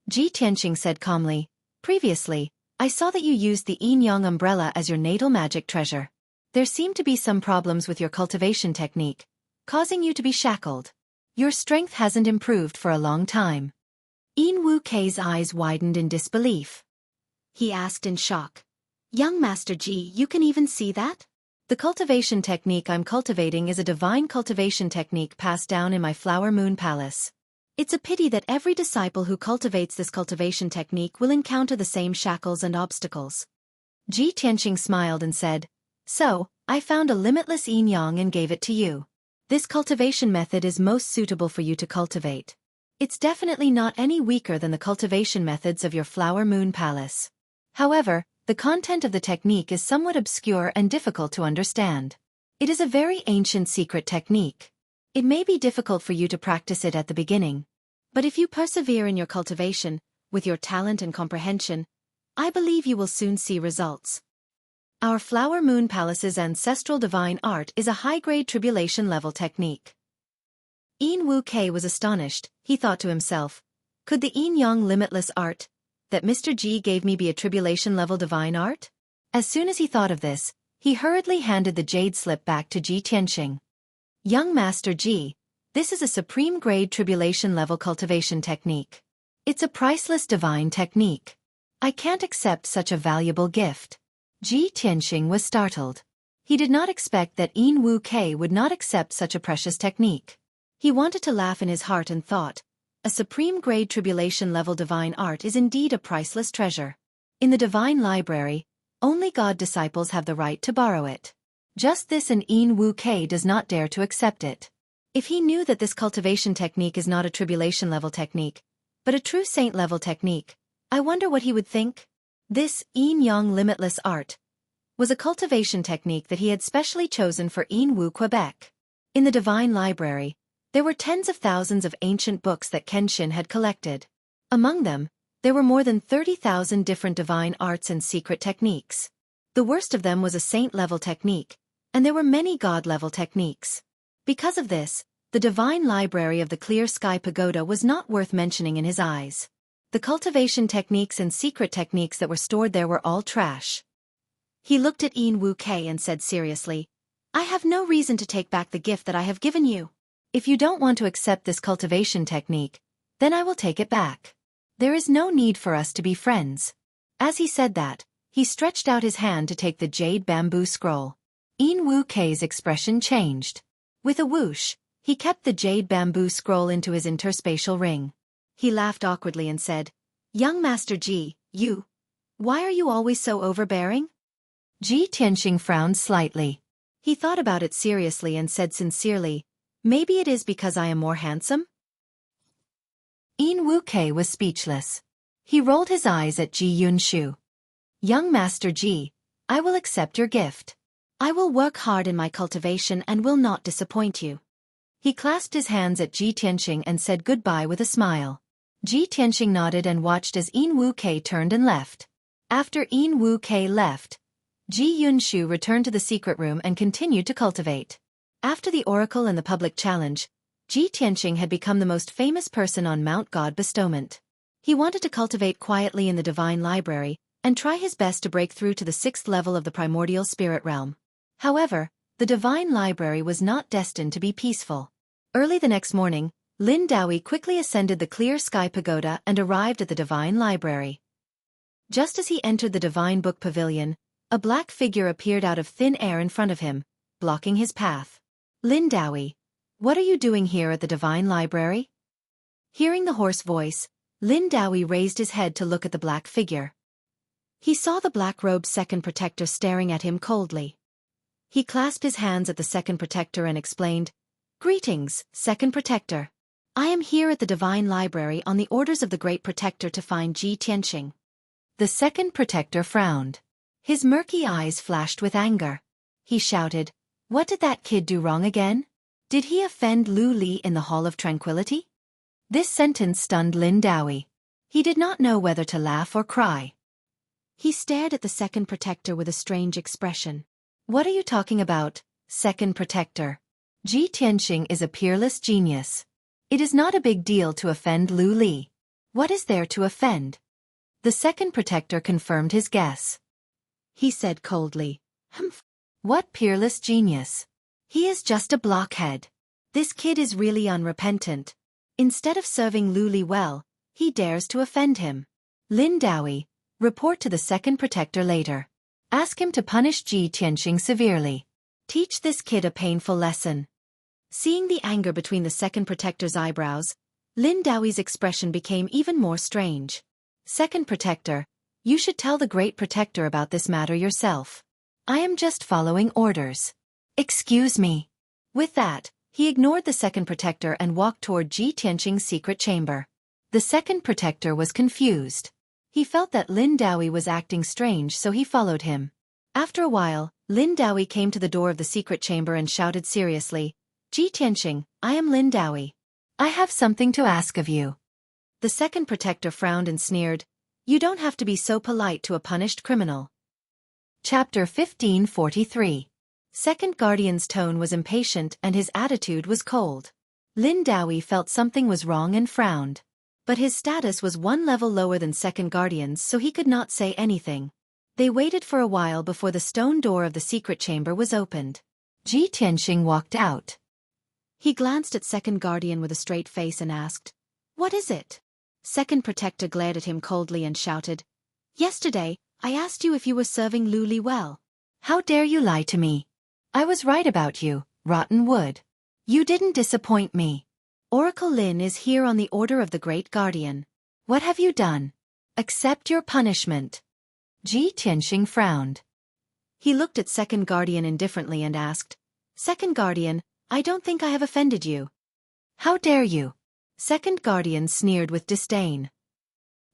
Ji Tianqing said calmly, previously, I saw that you used the Yin Yang umbrella as your natal magic treasure. There seemed to be some problems with your cultivation technique, causing you to be shackled. Your strength hasn't improved for a long time. Yin Wu Kei's eyes widened in disbelief. He asked in shock, young Master Ji, you can even see that? The cultivation technique I'm cultivating is a divine cultivation technique passed down in my Flower Moon Palace. It's a pity that every disciple who cultivates this cultivation technique will encounter the same shackles and obstacles. Ji Tianqing smiled and said, so, I found a limitless yin yang and gave it to you. This cultivation method is most suitable for you to cultivate. It's definitely not any weaker than the cultivation methods of your Flower Moon Palace. However, the content of the technique is somewhat obscure and difficult to understand. It is a very ancient secret technique. It may be difficult for you to practice it at the beginning. But if you persevere in your cultivation, with your talent and comprehension, I believe you will soon see results. Our Flower Moon Palace's ancestral divine art is a high-grade tribulation-level technique. Yin Wu Kei was astonished. He thought to himself, could the Yin Yang limitless art that Mr. Ji gave me be a tribulation-level divine art? As soon as he thought of this, he hurriedly handed the jade slip back to Ji Tianqing. Young Master Ji, this is a supreme-grade tribulation-level cultivation technique. It's a priceless divine technique. I can't accept such a valuable gift. Ji Tianqing was startled. He did not expect that Yin Wu Kei would not accept such a precious technique. He wanted to laugh in his heart and thought, a supreme-grade tribulation-level divine art is indeed a priceless treasure. In the divine library, only God disciples have the right to borrow it. Just this, and Yin Wu Kei does not dare to accept it. If he knew that this cultivation technique is not a tribulation-level technique, but a true saint-level technique, I wonder what he would think? This Yin Yang limitless art was a cultivation technique that he had specially chosen for Yin Wu Quebec. In the divine library, there were tens of thousands of ancient books that Kenshin had collected. Among them, there were more than 30,000 different divine arts and secret techniques. The worst of them was a saint-level technique, and there were many god-level techniques. Because of this, the divine library of the Clear Sky Pagoda was not worth mentioning in his eyes. The cultivation techniques and secret techniques that were stored there were all trash. He looked at Yin Wu Kei and said seriously, I have no reason to take back the gift that I have given you. If you don't want to accept this cultivation technique, then I will take it back. There is no need for us to be friends. As he said that, he stretched out his hand to take the jade bamboo scroll. Yin Wu Kei's expression changed. With a whoosh, he kept the jade bamboo scroll into his interspatial ring. He laughed awkwardly and said, young Master Ji, why are you always so overbearing? Ji Tianqing frowned slightly. He thought about it seriously and said sincerely, maybe it is because I am more handsome? Yin Wu Kei was speechless. He rolled his eyes at Ji Yunshu. Young Master Ji, I will accept your gift. I will work hard in my cultivation and will not disappoint you. He clasped his hands at Ji Tianqing and said goodbye with a smile. Ji Tianqing nodded and watched as Yin Wu Kei turned and left. After Yin Wu Kei left, Ji Yunshu returned to the secret room and continued to cultivate. After the oracle and the public challenge, Ji Tianqing had become the most famous person on Mount God Bestowment. He wanted to cultivate quietly in the divine library and try his best to break through to the 6th level of the primordial spirit realm. However, the divine library was not destined to be peaceful. Early the next morning, Lin Daoyi quickly ascended the clear sky pagoda and arrived at the divine library. Just as he entered the divine book pavilion, a black figure appeared out of thin air in front of him, blocking his path. Lin Daoyi, what are you doing here at the divine library? Hearing the hoarse voice, Lin Daoyi raised his head to look at the black figure. He saw the black-robed second protector staring at him coldly. He clasped his hands at the second protector and explained, "Greetings, second protector. I am here at the divine library on the orders of the great protector to find Ji Tianqing." The second protector frowned. His murky eyes flashed with anger. He shouted, "What did that kid do wrong again? Did he offend Lu Li in the Hall of Tranquility?" This sentence stunned Lin Daoyi. He did not know whether to laugh or cry. He stared at the second protector with a strange expression. "What are you talking about, second protector? Ji Tianqing is a peerless genius. It is not a big deal to offend Lu Li. What is there to offend?" The second protector confirmed his guess. He said coldly, "Humph. What peerless genius? He is just a blockhead. This kid is really unrepentant. Instead of serving Lu Li well, he dares to offend him. Lin Daoyi, report to the second protector later. Ask him to punish Ji Tianqing severely. Teach this kid a painful lesson." Seeing the anger between the second protector's eyebrows, Lin Daoyi's expression became even more strange. "Second protector, you should tell the great protector about this matter yourself. I am just following orders." "Excuse me." With that, he ignored the second protector and walked toward Ji Tianqing's secret chamber. The second protector was confused. He felt that Lin Daoyi was acting strange, so he followed him. After a while, Lin Daoyi came to the door of the secret chamber and shouted seriously, "Ji Tianqing, I am Lin Daoyi. I have something to ask of you." The second protector frowned and sneered, "You don't have to be so polite to a punished criminal." Chapter 1543. Second Guardian's tone was impatient and his attitude was cold. Lin Daoyi felt something was wrong and frowned. But his status was one level lower than Second Guardian's, so he could not say anything. They waited for a while before the stone door of the secret chamber was opened. Ji Tianqing walked out. He glanced at Second Guardian with a straight face and asked, "What is it?" Second Protector glared at him coldly and shouted, "Yesterday, I asked you if you were serving Lu Li well. How dare you lie to me? I was right about you, rotten wood. You didn't disappoint me. Oracle Lin is here on the order of the Great Guardian. What have you done? Accept your punishment." Ji Tianqing frowned. He looked at Second Guardian indifferently and asked, "Second Guardian, I don't think I have offended you." "How dare you?" Second Guardian sneered with disdain.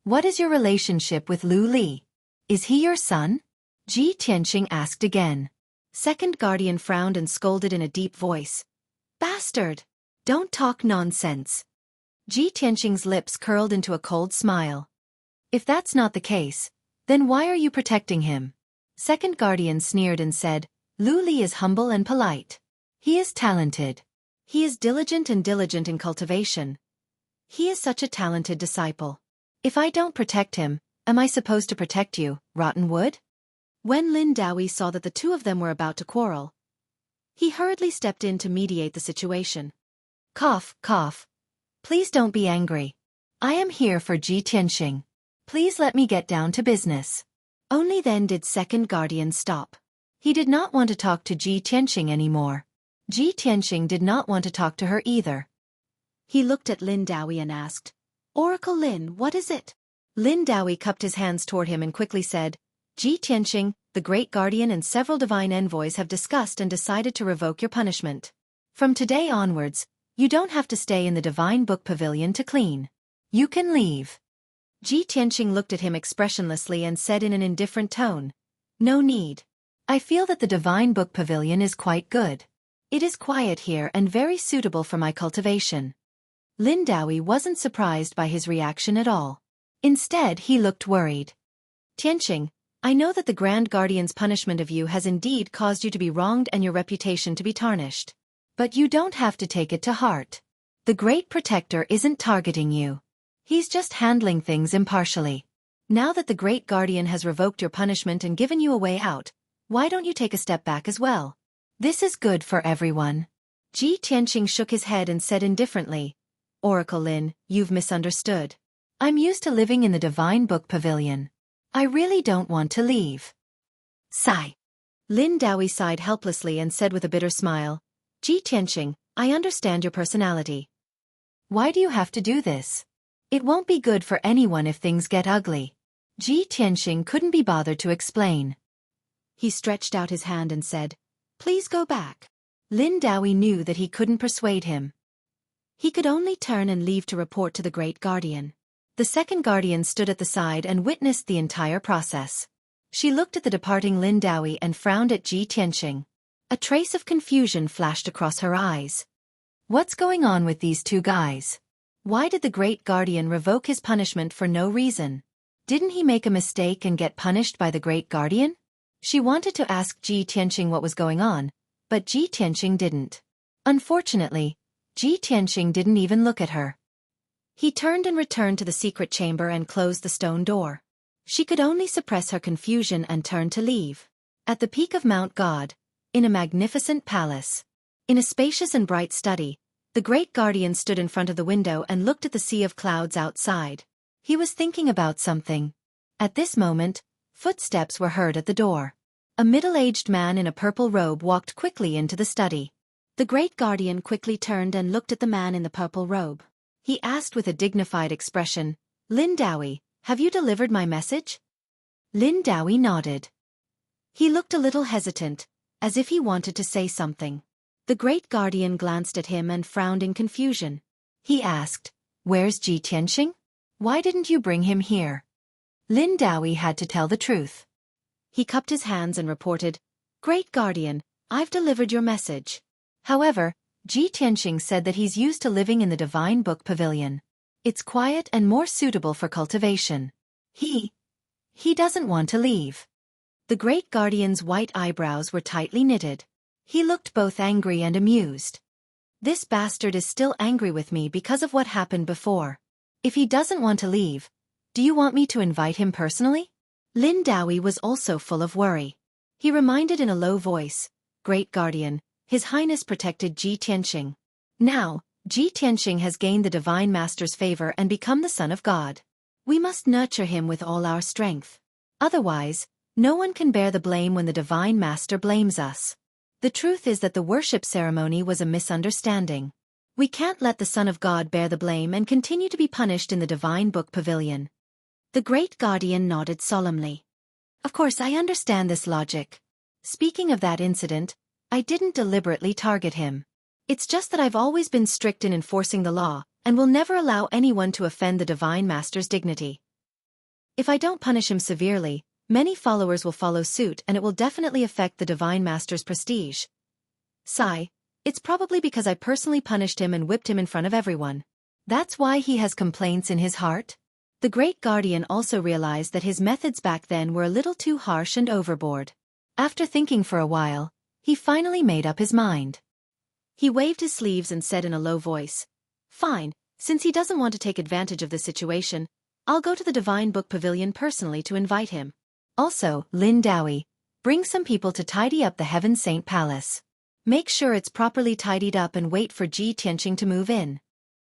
"What is your relationship with Lu Li? Is he your son?" Ji Tianqing asked again. Second Guardian frowned and scolded in a deep voice, "Bastard! Don't talk nonsense." Ji Tianqing's lips curled into a cold smile. "If that's not the case, then why are you protecting him?" Second Guardian sneered and said, "Lu Li is humble and polite. He is talented. He is diligent in cultivation. He is such a talented disciple. If I don't protect him, am I supposed to protect you, rotten wood?" When Lin Daoyi saw that the two of them were about to quarrel, he hurriedly stepped in to mediate the situation. "Cough, cough. Please don't be angry. I am here for Ji Tianqing. Please let me get down to business." Only then did Second Guardian stop. He did not want to talk to Ji Tianqing anymore. Ji Tianqing did not want to talk to her either. He looked at Lin Daoyi and asked, "Oracle Lin, what is it?" Lin Daoyi cupped his hands toward him and quickly said, "Ji Tianqing, the Great Guardian and several divine envoys have discussed and decided to revoke your punishment. From today onwards, you don't have to stay in the Divine Book Pavilion to clean. You can leave." Ji Tianqing looked at him expressionlessly and said in an indifferent tone, "No need. I feel that the Divine Book Pavilion is quite good. It is quiet here and very suitable for my cultivation." Lin Daoyi wasn't surprised by his reaction at all. Instead, he looked worried. "Tianqing, I know that the Grand Guardian's punishment of you has indeed caused you to be wronged and your reputation to be tarnished. But you don't have to take it to heart. The Great Protector isn't targeting you. He's just handling things impartially. Now that the Great Guardian has revoked your punishment and given you a way out, why don't you take a step back as well? This is good for everyone. Ji Tianqing shook his head and said indifferently, Oracle Lin, you've misunderstood. I'm used to living in the Divine Book Pavilion. I really don't want to leave. Sigh. Lin Daoyi sighed helplessly and said with a bitter smile, Ji Tianqing, I understand your personality. Why do you have to do this? It won't be good for anyone if things get ugly. Ji Tianqing couldn't be bothered to explain. He stretched out his hand and said, Please go back. Lin Daoyi knew that he couldn't persuade him. He could only turn and leave to report to the Great Guardian. The second guardian stood at the side and witnessed the entire process. She looked at the departing Lin Daoyi and frowned at Ji Tianqing. A trace of confusion flashed across her eyes. What's going on with these two guys? Why did the Great Guardian revoke his punishment for no reason? Didn't he make a mistake and get punished by the Great Guardian? She wanted to ask Ji Tianqing what was going on, but Ji Tianqing didn't. Unfortunately, Ji Tianqing didn't even look at her. He turned and returned to the secret chamber and closed the stone door. She could only suppress her confusion and turn to leave. At the peak of Mount God, in a magnificent palace, in a spacious and bright study, the Great Guardian stood in front of the window and looked at the sea of clouds outside. He was thinking about something. At this moment, footsteps were heard at the door. A middle-aged man in a purple robe walked quickly into the study. The Great Guardian quickly turned and looked at the man in the purple robe. He asked with a dignified expression, Lin Daoyi, have you delivered my message? Lin Daoyi nodded. He looked a little hesitant, as if he wanted to say something. The Great Guardian glanced at him and frowned in confusion. He asked, Where's Ji Tianqing? Why didn't you bring him here? Lin Daoyi had to tell the truth. He cupped his hands and reported, Great Guardian, I've delivered your message. However, Ji Tianqing said that he's used to living in the Divine Book Pavilion. It's quiet and more suitable for cultivation. He doesn't want to leave. The Great Guardian's white eyebrows were tightly knitted. He looked both angry and amused. This bastard is still angry with me because of what happened before. If he doesn't want to leave, do you want me to invite him personally? Lin Daoyi was also full of worry. He reminded in a low voice, Great Guardian, His Highness protected Ji Tianqing. Now, Ji Tianqing has gained the Divine Master's favor and become the Son of God. We must nurture him with all our strength. Otherwise, no one can bear the blame when the Divine Master blames us. The truth is that the worship ceremony was a misunderstanding. We can't let the Son of God bear the blame and continue to be punished in the Divine Book Pavilion. The Great Guardian nodded solemnly. Of course, I understand this logic. Speaking of that incident, I didn't deliberately target him. It's just that I've always been strict in enforcing the law, and will never allow anyone to offend the Divine Master's dignity. If I don't punish him severely, many followers will follow suit and it will definitely affect the Divine Master's prestige. Sigh, it's probably because I personally punished him and whipped him in front of everyone. That's why he has complaints in his heart? The Great Guardian also realized that his methods back then were a little too harsh and overboard. After thinking for a while, he finally made up his mind. He waved his sleeves and said in a low voice, Fine, since he doesn't want to take advantage of the situation, I'll go to the Divine Book Pavilion personally to invite him. Also, Lin Daoyi, bring some people to tidy up the Heaven Saint Palace. Make sure it's properly tidied up and wait for Ji Tianqing to move in.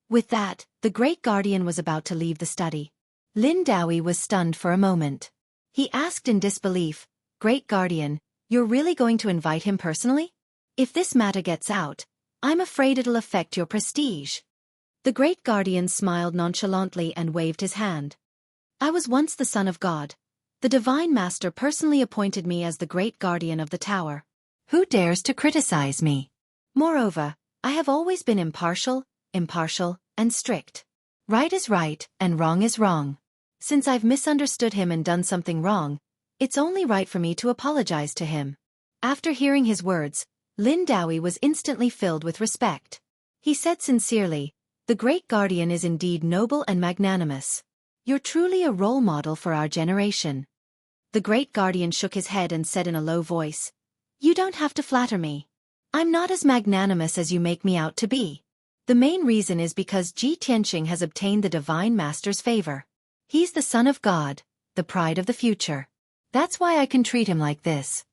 With that, the Great Guardian was about to leave the study. Lin Daoyi was stunned for a moment. He asked in disbelief, Great Guardian, you're really going to invite him personally? If this matter gets out, I'm afraid it'll affect your prestige. The Great Guardian smiled nonchalantly and waved his hand. I was once the Son of God. The Divine Master personally appointed me as the Great Guardian of the Tower. Who dares to criticize me? Moreover, I have always been impartial, and strict. Right is right, and wrong is wrong. Since I've misunderstood him and done something wrong, it's only right for me to apologize to him. After hearing his words, Lin Daoyi was instantly filled with respect. He said sincerely, The Great Guardian is indeed noble and magnanimous. You're truly a role model for our generation. The Great Guardian shook his head and said in a low voice, You don't have to flatter me. I'm not as magnanimous as you make me out to be. The main reason is because Ji Tianxing has obtained the Divine Master's favor. He's the son of God, the pride of the future. That's why I can treat him like this.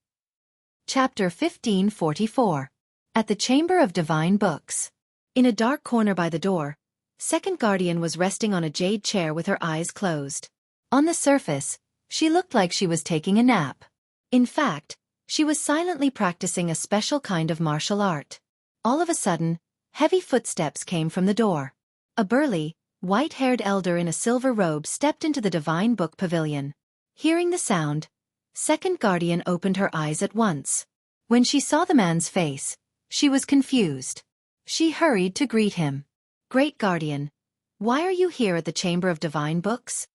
Chapter 1544. At the Chamber of Divine Books. In a dark corner by the door, Second Guardian was resting on a jade chair with her eyes closed. On the surface, she looked like she was taking a nap. In fact, she was silently practicing a special kind of martial art. All of a sudden, heavy footsteps came from the door. A burly, white-haired elder in a silver robe stepped into the Divine Book Pavilion. Hearing the sound, Second Guardian opened her eyes at once. When she saw the man's face, she was confused. She hurried to greet him. Great Guardian, why are you here at the Chamber of Divine Books?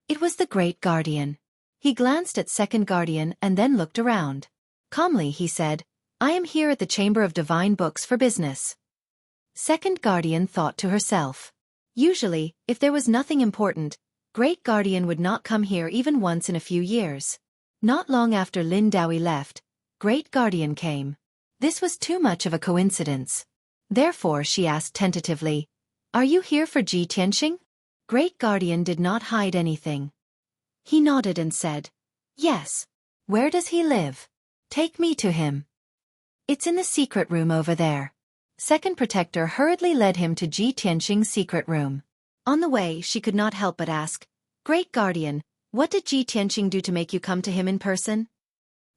It was the Great Guardian. He glanced at Second Guardian and then looked around. Calmly he said, I am here at the Chamber of Divine Books for business. Second Guardian thought to herself. Usually, if there was nothing important, Great Guardian would not come here even once in a few years. Not long after Lin Daoyi left, Great Guardian came. This was too much of a coincidence. Therefore she asked tentatively, Are you here for Ji Tianxing? Great Guardian did not hide anything. He nodded and said, Yes. Where does he live? Take me to him. It's in the secret room over there. Second Protector hurriedly led him to Ji Tianxing's secret room. On the way she could not help but ask, Great Guardian, what did Ji Tianxing do to make you come to him in person?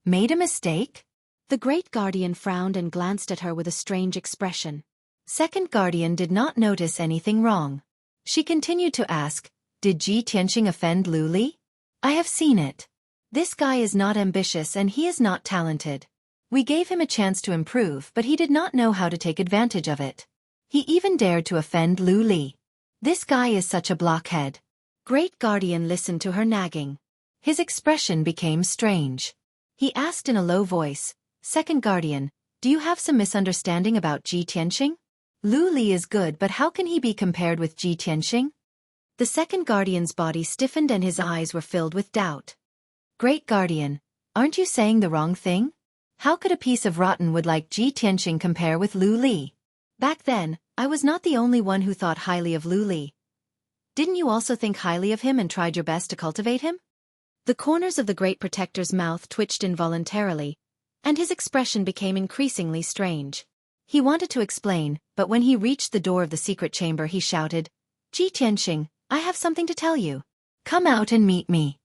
Made a mistake? The Great Guardian frowned and glanced at her with a strange expression. Second Guardian did not notice anything wrong. She continued to ask, Did Ji Tianxing offend Lu Li? I have seen it. This guy is not ambitious and he is not talented. We gave him a chance to improve but he did not know how to take advantage of it. He even dared to offend Lu Li. This guy is such a blockhead. Great Guardian listened to her nagging. His expression became strange. He asked in a low voice, Second Guardian, do you have some misunderstanding about Ji Tianxing? Lu Li is good but how can he be compared with Ji Tianxing? The Second Guardian's body stiffened and his eyes were filled with doubt. Great Guardian, aren't you saying the wrong thing? How could a piece of rotten wood like Ji Tianxing compare with Lu Li? Back then, I was not the only one who thought highly of Lu Li. Didn't you also think highly of him and tried your best to cultivate him? The corners of the Great Protector's mouth twitched involuntarily, and his expression became increasingly strange. He wanted to explain, but when he reached the door of the secret chamber he shouted, Ji Tianxing, I have something to tell you. Come out and meet me.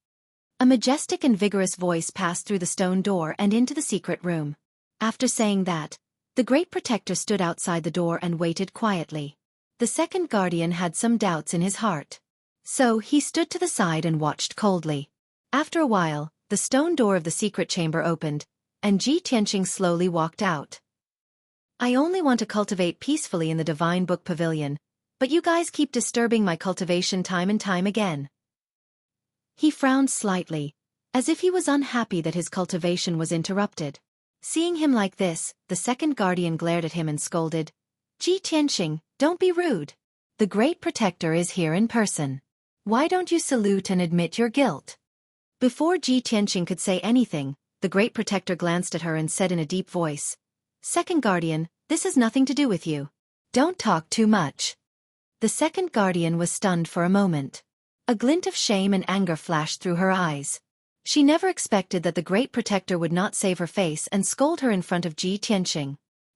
A majestic and vigorous voice passed through the stone door and into the secret room. After saying that, the Great Protector stood outside the door and waited quietly. The Second Guardian had some doubts in his heart. So he stood to the side and watched coldly. After a while, the stone door of the secret chamber opened, and Ji Tianxing slowly walked out. I only want to cultivate peacefully in the Divine Book Pavilion, but you guys keep disturbing my cultivation time and time again. He frowned slightly, as if he was unhappy that his cultivation was interrupted. Seeing him like this, the Second Guardian glared at him and scolded, Ji Tianxing, don't be rude. The Great Protector is here in person. Why don't you salute and admit your guilt? Before Ji Tianxing could say anything, the Great Protector glanced at her and said in a deep voice, Second Guardian, this has nothing to do with you. Don't talk too much. The Second Guardian was stunned for a moment. A glint of shame and anger flashed through her eyes. She never expected that the Great Protector would not save her face and scold her in front of Ji Tianxing.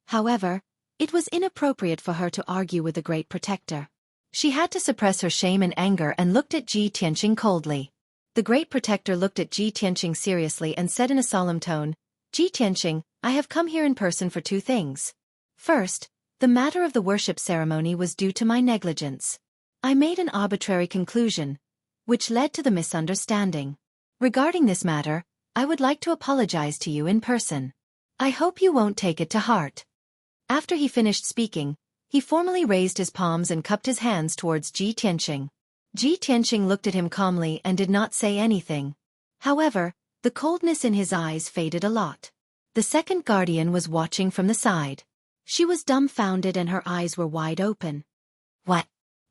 However, it was inappropriate for her to argue with the Great Protector. She had to suppress her shame and anger and looked at Ji Tianxing coldly. The Great Protector looked at Ji Tianxing seriously and said in a solemn tone, Ji Tianxing, I have come here in person for two things. First, the matter of the worship ceremony was due to my negligence. I made an arbitrary conclusion, which led to the misunderstanding. Regarding this matter, I would like to apologize to you in person. I hope you won't take it to heart. After he finished speaking, he formally raised his palms and cupped his hands towards Ji Tianxing. Ji Tianxing looked at him calmly and did not say anything. However, the coldness in his eyes faded a lot. The Second Guardian was watching from the side. She was dumbfounded and her eyes were wide open.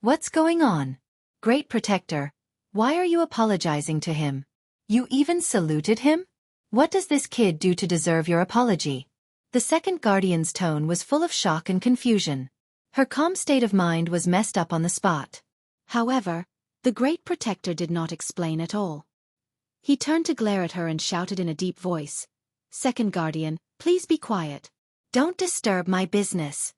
What's going on? Great Protector, why are you apologizing to him? You even saluted him? What does this kid do to deserve your apology? The second guardian's tone was full of shock and confusion. Her calm state of mind was messed up on the spot. However, the Great Protector did not explain at all. He turned to glare at her and shouted in a deep voice, "Second Guardian, please be quiet. Don't disturb my business."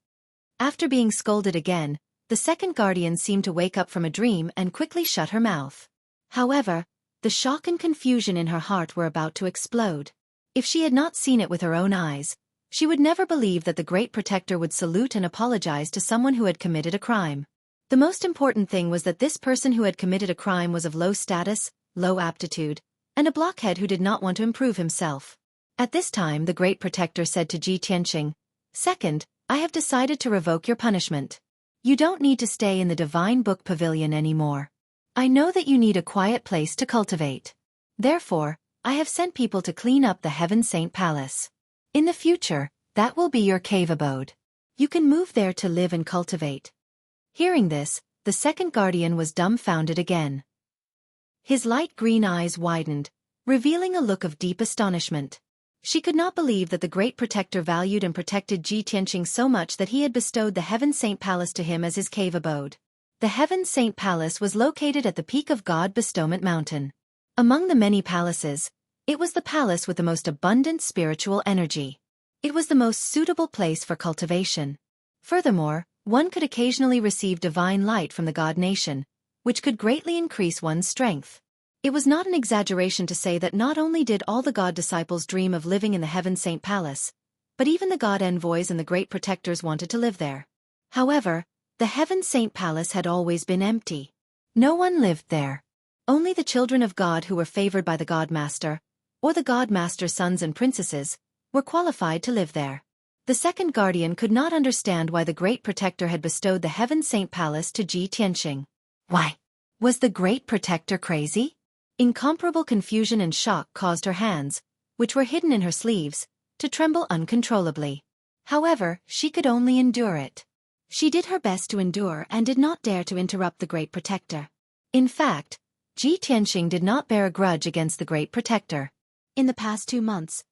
After being scolded again, the second guardian seemed to wake up from a dream and quickly shut her mouth. However, the shock and confusion in her heart were about to explode. If she had not seen it with her own eyes, she would never believe that the Great Protector would salute and apologize to someone who had committed a crime. The most important thing was that this person who had committed a crime was of low status, low aptitude, and a blockhead who did not want to improve himself. At this time the Great Protector said to Ji Tianqing, "Second, I have decided to revoke your punishment. You don't need to stay in the Divine Book Pavilion anymore. I know that you need a quiet place to cultivate. Therefore, I have sent people to clean up the Heaven Saint Palace. In the future, that will be your cave abode. You can move there to live and cultivate." Hearing this, the second guardian was dumbfounded again. His light green eyes widened, revealing a look of deep astonishment. She could not believe that the Great Protector valued and protected Ji Tianqing so much that he had bestowed the Heaven Saint Palace to him as his cave abode. The Heaven Saint Palace was located at the peak of God Bestowment Mountain. Among the many palaces, it was the palace with the most abundant spiritual energy. It was the most suitable place for cultivation. Furthermore, one could occasionally receive divine light from the God Nation, which could greatly increase one's strength. It was not an exaggeration to say that not only did all the God disciples dream of living in the Heaven Saint Palace, but even the God envoys and the Great Protectors wanted to live there. However, the Heaven Saint Palace had always been empty. No one lived there. Only the children of God who were favored by the God Master, or the God Master's sons and princesses, were qualified to live there. The second guardian could not understand why the Great Protector had bestowed the Heaven Saint Palace to Ji Tianqing. Why? Was the Great Protector crazy? Incomparable confusion and shock caused her hands, which were hidden in her sleeves, to tremble uncontrollably. However, she could only endure it. She did her best to endure and did not dare to interrupt the Great Protector. In fact, Ji Tianqing did not bear a grudge against the Great Protector. In the past 2 months,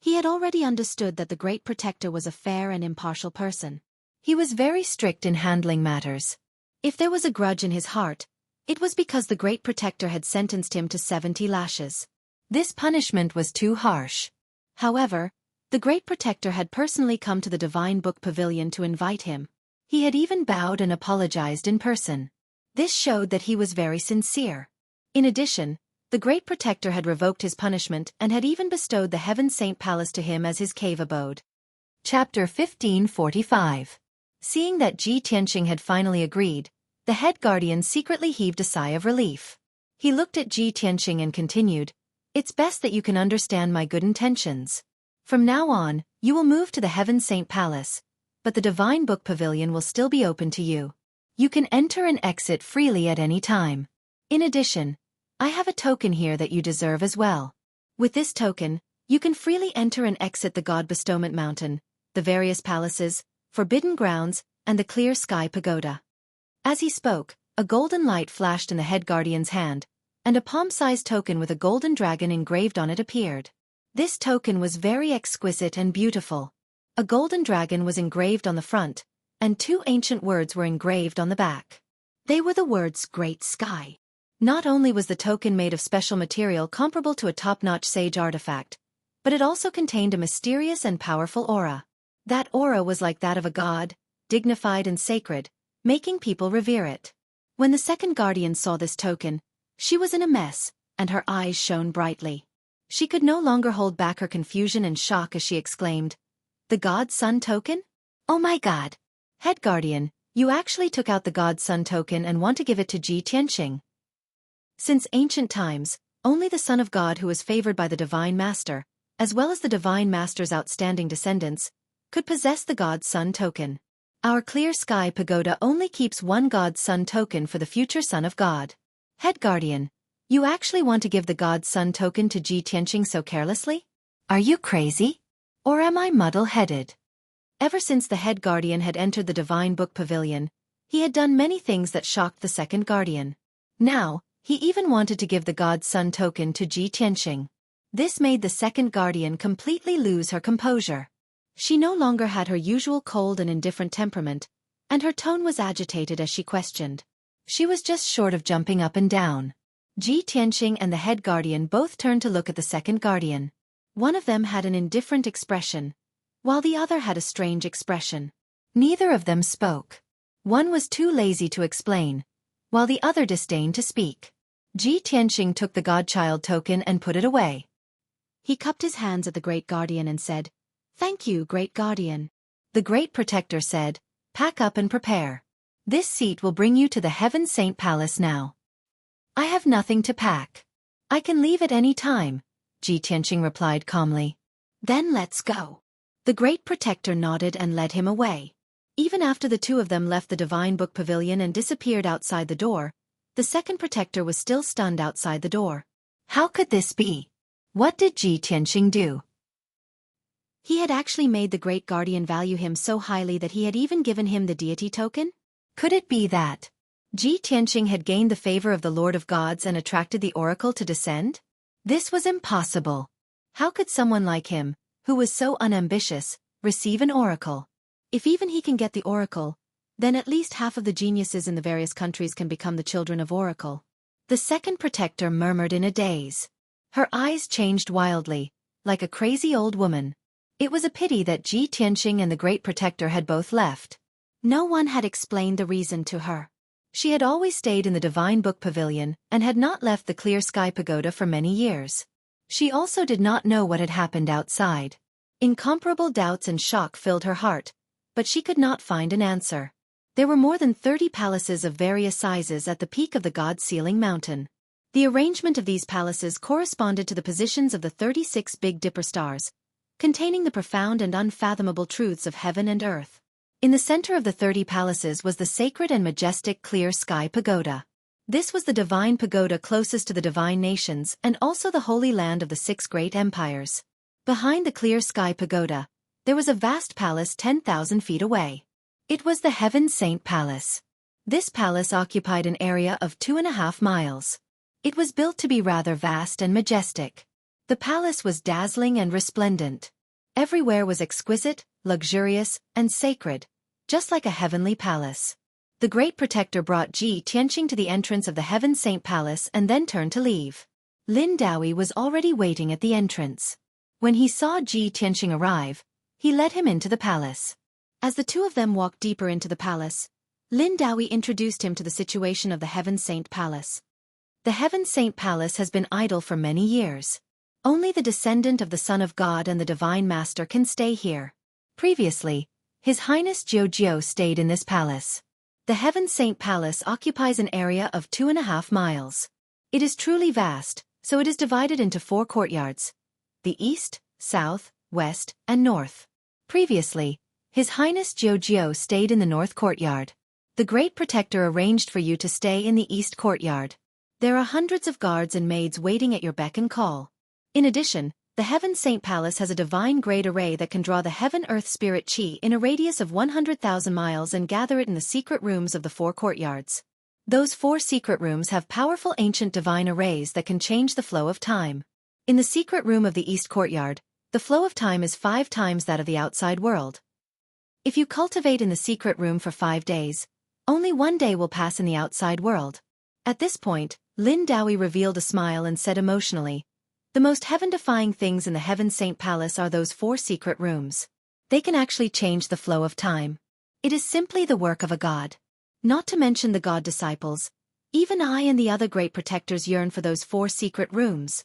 he had already understood that the Great Protector was a fair and impartial person. He was very strict in handling matters. If there was a grudge in his heart, it was because the Great Protector had sentenced him to 70 lashes. This punishment was too harsh. However, the Great Protector had personally come to the Divine Book Pavilion to invite him. He had even bowed and apologized in person. This showed that he was very sincere. In addition, the Great Protector had revoked his punishment and had even bestowed the Heaven Saint Palace to him as his cave abode. Chapter 1545. Seeing that Ji Tianqing had finally agreed, the head guardian secretly heaved a sigh of relief. He looked at Ji Tianqing and continued, "It's best that you can understand my good intentions. From now on, you will move to the Heaven Saint Palace, but the Divine Book Pavilion will still be open to you. You can enter and exit freely at any time. In addition, I have a token here that you deserve as well. With this token, you can freely enter and exit the God Bestowment Mountain, the various palaces, forbidden grounds, and the clear sky pagoda." As he spoke, a golden light flashed in the head guardian's hand, and a palm-sized token with a golden dragon engraved on it appeared. This token was very exquisite and beautiful. A golden dragon was engraved on the front, and 2 ancient words were engraved on the back. They were the words Great Sky. Not only was the token made of special material comparable to a top-notch sage artifact, but it also contained a mysterious and powerful aura. That aura was like that of a god, dignified and sacred, making people revere it. When the second guardian saw this token, she was in a mess, and her eyes shone brightly. She could no longer hold back her confusion and shock as she exclaimed, "The God Sun token? Oh my God! Head guardian, you actually took out the God Sun token and want to give it to Ji Tianqing." Since ancient times, only the Son of God who was favored by the Divine Master, as well as the Divine Master's outstanding descendants, could possess the God Sun token. Our clear sky pagoda only keeps one God Sun token for the future Son of God. Head guardian, you actually want to give the God Sun token to Ji Tianqing so carelessly? Are you crazy? Or am I muddle-headed? Ever since the head guardian had entered the Divine Book Pavilion, he had done many things that shocked the second guardian. Now, he even wanted to give the God Sun token to Ji Tianqing. This made the second guardian completely lose her composure. She no longer had her usual cold and indifferent temperament, and her tone was agitated as she questioned. She was just short of jumping up and down. Ji Tianqing and the head guardian both turned to look at the second guardian. One of them had an indifferent expression, while the other had a strange expression. Neither of them spoke. One was too lazy to explain, while the other disdained to speak. Ji Tianqing took the godchild token and put it away. He cupped his hands at the great guardian and said, "Thank you, great guardian." The great protector said, "Pack up and prepare. This seat will bring you to the Heaven Saint Palace now." "I have nothing to pack. I can leave at any time," Ji Tianqing replied calmly. "Then let's go." The great protector nodded and led him away. Even after the two of them left the Divine Book Pavilion and disappeared outside the door, the second protector was still stunned outside the door. How could this be? What did Ji Tianqing do? He had actually made the great guardian value him so highly that he had even given him the deity token? Could it be that Ji Tianqing had gained the favor of the Lord of Gods and attracted the oracle to descend? This was impossible. How could someone like him, who was so unambitious, receive an oracle? If even he can get the oracle, then at least half of the geniuses in the various countries can become the children of oracle. The second protector murmured in a daze. Her eyes changed wildly, like a crazy old woman. It was a pity that Ji Tianqing and the great protector had both left. No one had explained the reason to her. She had always stayed in the Divine Book Pavilion and had not left the Clear Sky Pagoda for many years. She also did not know what had happened outside. Incomparable doubts and shock filled her heart, but she could not find an answer. There were more than 30 palaces of various sizes at the peak of the God-Sealing Mountain. The arrangement of these palaces corresponded to the positions of the 36 Big Dipper stars, containing the profound and unfathomable truths of heaven and earth. In the center of the 30 palaces was the sacred and majestic Clear Sky Pagoda. This was the divine pagoda closest to the divine nations and also the holy land of the 6 great empires. Behind the Clear Sky Pagoda, there was a vast palace 10,000 feet away. It was the Heaven Saint Palace. This palace occupied an area of 2.5 miles. It was built to be rather vast and majestic. The palace was dazzling and resplendent. Everywhere was exquisite, luxurious, and sacred, just like a heavenly palace. The great protector brought Ji Tianqing to the entrance of the Heaven Saint Palace and then turned to leave. Lin Daoyi was already waiting at the entrance. When he saw Ji Tianqing arrive, he led him into the palace. As the two of them walked deeper into the palace, Lin Daoyi introduced him to the situation of the Heaven Saint Palace. The Heaven Saint Palace has been idle for many years. Only the descendant of the Son of God and the Divine Master can stay here. Previously, His Highness Jiao stayed in this palace. The Heaven Saint Palace occupies an area of 2.5 miles. It is truly vast, so it is divided into 4 courtyards: the east, south, west, and north. Previously, His Highness Jiao stayed in the north courtyard. The great protector arranged for you to stay in the east courtyard. There are hundreds of guards and maids waiting at your beck and call. In addition, the Heaven Saint Palace has a divine grade array that can draw the heaven-earth spirit chi in a radius of 100,000 miles and gather it in the secret rooms of the 4 courtyards. Those 4 secret rooms have powerful ancient divine arrays that can change the flow of time. In the secret room of the east courtyard, the flow of time is 5 times that of the outside world. If you cultivate in the secret room for 5 days, only 1 day will pass in the outside world. At this point, Lin Daoyi revealed a smile and said emotionally, "The most heaven-defying things in the Heaven Saint Palace are those 4 secret rooms. They can actually change the flow of time. It is simply the work of a god. Not to mention the god disciples, even I and the other great protectors yearn for those 4 secret rooms."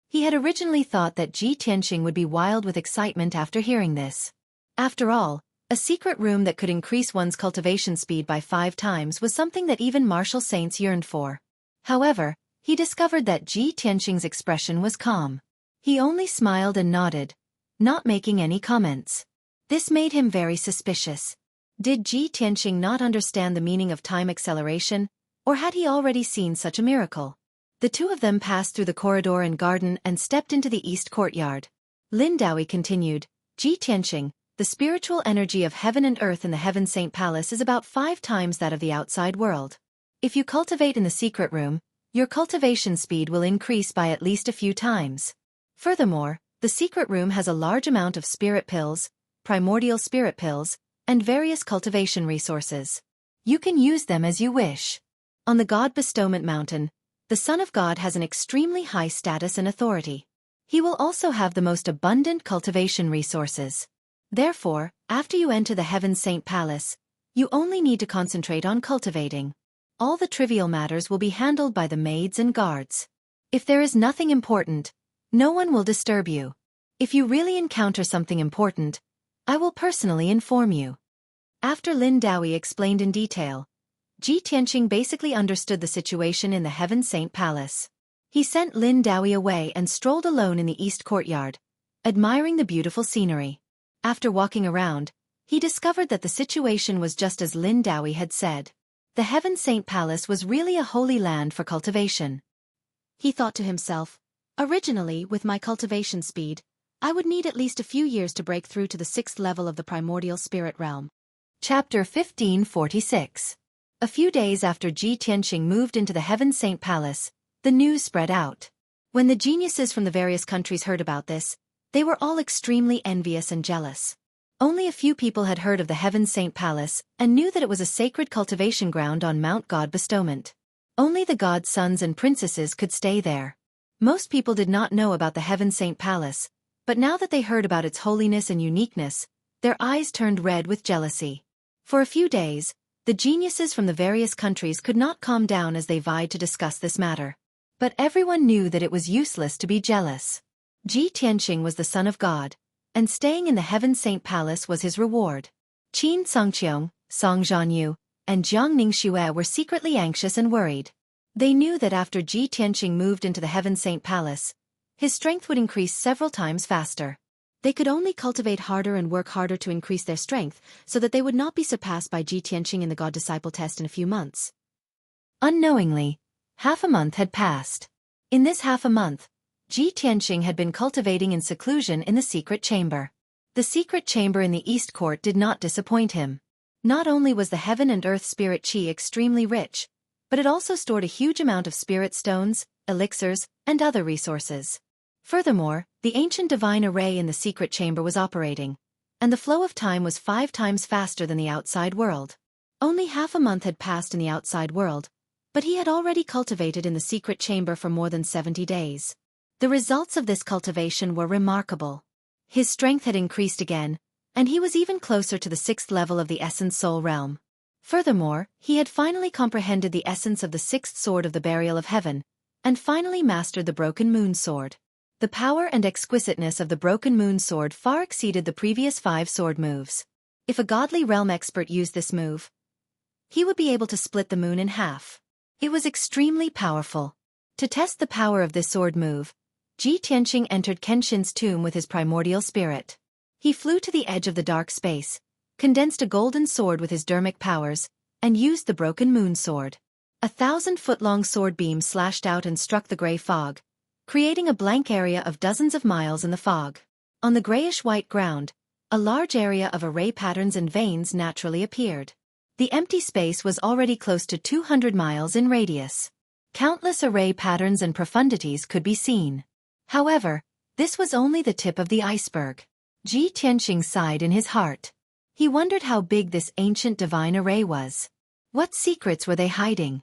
He had originally thought that Ji Tianqing would be wild with excitement after hearing this. After all, a secret room that could increase one's cultivation speed by 5 times was something that even martial saints yearned for. However, he discovered that Ji Tianqing's expression was calm. He only smiled and nodded, not making any comments. This made him very suspicious. Did Ji Tianqing not understand the meaning of time acceleration, or had he already seen such a miracle? The two of them passed through the corridor and garden and stepped into the east courtyard. Lin Daoyi continued, "Ji Tianqing, the spiritual energy of heaven and earth in the Heaven Saint Palace is about 5 times that of the outside world. If you cultivate in the secret room, your cultivation speed will increase by at least a few times. Furthermore, the secret room has a large amount of spirit pills, primordial spirit pills, and various cultivation resources. You can use them as you wish. On the God Bestowment Mountain, the Son of God has an extremely high status and authority. He will also have the most abundant cultivation resources. Therefore, after you enter the Heaven Saint Palace, you only need to concentrate on cultivating. All the trivial matters will be handled by the maids and guards. If there is nothing important, no one will disturb you. If you really encounter something important, I will personally inform you. After Lin Daoyi explained in detail, Ji Tianqing basically understood the situation in the Heaven Saint Palace. He sent Lin Daoyi away and strolled alone in the East Courtyard, admiring the beautiful scenery. After walking around, he discovered that the situation was just as Lin Daoyi had said. The Heaven Saint Palace was really a holy land for cultivation. He thought to himself, originally, with my cultivation speed, I would need at least a few years to break through to the 6th level of the primordial spirit realm. Chapter 1546. A few days after Ji Tianqing moved into the Heaven Saint Palace, the news spread out. When the geniuses from the various countries heard about this, they were all extremely envious and jealous. Only a few people had heard of the Heaven Saint Palace and knew that it was a sacred cultivation ground on Mount God Bestowment. Only the god's sons and princesses could stay there. Most people did not know about the Heaven Saint Palace, but now that they heard about its holiness and uniqueness, their eyes turned red with jealousy. For a few days, the geniuses from the various countries could not calm down as they vied to discuss this matter. But everyone knew that it was useless to be jealous. Ji Tianqing was the son of God, and staying in the Heaven Saint Palace was his reward. Qin Songqiong, Song Zhanyu, and Jiangning Xue were secretly anxious and worried. They knew that after Ji Tianqing moved into the Heaven Saint Palace, his strength would increase several times faster. They could only cultivate harder and work harder to increase their strength, so that they would not be surpassed by Ji Tianqing in the God-Disciple test in a few months. Unknowingly, half a month had passed. In this half a month, Ji Tianqing had been cultivating in seclusion in the secret chamber. The secret chamber in the East Court did not disappoint him. Not only was the heaven and earth spirit qi extremely rich, but it also stored a huge amount of spirit stones, elixirs, and other resources. Furthermore, the ancient divine array in the secret chamber was operating, and the flow of time was 5 times faster than the outside world. Only half a month had passed in the outside world, but he had already cultivated in the secret chamber for more than 70 days. The results of this cultivation were remarkable. His strength had increased again, and he was even closer to the 6th level of the Essence Soul realm. Furthermore, he had finally comprehended the essence of the 6th sword of the Burial of Heaven, and finally mastered the Broken Moon Sword. The power and exquisiteness of the Broken Moon Sword far exceeded the previous 5 sword moves. If a godly realm expert used this move, he would be able to split the moon in half. It was extremely powerful. To test the power of this sword move, Ji Tianqing entered Kenshin's tomb with his primordial spirit. He flew to the edge of the dark space, condensed a golden sword with his dermic powers, and used the Broken Moon Sword. 1,000-foot-long sword beam slashed out and struck the gray fog, creating a blank area of dozens of miles in the fog. On the grayish-white ground, a large area of array patterns and veins naturally appeared. The empty space was already close to 200 miles in radius. Countless array patterns and profundities could be seen. However, this was only the tip of the iceberg. Ji Tianqing sighed in his heart. He wondered how big this ancient divine array was. What secrets were they hiding?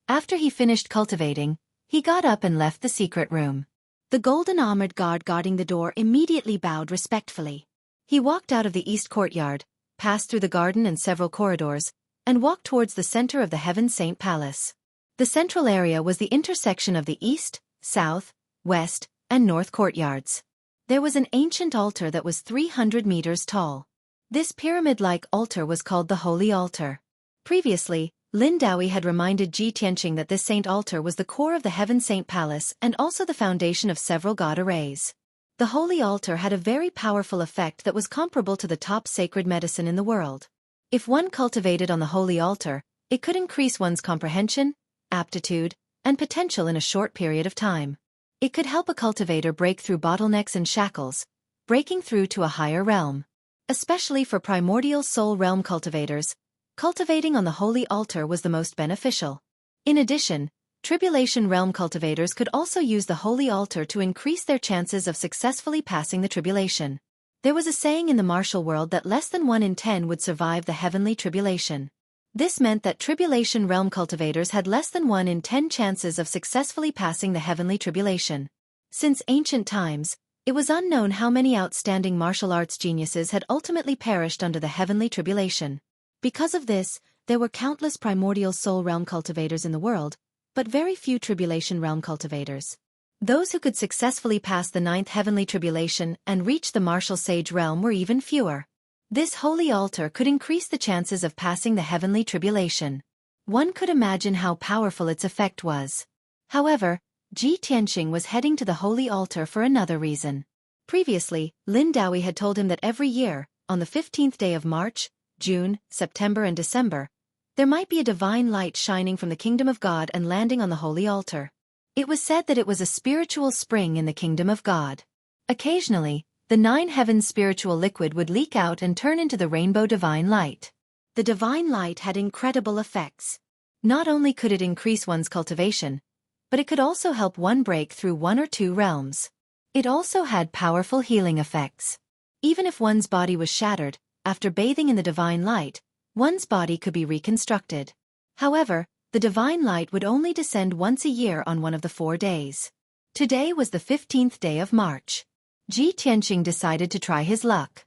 After he finished cultivating, he got up and left the secret room. The golden-armored guard guarding the door immediately bowed respectfully. He walked out of the East Courtyard, passed through the garden and several corridors, and walked towards the center of the Heaven Saint Palace. The central area was the intersection of the East, South, West, and North courtyards. There was an ancient altar that was 300 meters tall. This pyramid-like altar was called the Holy Altar. Previously, Lin Daoyi had reminded Ji Tianqing that this saint altar was the core of the Heaven Saint Palace and also the foundation of several god arrays. The Holy Altar had a very powerful effect that was comparable to the top sacred medicine in the world. If one cultivated on the Holy Altar, it could increase one's comprehension, aptitude, and potential in a short period of time. It could help a cultivator break through bottlenecks and shackles, breaking through to a higher realm. Especially for primordial soul realm cultivators, cultivating on the Holy Altar was the most beneficial. In addition, Tribulation realm cultivators could also use the Holy Altar to increase their chances of successfully passing the tribulation. There was a saying in the martial world that less than 1 in 10 would survive the heavenly tribulation. This meant that tribulation realm cultivators had less than 1 in 10 chances of successfully passing the heavenly tribulation. Since ancient times, it was unknown how many outstanding martial arts geniuses had ultimately perished under the heavenly tribulation. Because of this, there were countless primordial soul realm cultivators in the world, but very few tribulation realm cultivators. Those who could successfully pass the 9th heavenly tribulation and reach the martial sage realm were even fewer. This holy altar could increase the chances of passing the heavenly tribulation. One could imagine how powerful its effect was. However, Ji Tianqing was heading to the holy altar for another reason. Previously, Lin Daoyi had told him that every year, on the 15th day of March, June, September and December, there might be a divine light shining from the kingdom of God and landing on the holy altar. It was said that it was a spiritual spring in the kingdom of God. Occasionally, the 9 heavens spiritual liquid would leak out and turn into the rainbow divine light. The divine light had incredible effects. Not only could it increase one's cultivation, but it could also help one break through 1 or 2 realms. It also had powerful healing effects. Even if one's body was shattered, after bathing in the divine light, one's body could be reconstructed. However, the divine light would only descend once a year on one of the 4 days. Today was the 15th day of March. Ji Tianqing decided to try his luck.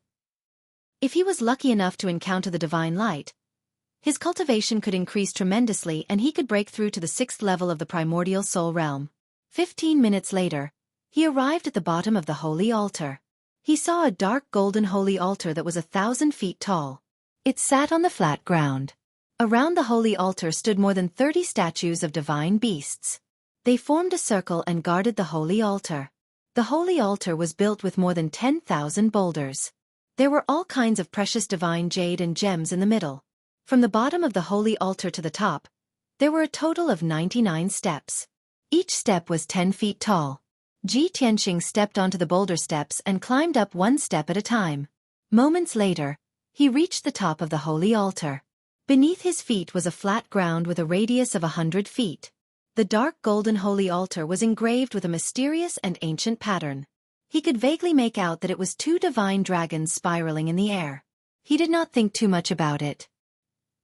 If he was lucky enough to encounter the divine light, his cultivation could increase tremendously and he could break through to the 6th level of the primordial soul realm. 15 minutes later, he arrived at the bottom of the holy altar. He saw a dark golden holy altar that was 1,000 feet tall. It sat on the flat ground. Around the holy altar stood more than 30 statues of divine beasts. They formed a circle and guarded the holy altar. The holy altar was built with more than 10,000 boulders. There were all kinds of precious divine jade and gems in the middle. From the bottom of the holy altar to the top, there were a total of 99 steps. Each step was 10 feet tall. Ji Tianqing stepped onto the boulder steps and climbed up 1 step at a time. Moments later, he reached the top of the holy altar. Beneath his feet was a flat ground with a radius of 100 feet. The dark golden holy altar was engraved with a mysterious and ancient pattern. He could vaguely make out that it was 2 divine dragons spiraling in the air. He did not think too much about it.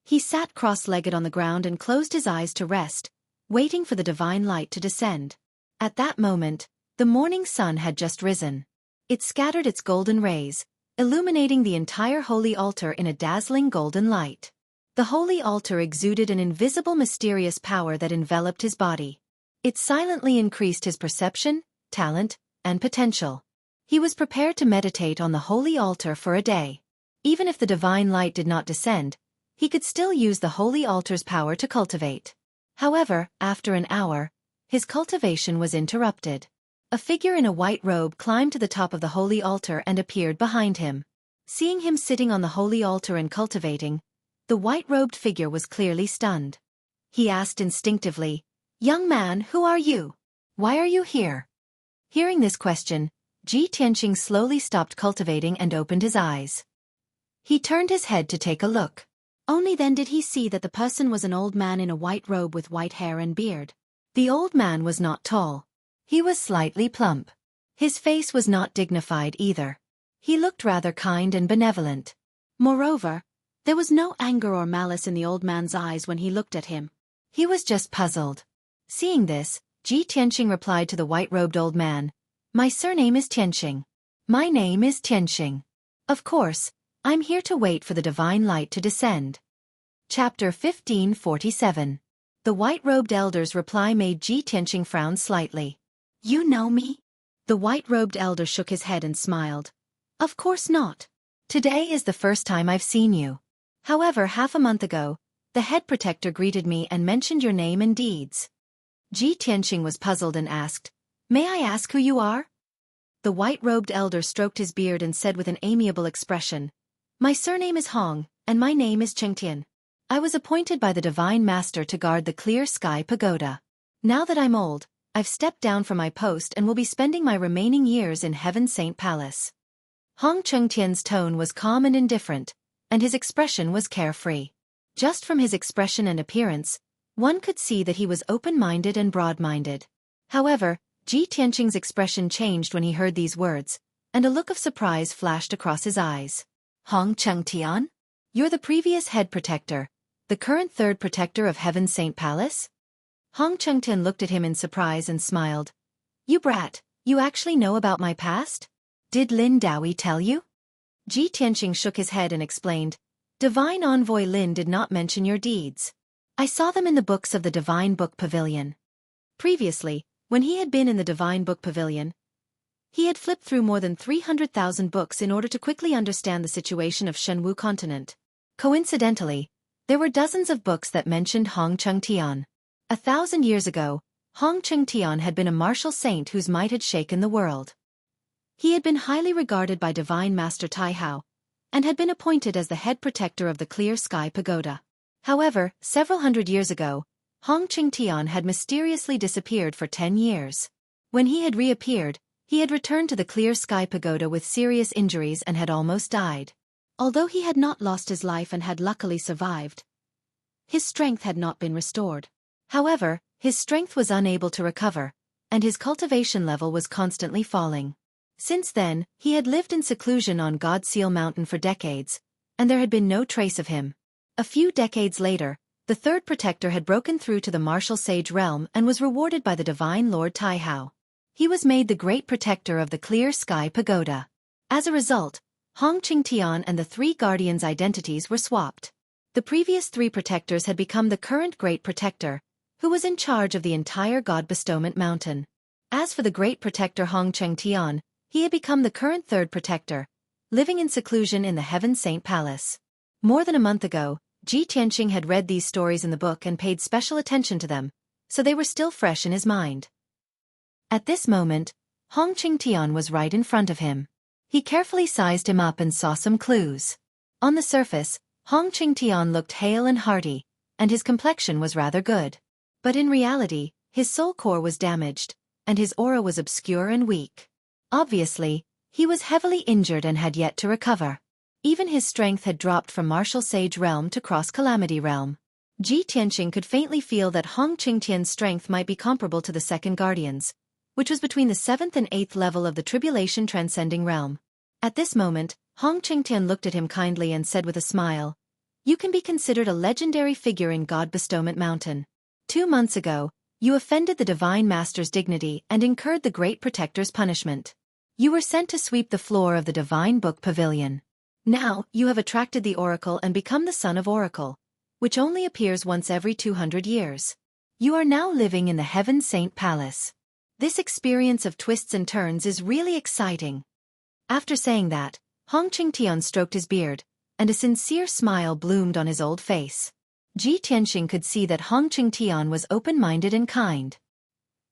He sat cross-legged on the ground and closed his eyes to rest, waiting for the divine light to descend. At that moment, the morning sun had just risen. It scattered its golden rays, illuminating the entire holy altar in a dazzling golden light. The holy altar exuded an invisible mysterious power that enveloped his body. It silently increased his perception, talent, and potential. He was prepared to meditate on the holy altar for a day. Even if the divine light did not descend, he could still use the holy altar's power to cultivate. However, after an hour, his cultivation was interrupted. A figure in a white robe climbed to the top of the holy altar and appeared behind him. Seeing him sitting on the holy altar and cultivating, the white-robed figure was clearly stunned. He asked instinctively, "Young man, who are you? Why are you here?" Hearing this question, Ji Tianqing slowly stopped cultivating and opened his eyes. He turned his head to take a look. Only then did he see that the person was an old man in a white robe with white hair and beard. The old man was not tall. He was slightly plump. His face was not dignified either. He looked rather kind and benevolent. Moreover, there was no anger or malice in the old man's eyes when he looked at him. He was just puzzled. Seeing this, Ji Tianqing replied to the white-robed old man, "My surname is Tianqing. My name is Tianqing. Of course, I'm here to wait for the divine light to descend." Chapter 1547. The white-robed elder's reply made Ji Tianqing frown slightly. "You know me?" The white-robed elder shook his head and smiled. "Of course not. Today is the first time I've seen you. However, half a month ago, the head protector greeted me and mentioned your name and deeds." Ji Tianqing was puzzled and asked, "May I ask who you are?" The white-robed elder stroked his beard and said with an amiable expression, "My surname is Hong, and my name is Chengtian. I was appointed by the Divine Master to guard the Clear Sky Pagoda. Now that I'm old, I've stepped down from my post and will be spending my remaining years in Heaven's Saint Palace." Hong Chengtian's tone was calm and indifferent, and his expression was carefree. Just from his expression and appearance, one could see that he was open-minded and broad-minded. However, Ji Tianqing's expression changed when he heard these words. and a look of surprise flashed across his eyes. Hong Chengtian? You're the previous head protector, the current third protector of Heaven's Saint Palace? Hong Chengtian looked at him in surprise and smiled. You brat, you actually know about my past? Did Lin Daoyi tell you? Ji Tianxing shook his head and explained, Divine Envoy Lin did not mention your deeds. I saw them in the books of the Divine Book Pavilion. Previously, when he had been in the Divine Book Pavilion, he had flipped through more than 300,000 books in order to quickly understand the situation of Shenwu continent. Coincidentally, there were dozens of books that mentioned Hong Chengtian. 1,000 years ago, Hong Chengtian had been a martial saint whose might had shaken the world. He had been highly regarded by Divine Master Tai Hao, and had been appointed as the head protector of the Clear Sky Pagoda. However, several hundred years ago, Hong Chengtian had mysteriously disappeared for 10 years. When he had reappeared, he had returned to the Clear Sky Pagoda with serious injuries and had almost died. Although he had not lost his life and had luckily survived, his strength had not been restored. However, his strength was unable to recover, and his cultivation level was constantly falling. Since then, he had lived in seclusion on God Seal Mountain for decades, and there had been no trace of him. A few decades later, the third protector had broken through to the martial sage realm and was rewarded by the Divine Lord Tai Hao. He was made the great protector of the Clear Sky Pagoda. As a result, Hong Chengtian and the three guardians' identities were swapped. The previous three protectors had become the current great protector, who was in charge of the entire God Bestowment Mountain. As for the great protector Hong Chengtian, he had become the current third protector, living in seclusion in the Heaven Saint Palace. More than a month ago, Ji Tianxing had read these stories in the book and paid special attention to them, so they were still fresh in his mind. At this moment, Hong Chengtian was right in front of him. He carefully sized him up and saw some clues. On the surface, Hong Chengtian looked hale and hearty, and his complexion was rather good. But in reality, his soul core was damaged, and his aura was obscure and weak. Obviously, he was heavily injured and had yet to recover. Even his strength had dropped from martial sage realm to cross calamity realm. Ji Tianxing could faintly feel that Hong Chengtian's strength might be comparable to the second guardian's, which was between the 7th and 8th level of the tribulation transcending realm. At this moment, Hong Chengtian looked at him kindly and said with a smile, You can be considered a legendary figure in God Bestowment Mountain. 2 months ago, you offended the Divine Master's dignity and incurred the Great Protector's punishment. You were sent to sweep the floor of the Divine Book Pavilion. Now, you have attracted the Oracle and become the Son of Oracle, which only appears once every 200 years. You are now living in the Heaven Saint Palace. This experience of twists and turns is really exciting. After saying that, Hong Chengtian stroked his beard, and a sincere smile bloomed on his old face. Ji Tianxing could see that Hong Chengtian was open-minded and kind.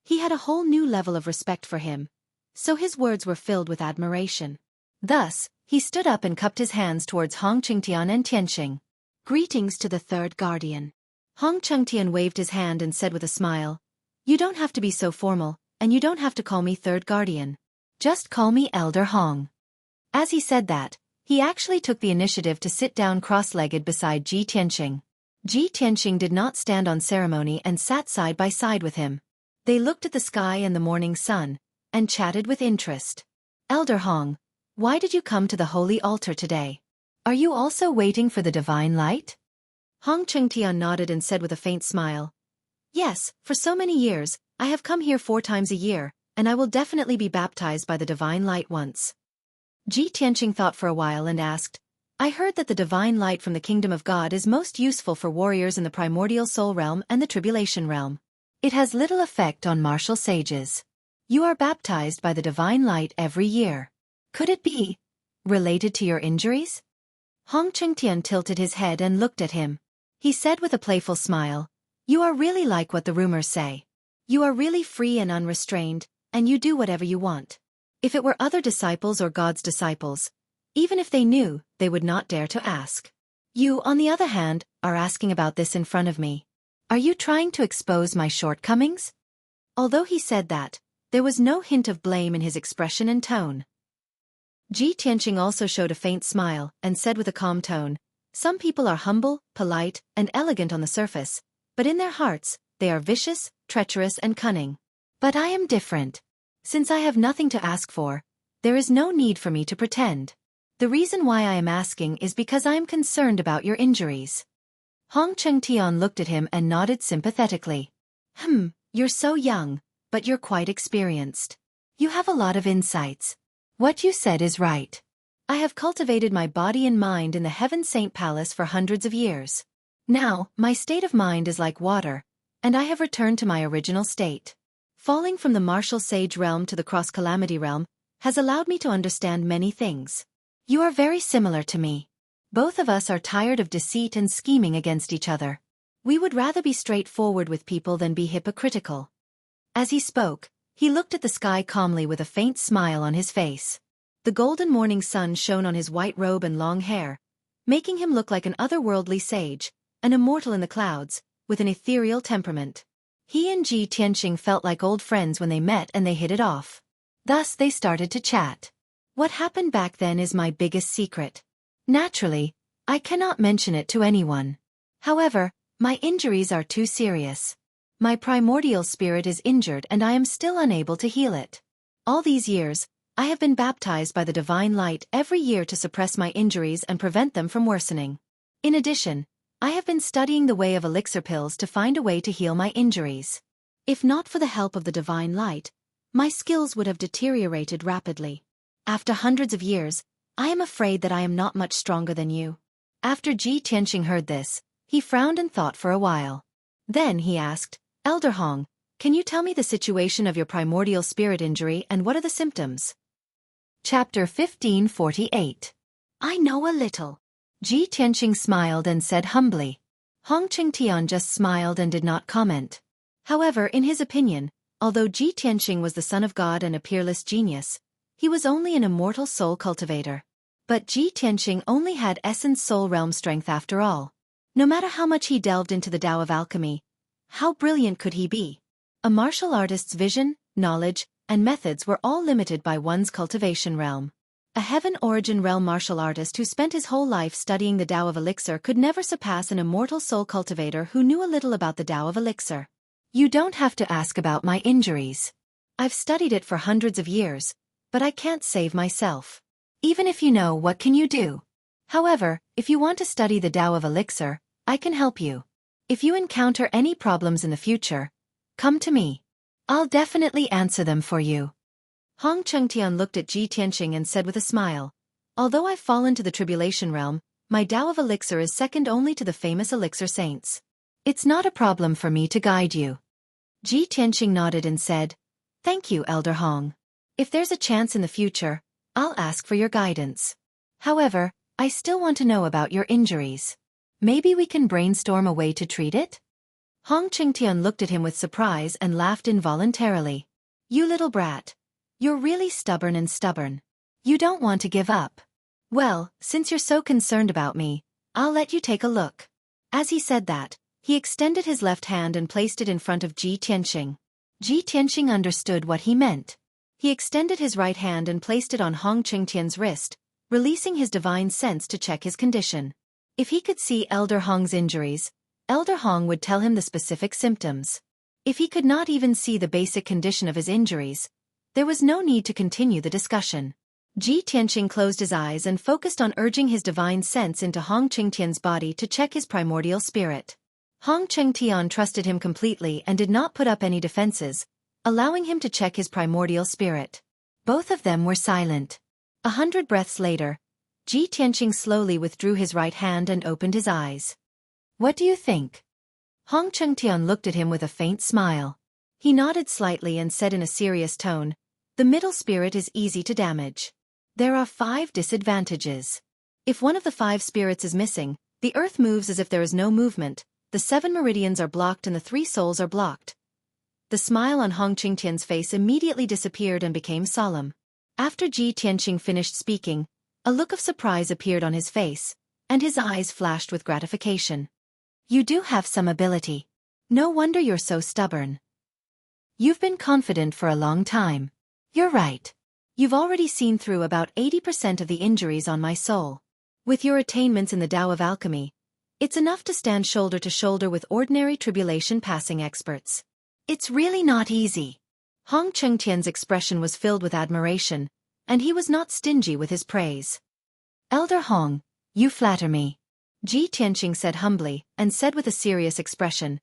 He had a whole new level of respect for him, so his words were filled with admiration. Thus, he stood up and cupped his hands towards Hong Chengtian and Tianxing. Greetings to the third guardian. Hong Chengtian waved his hand and said with a smile, You don't have to be so formal, and you don't have to call me third guardian. Just call me Elder Hong. As he said that, he actually took the initiative to sit down cross-legged beside Ji Tianxing. Ji Tianxing did not stand on ceremony and sat side by side with him. They looked at the sky and the morning sun, and chatted with interest. Elder Hong, why did you come to the holy altar today? Are you also waiting for the divine light? Hong Chengtian nodded and said with a faint smile, Yes, for so many years, I have come here 4 times a year, and I will definitely be baptized by the divine light once. Ji Tianxing thought for a while and asked, I heard that the divine light from the kingdom of God is most useful for warriors in the primordial soul realm and the tribulation realm. It has little effect on martial sages. You are baptized by the divine light every year. Could it be related to your injuries? Hong Chengtian tilted his head and looked at him. He said with a playful smile, You are really like what the rumors say. You are really free and unrestrained, and you do whatever you want. If it were other disciples or God's disciples, even if they knew, they would not dare to ask. You, on the other hand, are asking about this in front of me. Are you trying to expose my shortcomings? Although he said that, there was no hint of blame in his expression and tone. Ji Tianxing also showed a faint smile and said with a calm tone, Some people are humble, polite, and elegant on the surface, but in their hearts, they are vicious, treacherous and cunning. But I am different. Since I have nothing to ask for, There is no need for me to pretend. The reason why I am asking is because I am concerned about your injuries. Hong Chengtian looked at him and nodded sympathetically. You're so young, but you're quite experienced. You have a lot of insights. What you said is right. I have cultivated my body and mind in the Heaven Saint Palace for hundreds of years. Now, my state of mind is like water, and I have returned to my original state. Falling from the martial sage realm to the cross-calamity realm has allowed me to understand many things. You are very similar to me. Both of us are tired of deceit and scheming against each other. We would rather be straightforward with people than be hypocritical. As he spoke, he looked at the sky calmly with a faint smile on his face. The golden morning sun shone on his white robe and long hair, making him look like an otherworldly sage, an immortal in the clouds, with an ethereal temperament. He and Ji Tianqing felt like old friends when they met and they hit it off. Thus they started to chat. What happened back then is my biggest secret. Naturally, I cannot mention it to anyone. However, my injuries are too serious. My primordial spirit is injured and I am still unable to heal it. All these years, I have been baptized by the divine light every year to suppress my injuries and prevent them from worsening. In addition, I have been studying the way of elixir pills to find a way to heal my injuries. If not for the help of the divine light, my skills would have deteriorated rapidly. After hundreds of years, I am afraid that I am not much stronger than you. After Ji Tianqing heard this, he frowned and thought for a while. Then he asked, Elder Hong, can you tell me the situation of your primordial spirit injury and what are the symptoms? Chapter 1548. I know a little. Ji Tianqing smiled and said humbly. Hong Chengtian just smiled and did not comment. However, in his opinion, although Ji Tianqing was the son of God and a peerless genius, he was only an immortal soul cultivator. But Ji Tianqing only had essence soul realm strength after all. No matter how much he delved into the Tao of alchemy, how brilliant could he be? A martial artist's vision, knowledge, and methods were all limited by one's cultivation realm. A heaven origin realm martial artist who spent his whole life studying the Tao of elixir could never surpass an immortal soul cultivator who knew a little about the Tao of elixir. You don't have to ask about my injuries. I've studied it for hundreds of years, but I can't save myself. Even if you know, what can you do? However, if you want to study the Tao of elixir, I can help you. If you encounter any problems in the future, come to me. I'll definitely answer them for you. Hong Chengtian looked at Ji Tianqing and said with a smile, although I've fallen to the tribulation realm, my Tao of elixir is second only to the famous elixir saints. It's not a problem for me to guide you. Ji Tianqing nodded and said, Thank you, Elder Hong. If there's a chance in the future, I'll ask for your guidance. However, I still want to know about your injuries. Maybe we can brainstorm a way to treat it? Hong Chengtian looked at him with surprise and laughed involuntarily. You little brat. You're really stubborn. You don't want to give up. Well, since you're so concerned about me, I'll let you take a look. As he said that, he extended his left hand and placed it in front of Ji Tianqing. Ji Tianqing understood what he meant. He extended his right hand and placed it on Hong Chengtian's wrist, releasing his divine sense to check his condition. If he could see Elder Hong's injuries, Elder Hong would tell him the specific symptoms. If he could not even see the basic condition of his injuries, there was no need to continue the discussion. Ji Tianqing closed his eyes and focused on urging his divine sense into Hong Chengtian's body to check his primordial spirit. Hong Chengtian trusted him completely and did not put up any defenses, allowing him to check his primordial spirit. Both of them were silent. 100 breaths later, Ji Tianqing slowly withdrew his right hand and opened his eyes. What do you think? Hong Chengtian looked at him with a faint smile. He nodded slightly and said in a serious tone, The middle spirit is easy to damage. There are 5 disadvantages. If one of the 5 spirits is missing, the earth moves as if there is no movement, the 7 meridians are blocked and the 3 souls are blocked. The smile on Hong Chengtian's face immediately disappeared and became solemn. After Ji Tianqing finished speaking, a look of surprise appeared on his face, and his eyes flashed with gratification. You do have some ability. No wonder you're so stubborn. You've been confident for a long time. You're right. You've already seen through about 80% of the injuries on my soul. With your attainments in the Tao of alchemy, it's enough to stand shoulder to shoulder with ordinary tribulation passing experts. It's really not easy. Hong Chengtian's expression was filled with admiration, and he was not stingy with his praise. "Elder Hong, you flatter me," Ji Tianqing said humbly, and said with a serious expression,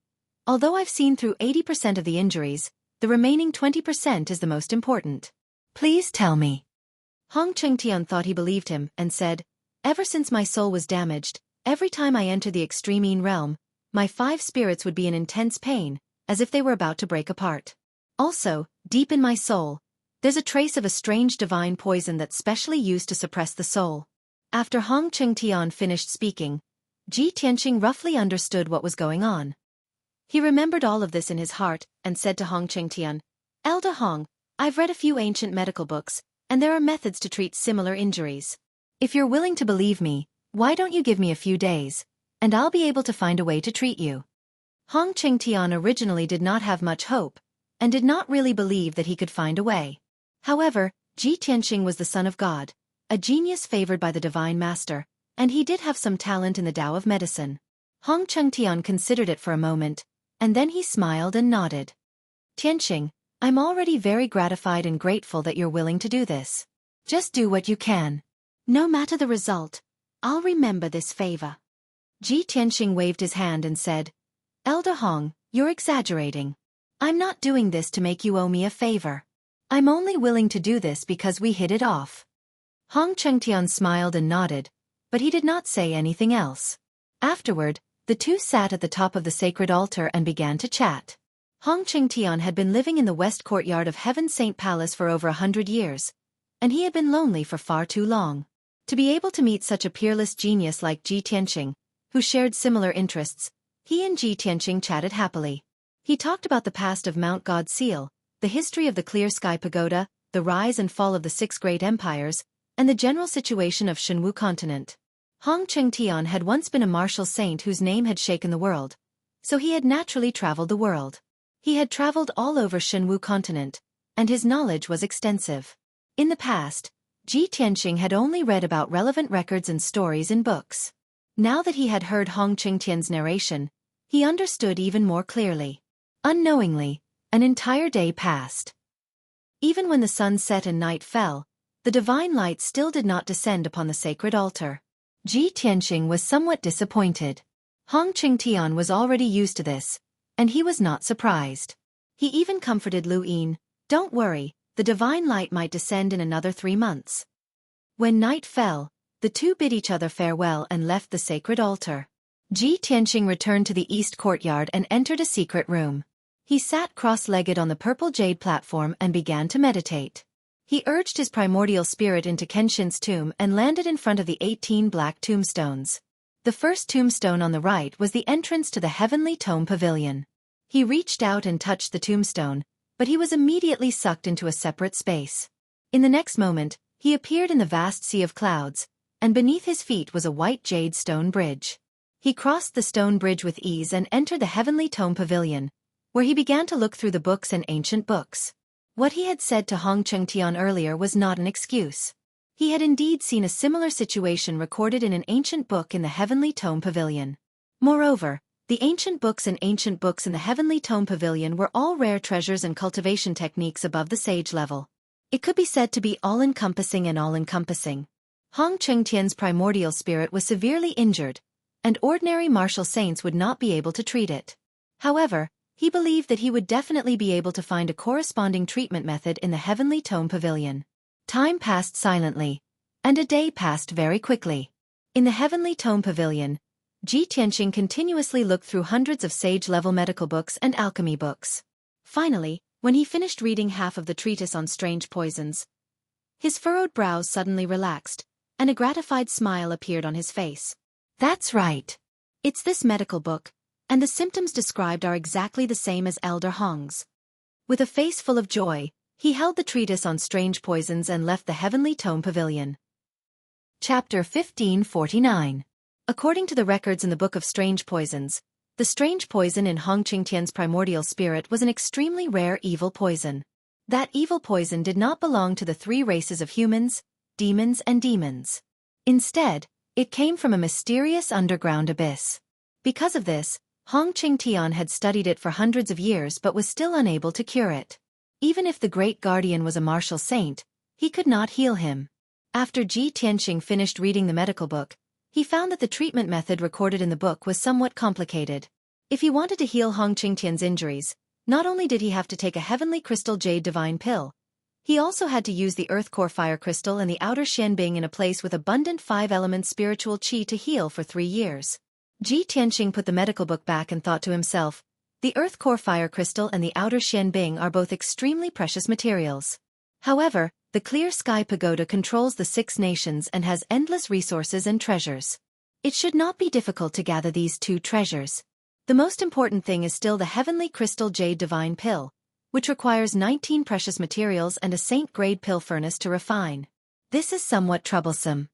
"Although I've seen through 80% of the injuries, the remaining 20% is the most important. Please tell me." Hong Chengtian thought he believed him, and said, "Ever since my soul was damaged, every time I enter the extreme Yin realm, my 5 spirits would be in intense pain, as if they were about to break apart. Also, deep in my soul, there's a trace of a strange divine poison that's specially used to suppress the soul." After Hong Chengtian finished speaking, Ji Tianqing roughly understood what was going on. He remembered all of this in his heart, and said to Hong Chengtian, "Elder Hong, I've read a few ancient medical books, and there are methods to treat similar injuries. If you're willing to believe me, why don't you give me a few days, and I'll be able to find a way to treat you." Hong Chengtian originally did not have much hope, and did not really believe that he could find a way. However, Ji Tianqing was the son of God, a genius favored by the divine master, and he did have some talent in the Tao of medicine. Hong Chengtian considered it for a moment, and then he smiled and nodded. "Tianqing, I'm already very gratified and grateful that you're willing to do this. Just do what you can. No matter the result, I'll remember this favor." Ji Tianqing waved his hand and said, "Elder Hong, you're exaggerating. I'm not doing this to make you owe me a favor. I'm only willing to do this because we hit it off." Hong Chengtian smiled and nodded, but he did not say anything else. Afterward, the two sat at the top of the sacred altar and began to chat. Hong Chengtian had been living in the west courtyard of Heaven Saint Palace for over 100 years, and he had been lonely for far too long. To be able to meet such a peerless genius like Ji Tianqing, who shared similar interests, he and Ji Tianqing chatted happily. He talked about the past of Mount God Seal, the history of the Clear Sky Pagoda, the rise and fall of the 6 great empires, and the general situation of Shenwu continent. Hong Chengtian had once been a martial saint whose name had shaken the world, so he had naturally traveled the world. He had traveled all over Shenwu continent, and his knowledge was extensive. In the past, Ji Tianqing had only read about relevant records and stories in books. Now that he had heard Hong Chengtian's narration, he understood even more clearly. Unknowingly, an entire day passed. Even when the sun set and night fell, the divine light still did not descend upon the sacred altar. Ji Tianqing was somewhat disappointed. Hong Chengtian was already used to this, and he was not surprised. He even comforted Lu Yin, "Don't worry, the divine light might descend in another 3 months." When night fell, the two bid each other farewell and left the sacred altar. Ji Tianqing returned to the east courtyard and entered a secret room. He sat cross-legged on the purple jade platform and began to meditate. He urged his primordial spirit into Kenshin's tomb and landed in front of the 18 black tombstones. The first tombstone on the right was the entrance to the heavenly tomb pavilion. He reached out and touched the tombstone, but he was immediately sucked into a separate space. In the next moment, he appeared in the vast sea of clouds, and beneath his feet was a white jade stone bridge. He crossed the stone bridge with ease and entered the heavenly tomb pavilion, where he began to look through the books and ancient books. What he had said to Hong Chengtian earlier was not an excuse. He had indeed seen a similar situation recorded in an ancient book in the heavenly tomb pavilion. Moreover, the ancient books in the heavenly tomb pavilion were all rare treasures and cultivation techniques above the sage level. It could be said to be all-encompassing and all-encompassing. Hong Chengtian's primordial spirit was severely injured, and ordinary martial saints would not be able to treat it. However, he believed that he would definitely be able to find a corresponding treatment method in the heavenly tomb pavilion. Time passed silently, and a day passed very quickly. In the heavenly tomb pavilion, Ji Tianqing continuously looked through hundreds of sage-level medical books and alchemy books. Finally, when he finished reading half of the treatise on strange poisons, his furrowed brows suddenly relaxed, and a gratified smile appeared on his face. "That's right. It's this medical book, and the symptoms described are exactly the same as Elder Hong's." With a face full of joy, he held the treatise on strange poisons and left the heavenly tomb pavilion. Chapter 1549. According to the records in the Book of Strange Poisons, the strange poison in Hong Chengtian's primordial spirit was an extremely rare evil poison. That evil poison did not belong to the 3 races of humans, demons and demons. Instead, it came from a mysterious underground abyss. Because of this, Hong Chengtian had studied it for hundreds of years but was still unable to cure it. Even if the great guardian was a martial saint, he could not heal him. After Ji Tianqing finished reading the medical book, he found that the treatment method recorded in the book was somewhat complicated. If he wanted to heal Hong Qingtian's injuries, not only did he have to take a heavenly crystal jade divine pill, he also had to use the earth core fire crystal and the outer Xianbing in a place with abundant 5-element spiritual qi to heal for 3 years. Ji Tianqing put the medical book back and thought to himself, the earth core fire crystal and the outer Xianbing are both extremely precious materials. However, the Clear Sky Pagoda controls the 6 nations and has endless resources and treasures. It should not be difficult to gather these 2 treasures. The most important thing is still the heavenly crystal jade divine pill, which requires 19 precious materials and a saint-grade pill furnace to refine. This is somewhat troublesome.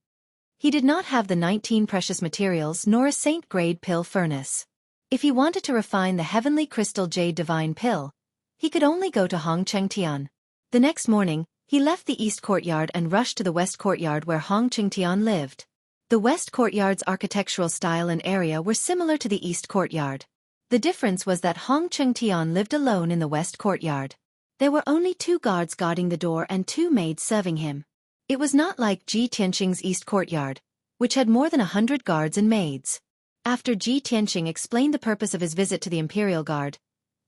He did not have the 19 precious materials nor a saint-grade pill furnace. If he wanted to refine the heavenly crystal jade divine pill, he could only go to Hong Qingtian. The next morning, he left the east courtyard and rushed to the west courtyard where Hong Qingtian lived. The west courtyard's architectural style and area were similar to the east courtyard. The difference was that Hong Qingtian lived alone in the west courtyard. There were only 2 guards guarding the door and 2 maids serving him. It was not like Ji Tianqing's east courtyard, which had more than 100 guards and maids. After Ji Tianqing explained the purpose of his visit to the Imperial Guard,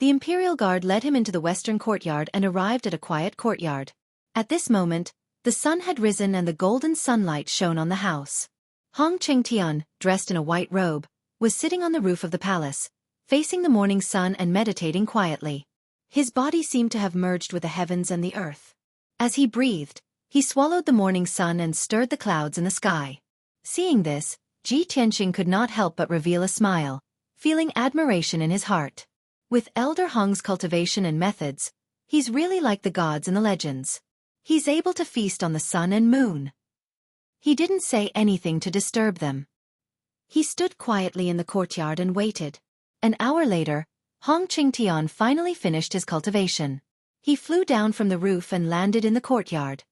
the Imperial Guard led him into the western courtyard and arrived at a quiet courtyard. At this moment, the sun had risen and the golden sunlight shone on the house. Hong Qingtian, dressed in a white robe, was sitting on the roof of the palace, facing the morning sun and meditating quietly. His body seemed to have merged with the heavens and the earth. As he breathed, he swallowed the morning sun and stirred the clouds in the sky. Seeing this, Ji Tianqing could not help but reveal a smile, feeling admiration in his heart. With Elder Hong's cultivation and methods, he's really like the gods in the legends. He's able to feast on the sun and moon. He didn't say anything to disturb them. He stood quietly in the courtyard and waited. An hour later, Hong Qingtian finally finished his cultivation. He flew down from the roof and landed in the courtyard.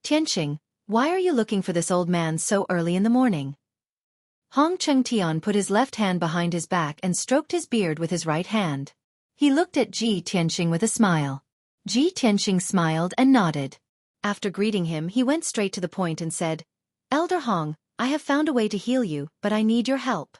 Tianqing, why are you looking for this old man so early in the morning? Hong Qingtian put his left hand behind his back and stroked his beard with his right hand. He looked at Ji Tianqing with a smile. Ji Tianqing smiled and nodded. After greeting him, he went straight to the point and said, Elder Hong, I have found a way to heal you, but I need your help.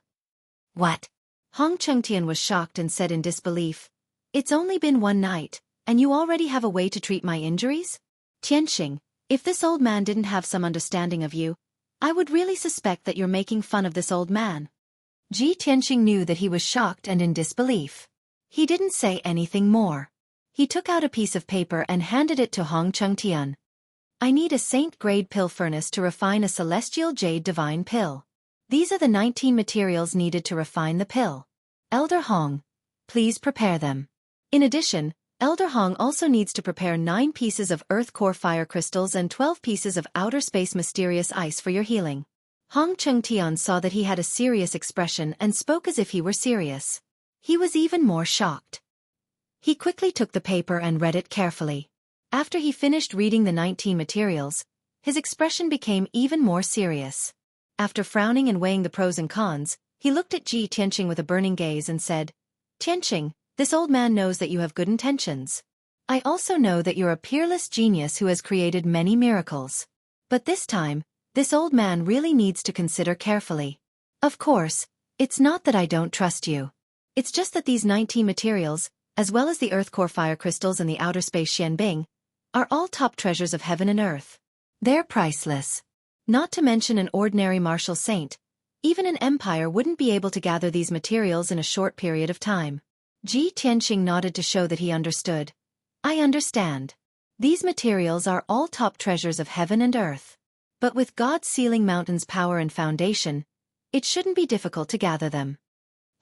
What? Hong Qingtian was shocked and said in disbelief, It's only been 1 night, and you already have a way to treat my injuries? Tianqing, if this old man didn't have some understanding of you, I would really suspect that you're making fun of this old man. Ji Tianqing knew that he was shocked and in disbelief. He didn't say anything more. He took out a piece of paper and handed it to Hong Qingtian. I need a saint-grade pill furnace to refine a celestial jade divine pill. These are the 19 materials needed to refine the pill. Elder Hong, please prepare them. In addition, Elder Hong also needs to prepare 9 pieces of earth core fire crystals and 12 pieces of outer space mysterious ice for your healing. Hong Qingtian saw that he had a serious expression and spoke as if he were serious. He was even more shocked. He quickly took the paper and read it carefully. After he finished reading the 19 materials, his expression became even more serious. After frowning and weighing the pros and cons, he looked at Ji Tianqing with a burning gaze and said, Tianqing, this old man knows that you have good intentions. I also know that you're a peerless genius who has created many miracles. But this time, this old man really needs to consider carefully. Of course, it's not that I don't trust you. It's just that these 19 materials, as well as the earth core fire crystals and the outer space Xianbing, are all top treasures of heaven and earth. They're priceless. Not to mention an ordinary martial saint, even an empire wouldn't be able to gather these materials in a short period of time. Ji Tianqing nodded to show that he understood. I understand. These materials are all top treasures of heaven and earth. But with God's sealing mountain's power and foundation, it shouldn't be difficult to gather them.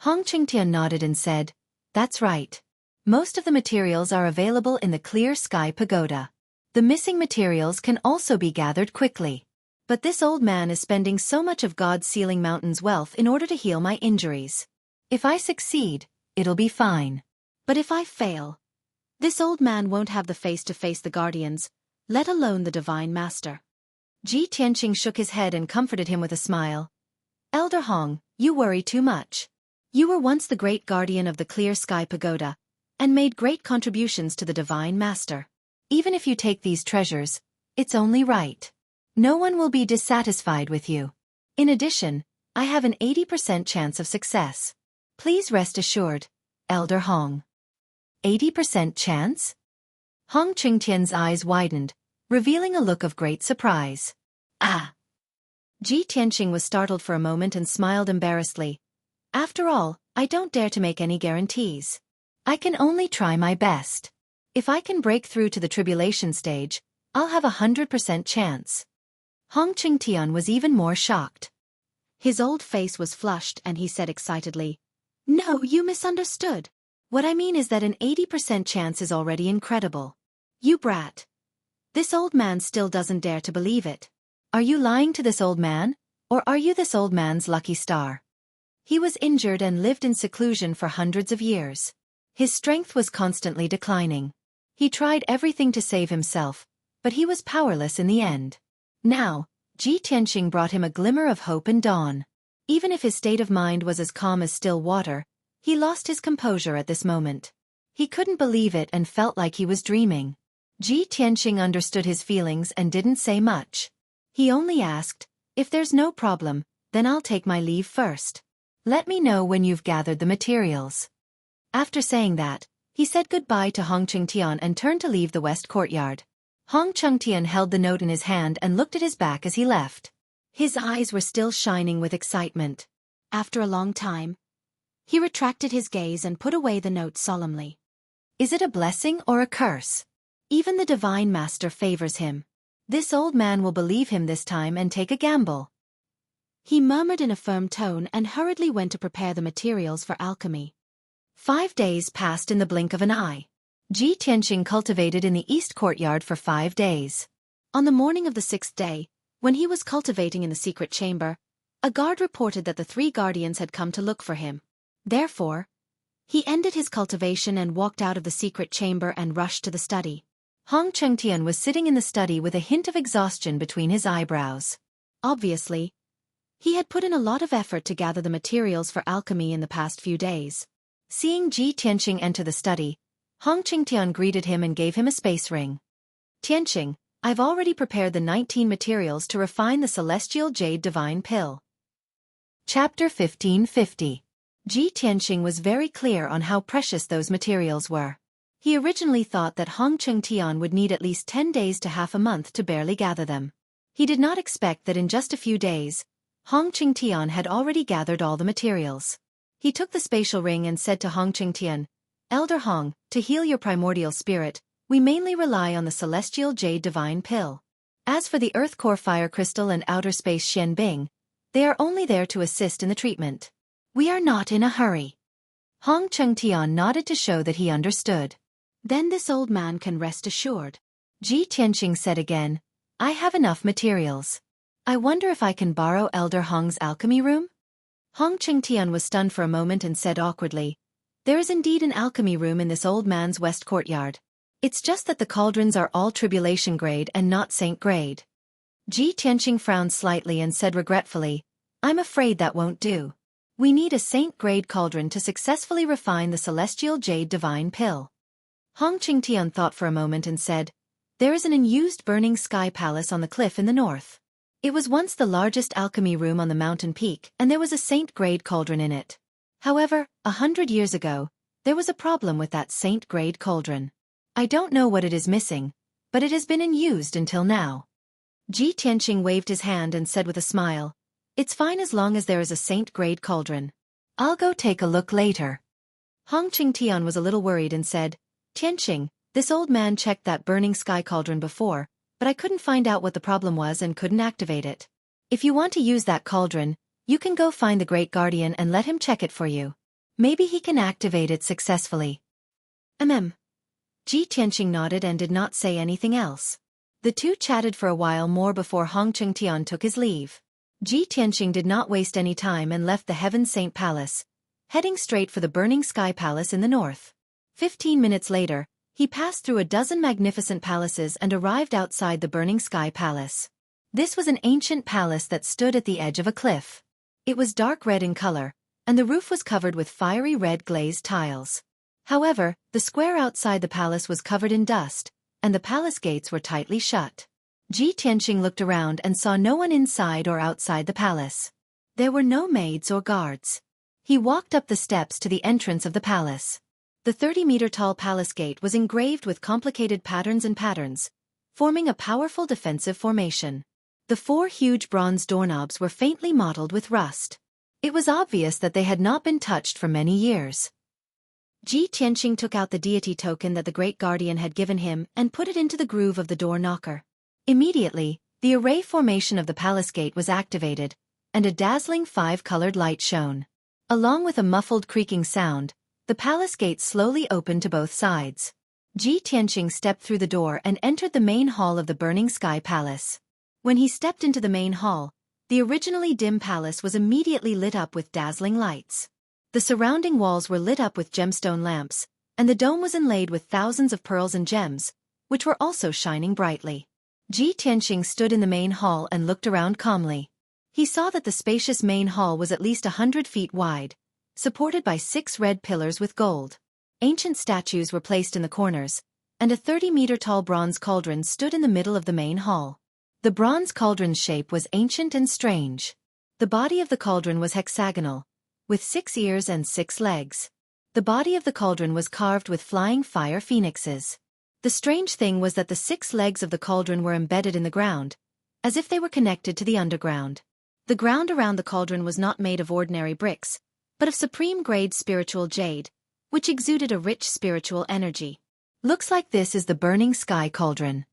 Hong Qingtian nodded and said, That's right. Most of the materials are available in the Clear Sky Pagoda. The missing materials can also be gathered quickly. But this old man is spending so much of God's sealing mountain's wealth in order to heal my injuries. If I succeed, it'll be fine. But if I fail, this old man won't have the face to face the guardians, let alone the divine master. Ji Tianqing shook his head and comforted him with a smile. Elder Hong, you worry too much. You were once the great guardian of the Clear Sky Pagoda, and made great contributions to the divine master. Even if you take these treasures, It's only right. No one will be dissatisfied with you. In addition, I have an 80% chance of success. Please rest assured, Elder Hong. 80% chance? Hong Qingtian's eyes widened, revealing a look of great surprise. Ah! Ji Tianqing was startled for a moment and smiled embarrassedly. After all, I don't dare to make any guarantees. I can only try my best. If I can break through to the tribulation stage, I'll have 100% chance. Hong Qingtian was even more shocked. His old face was flushed and he said excitedly, "No, you misunderstood. What I mean is that an 80% chance is already incredible. You brat." This old man still doesn't dare to believe it. Are you lying to this old man, or are you this old man's lucky star? He was injured and lived in seclusion for hundreds of years. His strength was constantly declining. He tried everything to save himself, but he was powerless in the end. Now, Ji Tianqing brought him a glimmer of hope and dawn. Even if his state of mind was as calm as still water, he lost his composure at this moment. He couldn't believe it and felt like he was dreaming. Ji Tianqing understood his feelings and didn't say much. He only asked, "If there's no problem, then I'll take my leave first. Let me know when you've gathered the materials." After saying that, he said goodbye to Hong Qingtian and turned to leave the west courtyard. Hong Qingtian held the note in his hand and looked at his back as he left. His eyes were still shining with excitement. After a long time, he retracted his gaze and put away the note solemnly. Is it a blessing or a curse? Even the Divine Master favors him. This old man will believe him this time and take a gamble. He murmured in a firm tone and hurriedly went to prepare the materials for alchemy. 5 days passed in the blink of an eye. Ji Tianqing cultivated in the east courtyard for 5 days. On the morning of the 6th day, when he was cultivating in the secret chamber, a guard reported that the 3 guardians had come to look for him. Therefore, he ended his cultivation and walked out of the secret chamber and rushed to the study. Hong Qingtian was sitting in the study with a hint of exhaustion between his eyebrows. Obviously, he had put in a lot of effort to gather the materials for alchemy in the past few days. Seeing Ji Tianqing enter the study, Hong Qingtian greeted him and gave him a space ring. "Tianqing, I've already prepared the 19 materials to refine the celestial jade divine pill." Chapter 1550. Ji Tianqing was very clear on how precious those materials were. He originally thought that Hong Qingtian would need at least 10 days to half a month to barely gather them. He did not expect that in just a few days, Hong Qingtian had already gathered all the materials. He took the spatial ring and said to Hong Qingtian, "Elder Hong, to heal your primordial spirit, we mainly rely on the celestial jade divine pill. As for the earth core fire crystal and outer space Xian Bing, they are only there to assist in the treatment. We are not in a hurry." Hong Qingtian nodded to show that he understood. "Then this old man can rest assured," Ji Tianqing said again. "I have enough materials. I wonder if I can borrow Elder Hong's alchemy room?" Hong Qingtian was stunned for a moment and said awkwardly, "There is indeed an alchemy room in this old man's west courtyard. It's just that the cauldrons are all tribulation grade and not saint grade." Ji Tianqing frowned slightly and said regretfully, "I'm afraid that won't do. We need a saint grade cauldron to successfully refine the celestial jade divine pill." Hong Qingtian thought for a moment and said, "There is an unused burning sky palace on the cliff in the north. It was once the largest alchemy room on the mountain peak and there was a saint-grade cauldron in it. However, 100 years ago, there was a problem with that saint-grade cauldron. I don't know what it is missing, but it has been unused until now." Ji Tianqing waved his hand and said with a smile, "It's fine as long as there is a saint-grade cauldron. I'll go take a look later." Hong Qingtian was a little worried and said, "Tianqing, this old man checked that burning sky cauldron before, but I couldn't find out what the problem was and couldn't activate it. If you want to use that cauldron, you can go find the Great Guardian and let him check it for you. Maybe he can activate it successfully." Ji Tianqing nodded and did not say anything else. The two chatted for a while more before Hong Qingtian took his leave. Ji Tianqing did not waste any time and left the Heaven Saint Palace, heading straight for the Burning Sky Palace in the north. 15 minutes later, he passed through a dozen magnificent palaces and arrived outside the Burning Sky Palace. This was an ancient palace that stood at the edge of a cliff. It was dark red in color, and the roof was covered with fiery red glazed tiles. However, the square outside the palace was covered in dust, and the palace gates were tightly shut. Ji Tianqing looked around and saw no one inside or outside the palace. There were no maids or guards. He walked up the steps to the entrance of the palace. The 30-meter-tall palace gate was engraved with complicated patterns and patterns, forming a powerful defensive formation. The 4 huge bronze doorknobs were faintly mottled with rust. It was obvious that they had not been touched for many years. Ji Tianqing took out the deity token that the Great Guardian had given him and put it into the groove of the door knocker. Immediately, the array formation of the palace gate was activated, and a dazzling 5-colored light shone. Along with a muffled creaking sound, the palace gate slowly opened to both sides. Ji Tianqing stepped through the door and entered the main hall of the Burning Sky Palace. When he stepped into the main hall, the originally dim palace was immediately lit up with dazzling lights. The surrounding walls were lit up with gemstone lamps, and the dome was inlaid with thousands of pearls and gems, which were also shining brightly. Ji Tianqing stood in the main hall and looked around calmly. He saw that the spacious main hall was at least 100 feet wide, supported by 6 red pillars with gold. Ancient statues were placed in the corners, and a 30-meter-tall bronze cauldron stood in the middle of the main hall. The bronze cauldron's shape was ancient and strange. The body of the cauldron was hexagonal, with 6 ears and 6 legs. The body of the cauldron was carved with flying fire phoenixes. The strange thing was that the 6 legs of the cauldron were embedded in the ground, as if they were connected to the underground. The ground around the cauldron was not made of ordinary bricks, but of supreme-grade spiritual jade, which exuded a rich spiritual energy. Looks like this is the Burning Sky Cauldron.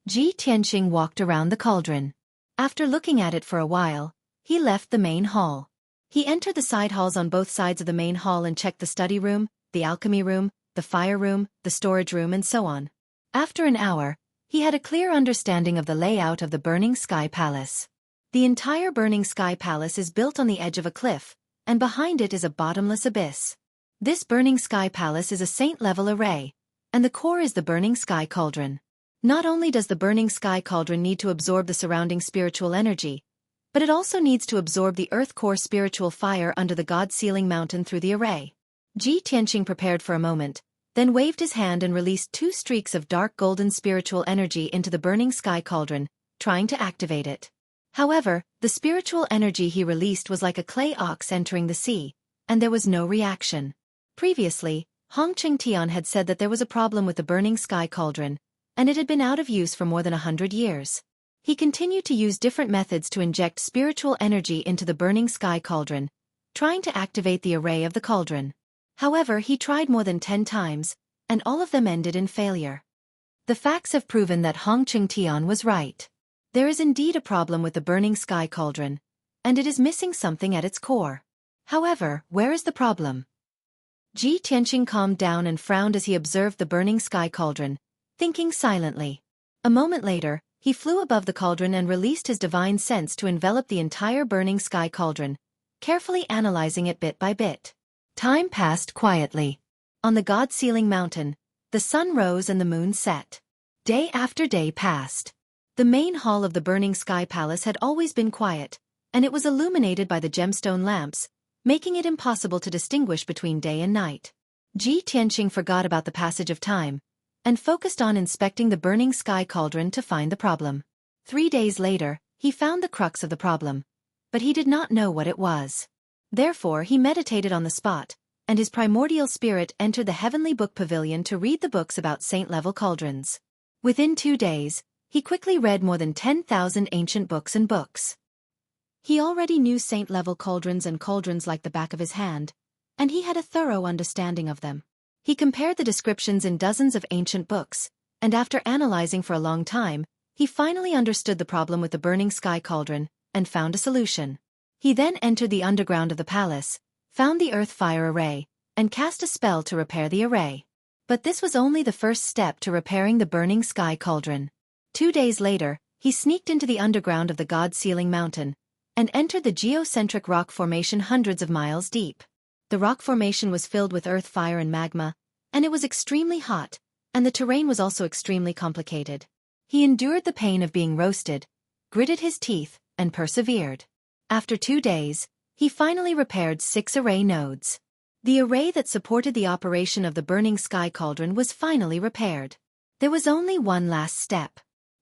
Ji Tianqing walked around the cauldron. After looking at it for a while, he left the main hall. He entered the side halls on both sides of the main hall and checked the study room, the alchemy room, the fire room, the storage room and so on. After an hour, he had a clear understanding of the layout of the Burning Sky Palace. The entire Burning Sky Palace is built on the edge of a cliff, and behind it is a bottomless abyss. This Burning Sky Palace is a saint-level array, and the core is the Burning Sky Cauldron. Not only does the Burning Sky Cauldron need to absorb the surrounding spiritual energy, but it also needs to absorb the earth core spiritual fire under the God-sealing mountain through the array. Ji Tianqing prepared for a moment, then waved his hand and released 2 streaks of dark golden spiritual energy into the Burning Sky Cauldron, trying to activate it. However, the spiritual energy he released was like a clay ox entering the sea, and there was no reaction. Previously, Hong Cheng-tian had said that there was a problem with the Burning Sky Cauldron, and it had been out of use for more than 100 years. He continued to use different methods to inject spiritual energy into the Burning Sky Cauldron, trying to activate the array of the cauldron. However, he tried more than 10 times, and all of them ended in failure. The facts have proven that Hong Cheng-tian was right. There is indeed a problem with the Burning Sky Cauldron, and it is missing something at its core. However, where is the problem? Ji Tianqing calmed down and frowned as he observed the Burning Sky Cauldron, thinking silently. A moment later, he flew above the cauldron and released his divine sense to envelop the entire Burning Sky Cauldron, carefully analyzing it bit by bit. Time passed quietly. On the God-sealing mountain, the sun rose and the moon set. Day after day passed. The main hall of the Burning Sky Palace had always been quiet, and it was illuminated by the gemstone lamps, making it impossible to distinguish between day and night. Ji Tianqing forgot about the passage of time, and focused on inspecting the Burning Sky Cauldron to find the problem. 3 days later, he found the crux of the problem, but he did not know what it was. Therefore he meditated on the spot, and his primordial spirit entered the heavenly book pavilion to read the books about saint-level cauldrons. Within 2 days, he quickly read more than 10,000 ancient books and books. He already knew saint-level cauldrons and cauldrons like the back of his hand, and he had a thorough understanding of them. He compared the descriptions in dozens of ancient books, and after analyzing for a long time, he finally understood the problem with the Burning Sky Cauldron, and found a solution. He then entered the underground of the palace, found the earth fire array, and cast a spell to repair the array. But this was only the first step to repairing the Burning Sky Cauldron. 2 days later, he sneaked into the underground of the God-sealing mountain, and entered the geocentric rock formation hundreds of miles deep. The rock formation was filled with earth fire and magma, and it was extremely hot, and the terrain was also extremely complicated. He endured the pain of being roasted, gritted his teeth, and persevered. After 2 days, he finally repaired 6 array nodes. The array that supported the operation of the Burning Sky Cauldron was finally repaired. There was only one last step.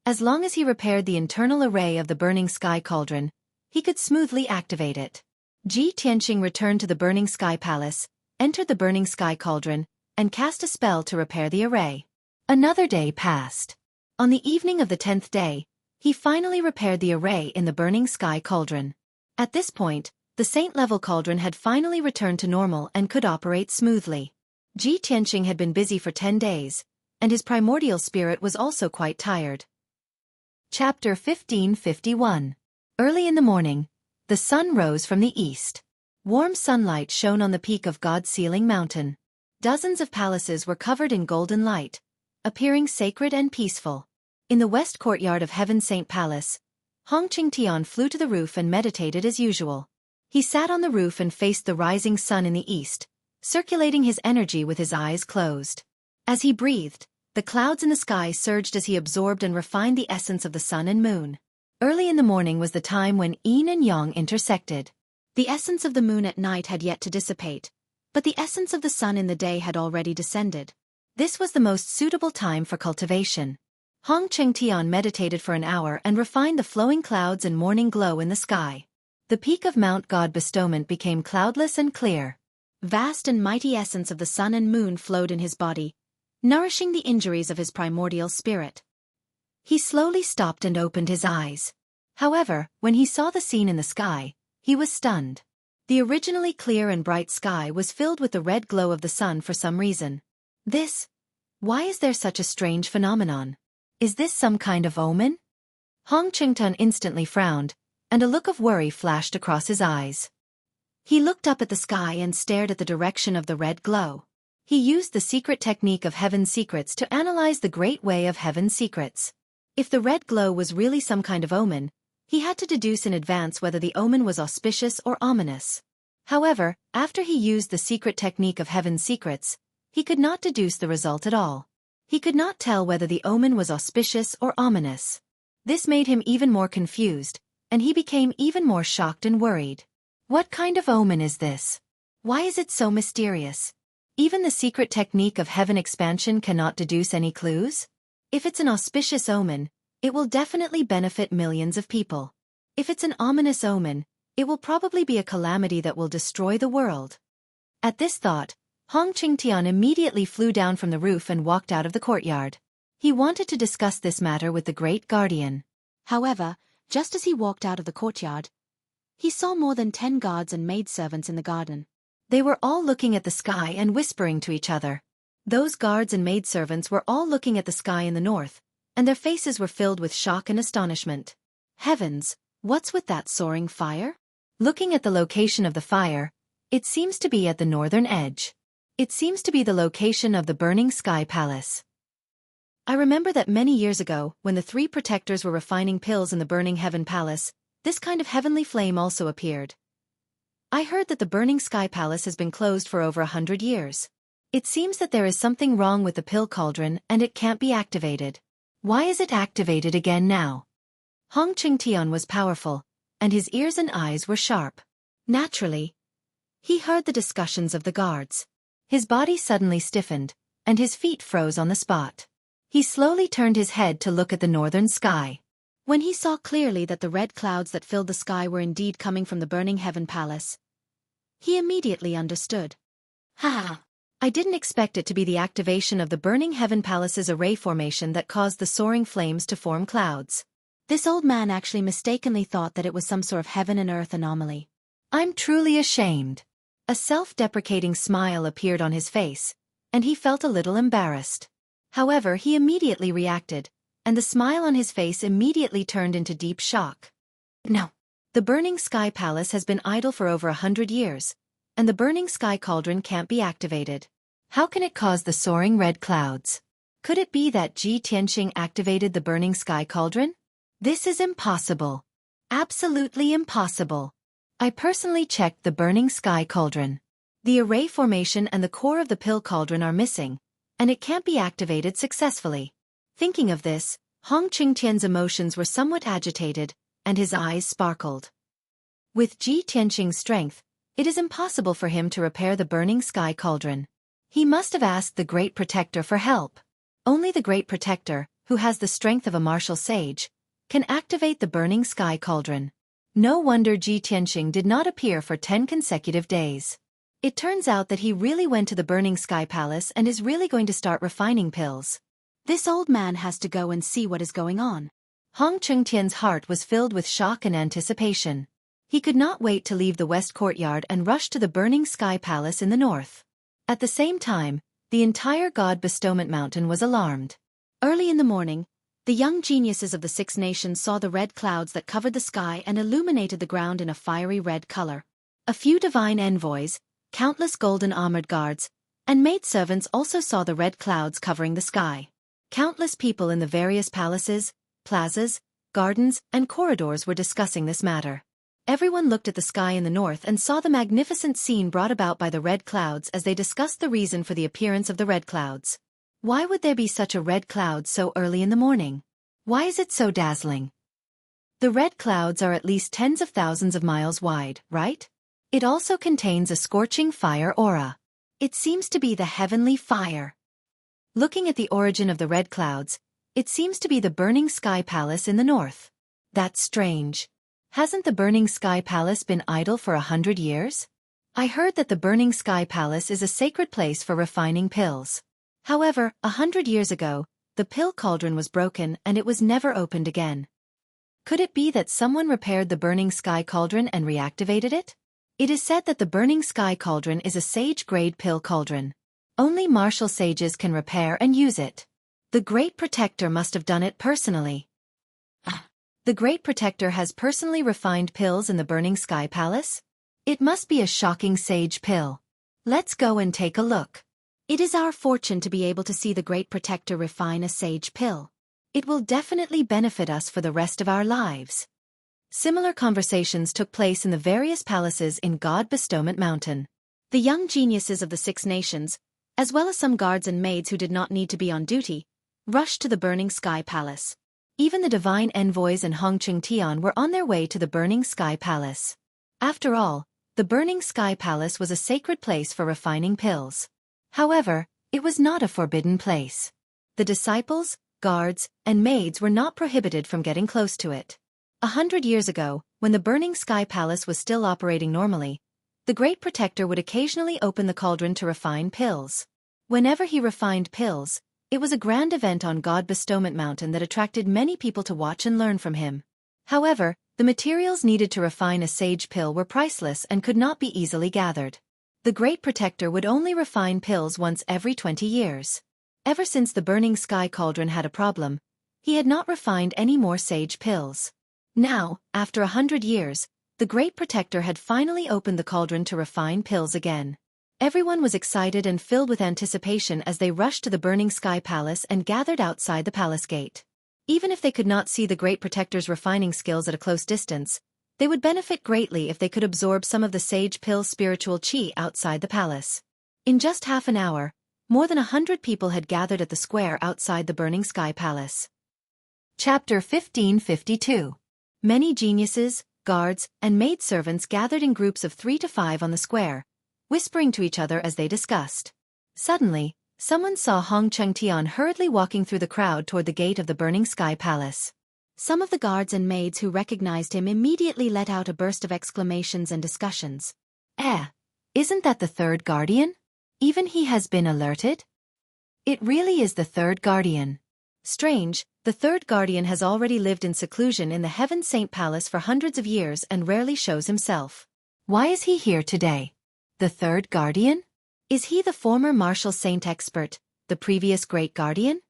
As long as he repaired the internal array of the burning sky cauldron, he could smoothly activate it. Ji Tianqing returned to the burning sky palace, entered the burning sky cauldron, and cast a spell to repair the array. Another day passed. On the evening of the 10th day, he finally repaired the array in the burning sky cauldron. At this point, the saint-level cauldron had finally returned to normal and could operate smoothly. Ji Tianqing had been busy for 10 days, and his primordial spirit was also quite tired. Chapter 1551. Early in the morning, the sun rose from the east. Warm sunlight shone on the peak of God's Ceiling Mountain. Dozens of palaces were covered in golden light, appearing sacred and peaceful. In the west courtyard of Heaven Saint Palace, Hong Qingtian flew to the roof and meditated as usual. He sat on the roof and faced the rising sun in the east, circulating his energy with his eyes closed. As he breathed, the clouds in the sky surged as he absorbed and refined the essence of the sun and moon. Early in the morning was the time when yin and yang intersected. The essence of the moon at night had yet to dissipate, but the essence of the sun in the day had already descended. This was the most suitable time for cultivation. Hong Qingtian meditated for an hour and refined the flowing clouds and morning glow in the sky. The peak of Mount God Bestowment became cloudless and clear. Vast and mighty essence of the sun and moon flowed in his body, nourishing the injuries of his primordial spirit. He slowly stopped and opened his eyes. However, when he saw the scene in the sky, he was stunned. The originally clear and bright sky was filled with the red glow of the sun for some reason. Why is there such a strange phenomenon? Is this some kind of omen? Hong Qingtian instantly frowned, and a look of worry flashed across his eyes. He looked up at the sky and stared at the direction of the red glow. He used the secret technique of Heaven's Secrets to analyze the great way of Heaven's Secrets. If the red glow was really some kind of omen, he had to deduce in advance whether the omen was auspicious or ominous. However, after he used the secret technique of Heaven's Secrets, he could not deduce the result at all. He could not tell whether the omen was auspicious or ominous. This made him even more confused, and he became even more shocked and worried. What kind of omen is this? Why is it so mysterious? Even the secret technique of Heaven Expansion cannot deduce any clues? If it's an auspicious omen, it will definitely benefit millions of people. If it's an ominous omen, it will probably be a calamity that will destroy the world. At this thought, Hong Qingtian immediately flew down from the roof and walked out of the courtyard. He wanted to discuss this matter with the great guardian. However, just as he walked out of the courtyard, he saw more than 10 guards and maidservants in the garden. They were all looking at the sky and whispering to each other. Those guards and maidservants were all looking at the sky in the north, and their faces were filled with shock and astonishment. Heavens, what's with that soaring fire? Looking at the location of the fire, it seems to be at the northern edge. It seems to be the location of the burning sky palace. I remember that many years ago, when the 3 protectors were refining pills in the burning heaven palace, this kind of heavenly flame also appeared. I heard that the burning sky palace has been closed for over 100 years. It seems that there is something wrong with the pill cauldron and it can't be activated. Why is it activated again now? Hong Qingtian was powerful, and his ears and eyes were sharp. Naturally, he heard the discussions of the guards. His body suddenly stiffened, and his feet froze on the spot. He slowly turned his head to look at the northern sky. When he saw clearly that the red clouds that filled the sky were indeed coming from the burning heaven palace, he immediately understood. Ha! I didn't expect it to be the activation of the burning heaven palace's array formation that caused the soaring flames to form clouds. This old man actually mistakenly thought that it was some sort of heaven and earth anomaly. I'm truly ashamed. A self-deprecating smile appeared on his face, and he felt a little embarrassed. However, he immediately reacted, and the smile on his face immediately turned into deep shock. No. The burning sky palace has been idle for over 100 years, and the burning sky cauldron can't be activated. How can it cause the soaring red clouds? Could it be that Ji Tianqing activated the burning sky cauldron? This is impossible. Absolutely impossible. I personally checked the burning sky cauldron. The array formation and the core of the pill cauldron are missing, and it can't be activated successfully. Thinking of this, Hong Qingtian's emotions were somewhat agitated, and his eyes sparkled. With Ji Tianqing's strength, it is impossible for him to repair the burning sky cauldron. He must have asked the Great Protector for help. Only the Great Protector, who has the strength of a martial sage, can activate the burning sky cauldron. No wonder Ji Tianxing did not appear for 10 consecutive days. It turns out that he really went to the burning sky palace and is really going to start refining pills. This old man has to go and see what is going on. Hong Chengtian's heart was filled with shock and anticipation. He could not wait to leave the west courtyard and rush to the burning sky palace in the north. At the same time, the entire God Bestowment Mountain was alarmed. Early in the morning, the young geniuses of the 6 nations saw the red clouds that covered the sky and illuminated the ground in a fiery red color. A few divine envoys, countless golden armored guards, and maidservants also saw the red clouds covering the sky. Countless people in the various palaces, plazas, gardens, and corridors were discussing this matter. Everyone looked at the sky in the north and saw the magnificent scene brought about by the red clouds as they discussed the reason for the appearance of the red clouds. Why would there be such a red cloud so early in the morning? Why is it so dazzling? The red clouds are at least tens of thousands of miles wide, right? It also contains a scorching fire aura. It seems to be the heavenly fire. Looking at the origin of the red clouds, it seems to be the burning sky palace in the north. That's strange. Hasn't the burning sky palace been idle for 100 years? I heard that the burning sky palace is a sacred place for refining pills. However, 100 years ago, the pill cauldron was broken and it was never opened again. Could it be that someone repaired the burning sky cauldron and reactivated it? It is said that the burning sky cauldron is a sage-grade pill cauldron. Only martial sages can repair and use it. The Great Protector must have done it personally. The Great Protector has personally refined pills in the burning sky palace? It must be a shocking sage pill. Let's go and take a look. It is our fortune to be able to see the Great Protector refine a sage pill. It will definitely benefit us for the rest of our lives. Similar conversations took place in the various palaces in God Bestowment Mountain. The young geniuses of the 6 nations, as well as some guards and maids who did not need to be on duty, rushed to the burning sky palace. Even the divine envoys and Hong Chengtian were on their way to the burning sky palace. After all, the burning sky palace was a sacred place for refining pills. However, it was not a forbidden place. The disciples, guards, and maids were not prohibited from getting close to it. 100 years ago, when the burning sky palace was still operating normally, the Great Protector would occasionally open the cauldron to refine pills. Whenever he refined pills, it was a grand event on God Bestowment Mountain that attracted many people to watch and learn from him. However, the materials needed to refine a sage pill were priceless and could not be easily gathered. The Great Protector would only refine pills once every 20 years. Ever since the burning sky cauldron had a problem, he had not refined any more sage pills. Now, after 100 years, the Great Protector had finally opened the cauldron to refine pills again. Everyone was excited and filled with anticipation as they rushed to the burning sky palace and gathered outside the palace gate. Even if they could not see the Great Protector's refining skills at a close distance, they would benefit greatly if they could absorb some of the sage pill's spiritual qi outside the palace. In just half an hour, more than 100 people had gathered at the square outside the burning sky palace. Chapter 1552. Many geniuses, guards, and maidservants gathered in groups of 3 to 5 on the square, whispering to each other as they discussed. Suddenly, someone saw Hong Chengtian hurriedly walking through the crowd toward the gate of the burning sky palace. Some of the guards and maids who recognized him immediately let out a burst of exclamations and discussions. Isn't that the third guardian? Even he has been alerted? It really is the third guardian. Strange, the third guardian has already lived in seclusion in the Heaven Saint Palace for hundreds of years and rarely shows himself. Why is he here today? The third guardian? Is he the former martial saint expert, the previous great guardian?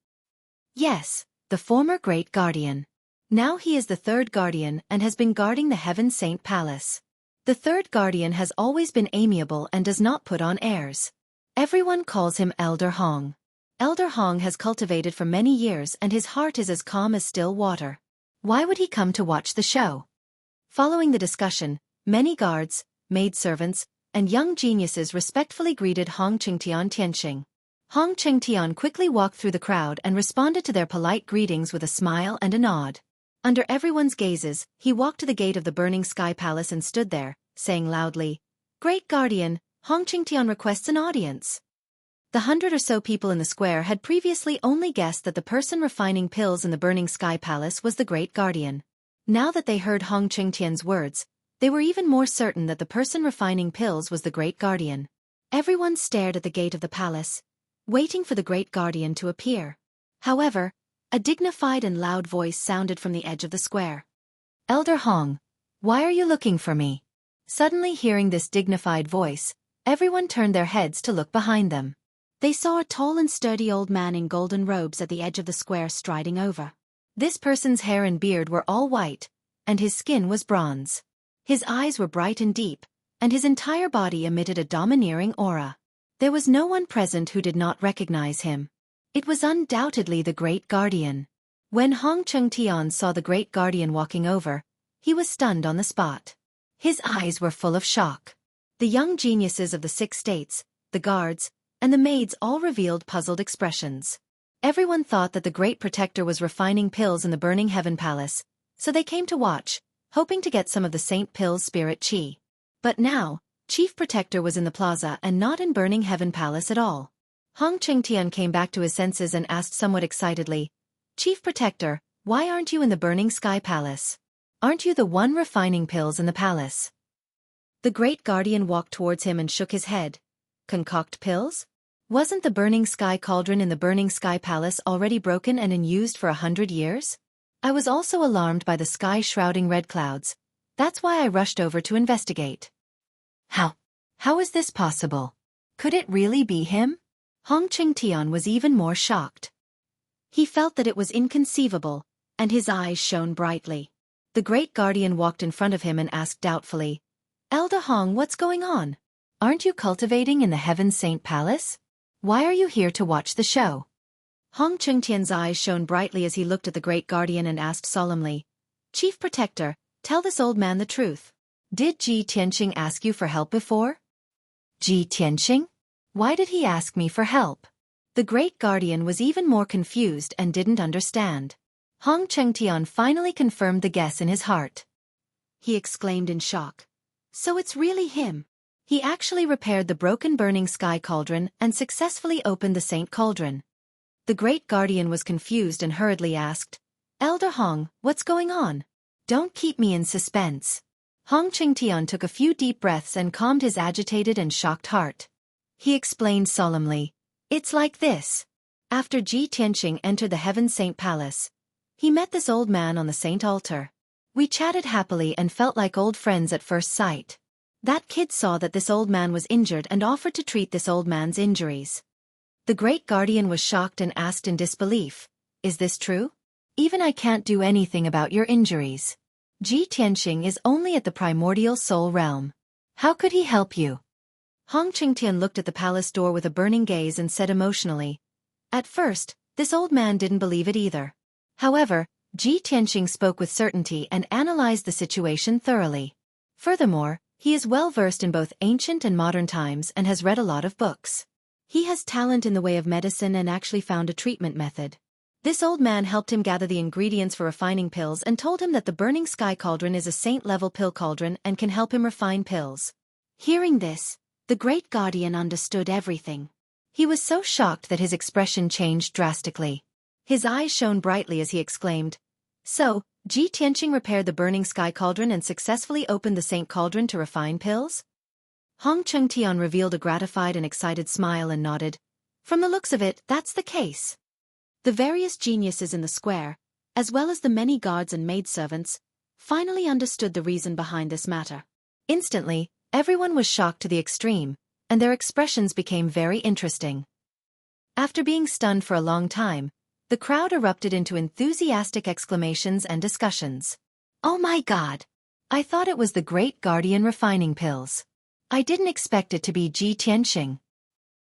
Yes, the former great guardian. Now he is the third guardian and has been guarding the Heaven Saint Palace. The third guardian has always been amiable and does not put on airs. Everyone calls him Elder Hong. Elder Hong has cultivated for many years and his heart is as calm as still water. Why would he come to watch the show? Following the discussion, many guards, maidservants, and young geniuses respectfully greeted Hong Tianxing. Hong Chengtian quickly walked through the crowd and responded to their polite greetings with a smile and a nod. Under everyone's gazes, he walked to the gate of the burning sky palace and stood there, saying loudly, "Great Guardian, Hong Chengtian requests an audience." The 100 or so people in the square had previously only guessed that the person refining pills in the Burning Sky Palace was the Great Guardian. Now that they heard Hong Chengtian's words, they were even more certain that the person refining pills was the Great Guardian. Everyone stared at the gate of the palace, waiting for the Great Guardian to appear. However, a dignified and loud voice sounded from the edge of the square. "Elder Hong, why are you looking for me?" Suddenly hearing this dignified voice, everyone turned their heads to look behind them. They saw a tall and sturdy old man in golden robes at the edge of the square striding over. This person's hair and beard were all white, and his skin was bronze. His eyes were bright and deep, and his entire body emitted a domineering aura. There was no one present who did not recognize him. It was undoubtedly the Great Guardian. When Hong Chengtian saw the Great Guardian walking over, he was stunned on the spot. His eyes were full of shock. The young geniuses of the 6 states, the guards, and the maids all revealed puzzled expressions. Everyone thought that the Great Protector was refining pills in the Burning Heaven Palace, so they came to watch, hoping to get some of the Saint Pill's spirit chi. But now, Chief Protector was in the plaza and not in Burning Heaven Palace at all. Hong Chengtian came back to his senses and asked somewhat excitedly, "Chief Protector, why aren't you in the Burning Sky Palace? Aren't you the one refining pills in the palace?" The Great Guardian walked towards him and shook his head. "Concoct pills? Wasn't the Burning Sky Cauldron in the Burning Sky Palace already broken and unused for 100 years? I was also alarmed by the sky shrouding red clouds. That's why I rushed over to investigate." How is this possible? Could it really be him? Hong Chengtian was even more shocked. He felt that it was inconceivable, and his eyes shone brightly. The Great Guardian walked in front of him and asked doubtfully, "Elder Hong, what's going on? Aren't you cultivating in the Heaven Saint Palace? Why are you here to watch the show?" Hong Chengtian's eyes shone brightly as he looked at the Great Guardian and asked solemnly, "Chief Protector, tell this old man the truth. Did Ji Tianqing ask you for help before?" "Ji Tianqing? Why did he ask me for help?" The Great Guardian was even more confused and didn't understand. Hong Chengtian finally confirmed the guess in his heart. He exclaimed in shock, "So it's really him. He actually repaired the broken Burning Sky Cauldron and successfully opened the Saint Cauldron." The Great Guardian was confused and hurriedly asked, "Elder Hong, what's going on? Don't keep me in suspense." Hong Chengtian took a few deep breaths and calmed his agitated and shocked heart. He explained solemnly, "It's like this. After Ji Tianqing entered the Heaven Saint Palace, he met this old man on the Saint Altar. We chatted happily and felt like old friends at first sight. That kid saw that this old man was injured and offered to treat this old man's injuries." The Great Guardian was shocked and asked in disbelief, "Is this true? Even I can't do anything about your injuries. Ji Tianqing is only at the primordial soul realm. How could he help you?" Hong Chengtian looked at the palace door with a burning gaze and said emotionally, "At first, this old man didn't believe it either. However, Ji Tianqing spoke with certainty and analyzed the situation thoroughly. Furthermore, he is well versed in both ancient and modern times and has read a lot of books. He has talent in the way of medicine and actually found a treatment method. This old man helped him gather the ingredients for refining pills and told him that the Burning Sky Cauldron is a saint-level pill cauldron and can help him refine pills." Hearing this, the Great Guardian understood everything. He was so shocked that his expression changed drastically. His eyes shone brightly as he exclaimed, "So, Ji Tianqing repaired the Burning Sky Cauldron and successfully opened the Saint Cauldron to refine pills?" Hong Chengtian revealed a gratified and excited smile and nodded. "From the looks of it, that's the case." The various geniuses in the square, as well as the many guards and maidservants, finally understood the reason behind this matter. Instantly, everyone was shocked to the extreme, and their expressions became very interesting. After being stunned for a long time, the crowd erupted into enthusiastic exclamations and discussions. "Oh my God! I thought it was the Great Guardian refining pills. I didn't expect it to be Ji Tianqing.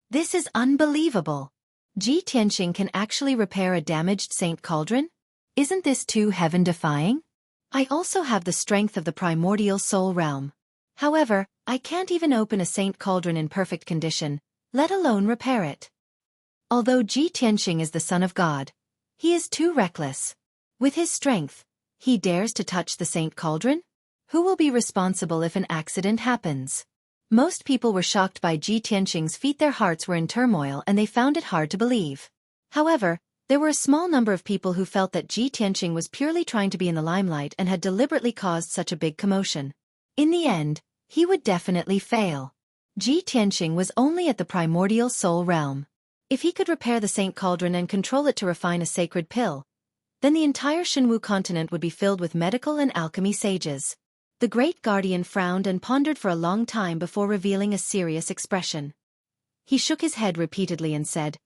This is unbelievable. Ji Tianqing can actually repair a damaged Saint Cauldron? Isn't this too heaven-defying? I also have the strength of the primordial soul realm. However, I can't even open a Saint Cauldron in perfect condition, let alone repair it. Although Ji Tianqing is the son of God, he is too reckless. With his strength, he dares to touch the Saint Cauldron? Who will be responsible if an accident happens? Most people were shocked by Ji Tianqing's feat. Their hearts were in turmoil and they found it hard to believe. However, there were a small number of people who felt that Ji Tianqing was purely trying to be in the limelight and had deliberately caused such a big commotion. In the end, he would definitely fail. Ji Tianqing was only at the primordial soul realm. If he could repair the Saint Cauldron and control it to refine a sacred pill, then the entire Shenwu continent would be filled with medical and alchemy sages. The great guardian frowned and pondered for a long time before revealing a serious expression. He shook his head repeatedly and said,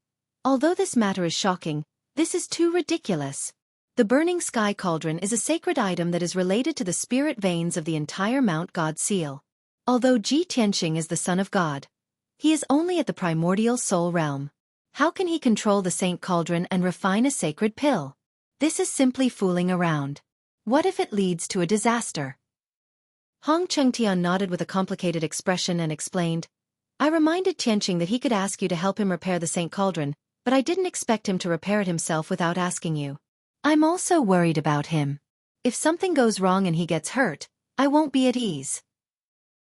"Although this matter is shocking, this is too ridiculous. The burning sky cauldron is a sacred item that is related to the spirit veins of the entire Mount God seal. Although Ji Tianqing is the son of God, he is only at the primordial soul realm. How can he control the Saint Cauldron and refine a sacred pill? This is simply fooling around. What if it leads to a disaster?" Hong Chengtian nodded with a complicated expression and explained, "I reminded Tianqing that he could ask you to help him repair the Saint Cauldron, but I didn't expect him to repair it himself without asking you. I'm also worried about him. If something goes wrong and he gets hurt, I won't be at ease."